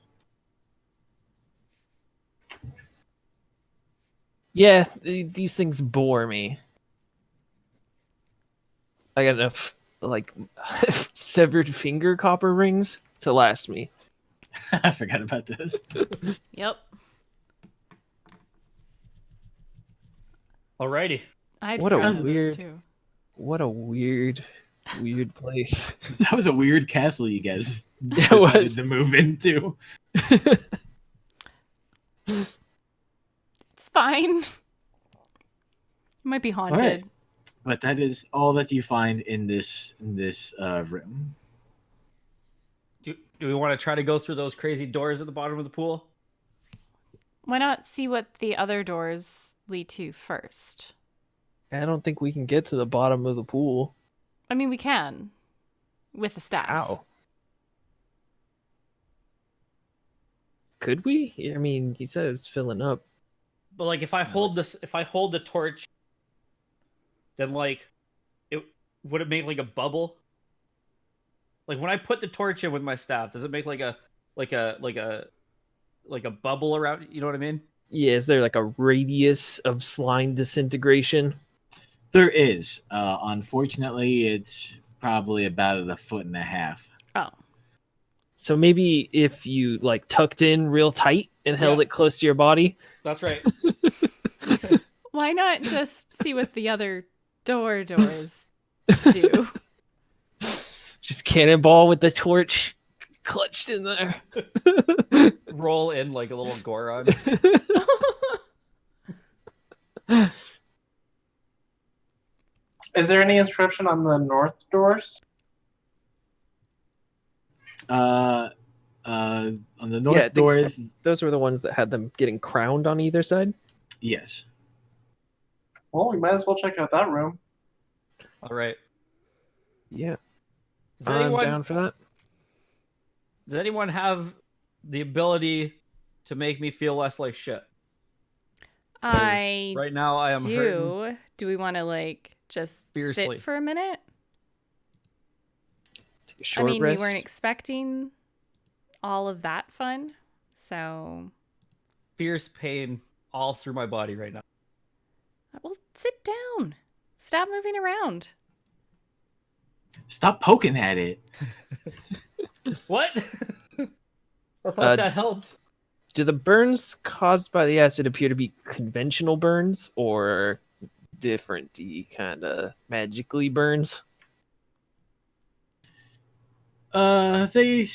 Yeah, these things bore me. I got enough like severed finger copper rings to last me. I forgot about this. Yep. Alrighty. I'd What a forgotten those weird- too. What a weird place. That was a weird castle you guys It decided was. to move into. It's fine. It might be haunted. right. But that is all that you find in this room. Do we want to try to go through those crazy doors at the bottom of the pool? Why not see what the other doors lead to first? I don't think we can get to the bottom of the pool. I mean, we can with the staff. How? Could we? I mean, he said it's filling up. But like, if I hold the torch, then like, would it make like a bubble? Like when I put the torch in with my staff, does it make like a bubble around? You know what I mean? Yeah, is there like a radius of slime disintegration? There is. Unfortunately, it's probably about 1.5 feet. Oh. So maybe if you like tucked in real tight and held Yeah. it close to your body. That's right. Why not just see what the other doors do? Just cannonball with the torch clutched in there. Roll in like a little Goron. Is there any inscription on the north doors? On the north doors, Those were the ones that had them getting crowned on either side. yes. Well, we might as well check out that room. All right. Yeah, Does I'm anyone, down for that. does anyone have the ability to make me feel less like shit? I Right now, I am hurting. do. We want to like just Fiercely. sit for a minute? Take a short I mean, rest. we weren't expecting all of that fun, so Fierce pain all through my body right now. Well, sit down. Stop moving around. Stop poking at it. What? I thought that helped. Do the burns caused by the acid appear to be conventional burns or different kind of magically burns? They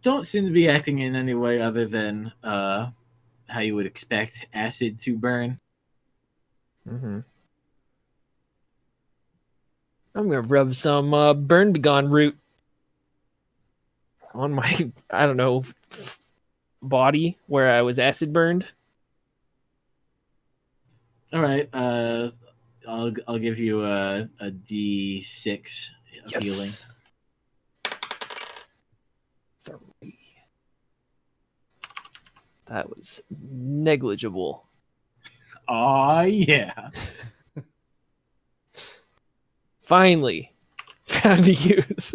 don't seem to be acting in any way other than how you would expect acid to burn. Mm-hmm. I'm gonna rub some burn begone root on my, I don't know, body where I was acid burned. All right. I'll give you a D6 of healing. 3. That was negligible. Oh yeah. Finally, found a use.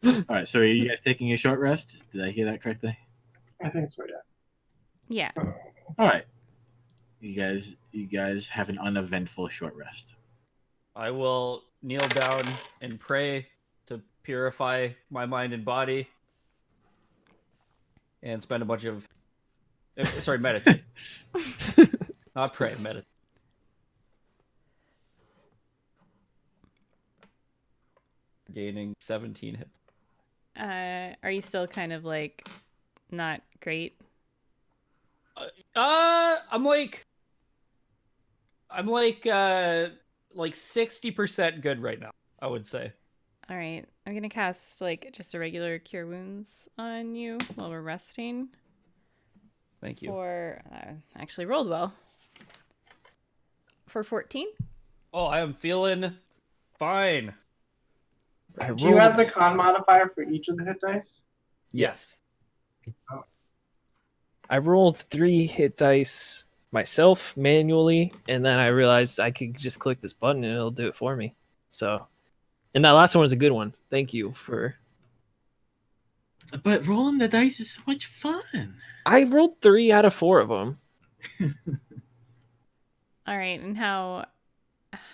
All right. So are you guys taking a short rest? Did I hear that correctly? I think so, yeah. Yeah. So, All right. You guys have an uneventful short rest. I will kneel down and pray to purify my mind and body, and spend a bunch of meditate. Not pray, meditate. Gaining 17 hit. Are you still kind of like not great? I'm like 60% good right now, I would say. All right. I'm going to cast like just a regular cure wounds on you while we're resting. Thank you. For actually rolled well. For 14? Oh, I am feeling fine. do you have the con modifier for each of the hit dice? Yes. I rolled 3 hit dice myself manually, and then I realized I could just click this button and it'll do it for me. So, and that last one was a good one. Thank you for. But rolling the dice is so much fun. I rolled 3 out of 4 of them. All right. And how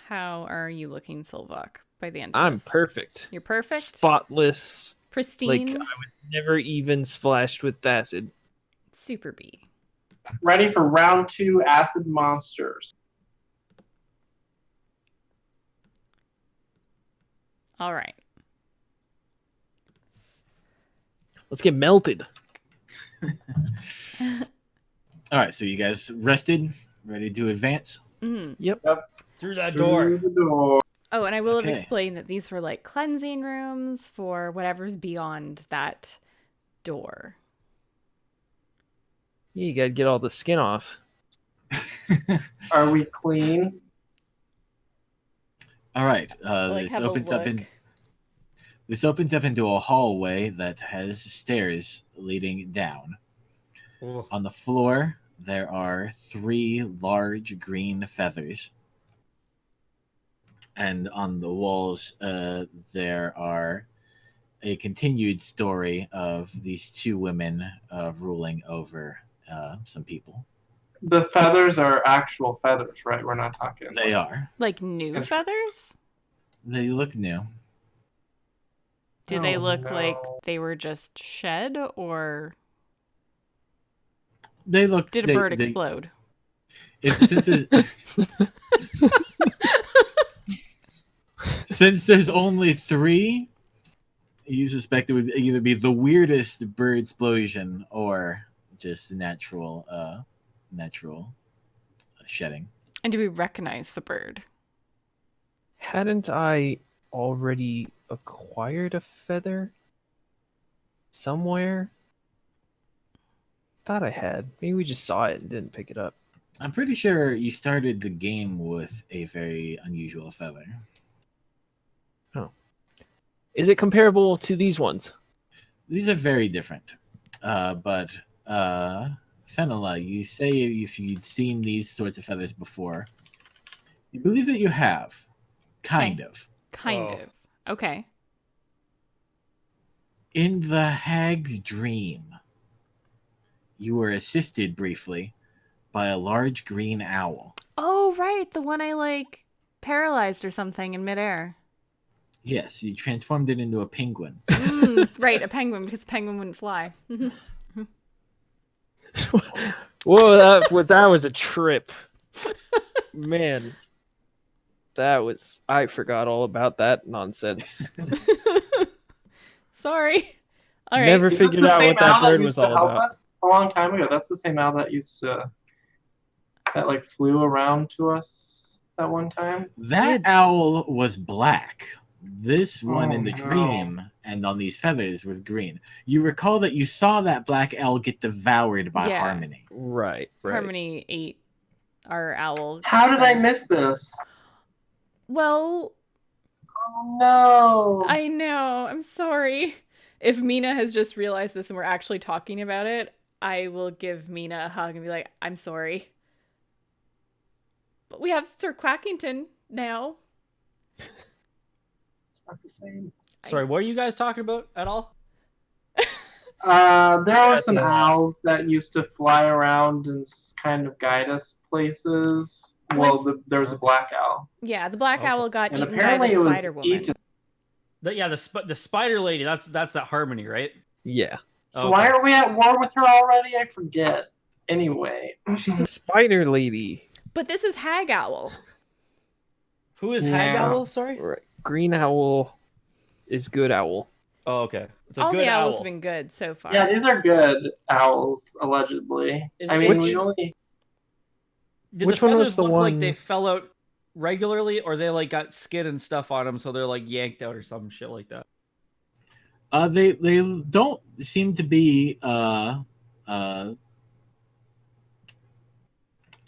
are you looking, Silvoc, by the end of I'm this? perfect. You're perfect? Spotless. Pristine? Like I was never even splashed with acid. Super B. Ready for round 2 acid monsters. All right. Let's get melted. All right. So you guys rested, ready to advance? Mm-hmm. Yep. Through that door. Through the door. Oh, and I will Okay. have explained that these were like cleansing rooms for whatever's beyond that door. Yeah, you gotta get all the skin off. Are we clean? All right. Like, This have a opens up look. This opens up into a hallway that has stairs leading down. Ooh. On the floor, there are 3 large green feathers. And on the walls, there are a continued story of these 2 women ruling over some people. The feathers are actual feathers, right? We're not talking. They are. Like new feathers? They look new. Do they Oh, look no. like they were just shed, or They look. did a bird explode? Since there's only 3, you suspect it would either be the weirdest bird explosion or just natural shedding. And do we recognize the bird? Hadn't I already acquired a feather somewhere? Thought I had. Maybe we just saw it and didn't pick it up. I'm pretty sure you started the game with a very unusual feather. Is it comparable to these ones? These are very different. But Fenella, you say if you'd seen these sorts of feathers before. You believe that you have. Kind of. Kind Oh. of. Okay. In the hag's dream, you were assisted briefly by a large green owl. Oh, Oh, right. The one I like paralyzed or something in midair. Yes, you transformed it into a penguin. Right, a penguin, because a penguin wouldn't fly. Whoa, that was a trip. Man. I forgot all about that nonsense. Sorry. All right. Never Is this figured the out same what that owl bird used was to all help about. us a long time ago? That's the same owl that like flew around to us that one time. That owl was black. This one in the no. dream and on these feathers was green. You recall that you saw that black owl get devoured by Yeah. Harmony. Right. Harmony ate our owl. How did I friend. miss this? Well, Oh no. I know. I'm sorry. If Mina has just realized this and we're actually talking about it, I will give Mina a hug and be like, I'm sorry. But we have Sir Quackington now. It's not the same. Sorry, what are you guys talking about at all? There were some owls that used to fly around and kind of guide us places. Well, there was a black owl. Yeah, the black owl got And eaten apparently by the it was spider woman. eaten. The spider lady. That's that Harmony, right? Yeah. So Okay. why are we at war with her already? I forget. Anyway. She's a spider lady. But this is Hag Owl. Who is Hag Yeah. Owl? Sorry. Right. Green owl is good owl. Oh, okay. It's a All good the owls owl. have been good so far. Yeah, these are good owls, allegedly. I mean, we only... Did Which the one was feathers the look one- like they fell out regularly, or they like got skin and stuff on them, so they're like yanked out or some shit like that? They don't seem to be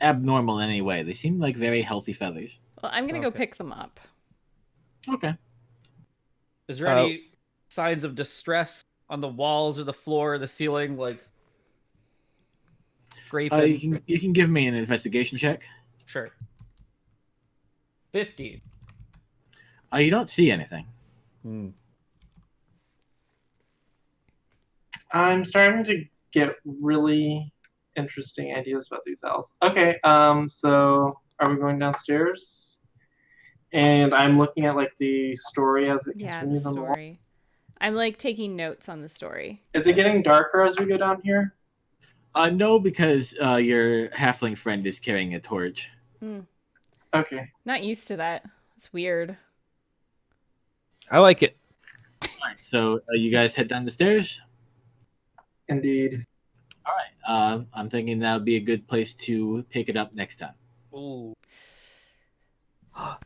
abnormal in any way. They seem like very healthy feathers. Well, I'm going to go Okay. pick them up. Okay. Is there any signs of distress on the walls or the floor or the ceiling, like scraping? You can give me an investigation check. Sure. 15. You don't see anything. I'm starting to get really interesting ideas about these owls. Okay, so are we going downstairs? And I'm looking at like the story as it Yeah, the continues on the wall. story. I'm like taking notes on the story. Is it getting darker as we go down here? No, because your halfling friend is carrying a torch. Okay. Not used to that. It's weird. I like it. Alright, so you guys head down the stairs. Indeed. I'm thinking that would be a good place to pick it up next time. Ooh.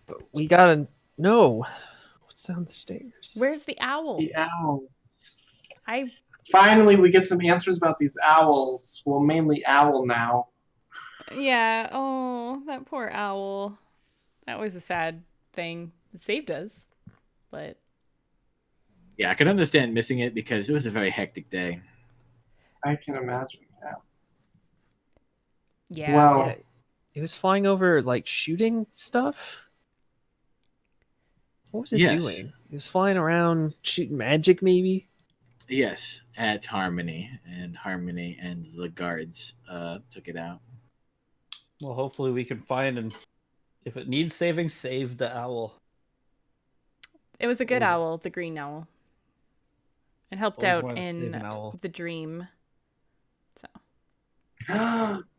But we gotta know what's down the stairs. Where's the owl? The owls. I Finally, we get some answers about these owls. Well, mainly owl now. Yeah, oh, that poor owl. That was a sad thing. It saved us. But Yeah, I can understand missing it because it was a very hectic day. I can imagine. Yeah. yeah. Wow. Yeah, it was flying over, like, shooting stuff? What was it Yes. doing? It was flying around shooting magic, maybe? Yes, at Harmony and the guards took it out. Well, hopefully we can find, and if it needs saving, save the owl. It was a good Always- owl, the green owl. It helped Always out wanted to save in an owl. the dream. So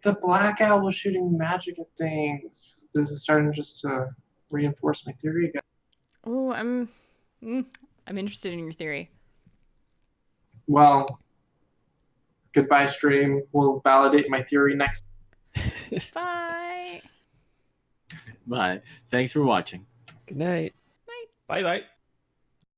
The black owl was shooting magic at things. This is starting just to reinforce my theory again. oh, I'm interested in your theory. Well, goodbye, stream. We'll validate my theory next. Bye. But thanks for watching. Good night. Bye bye.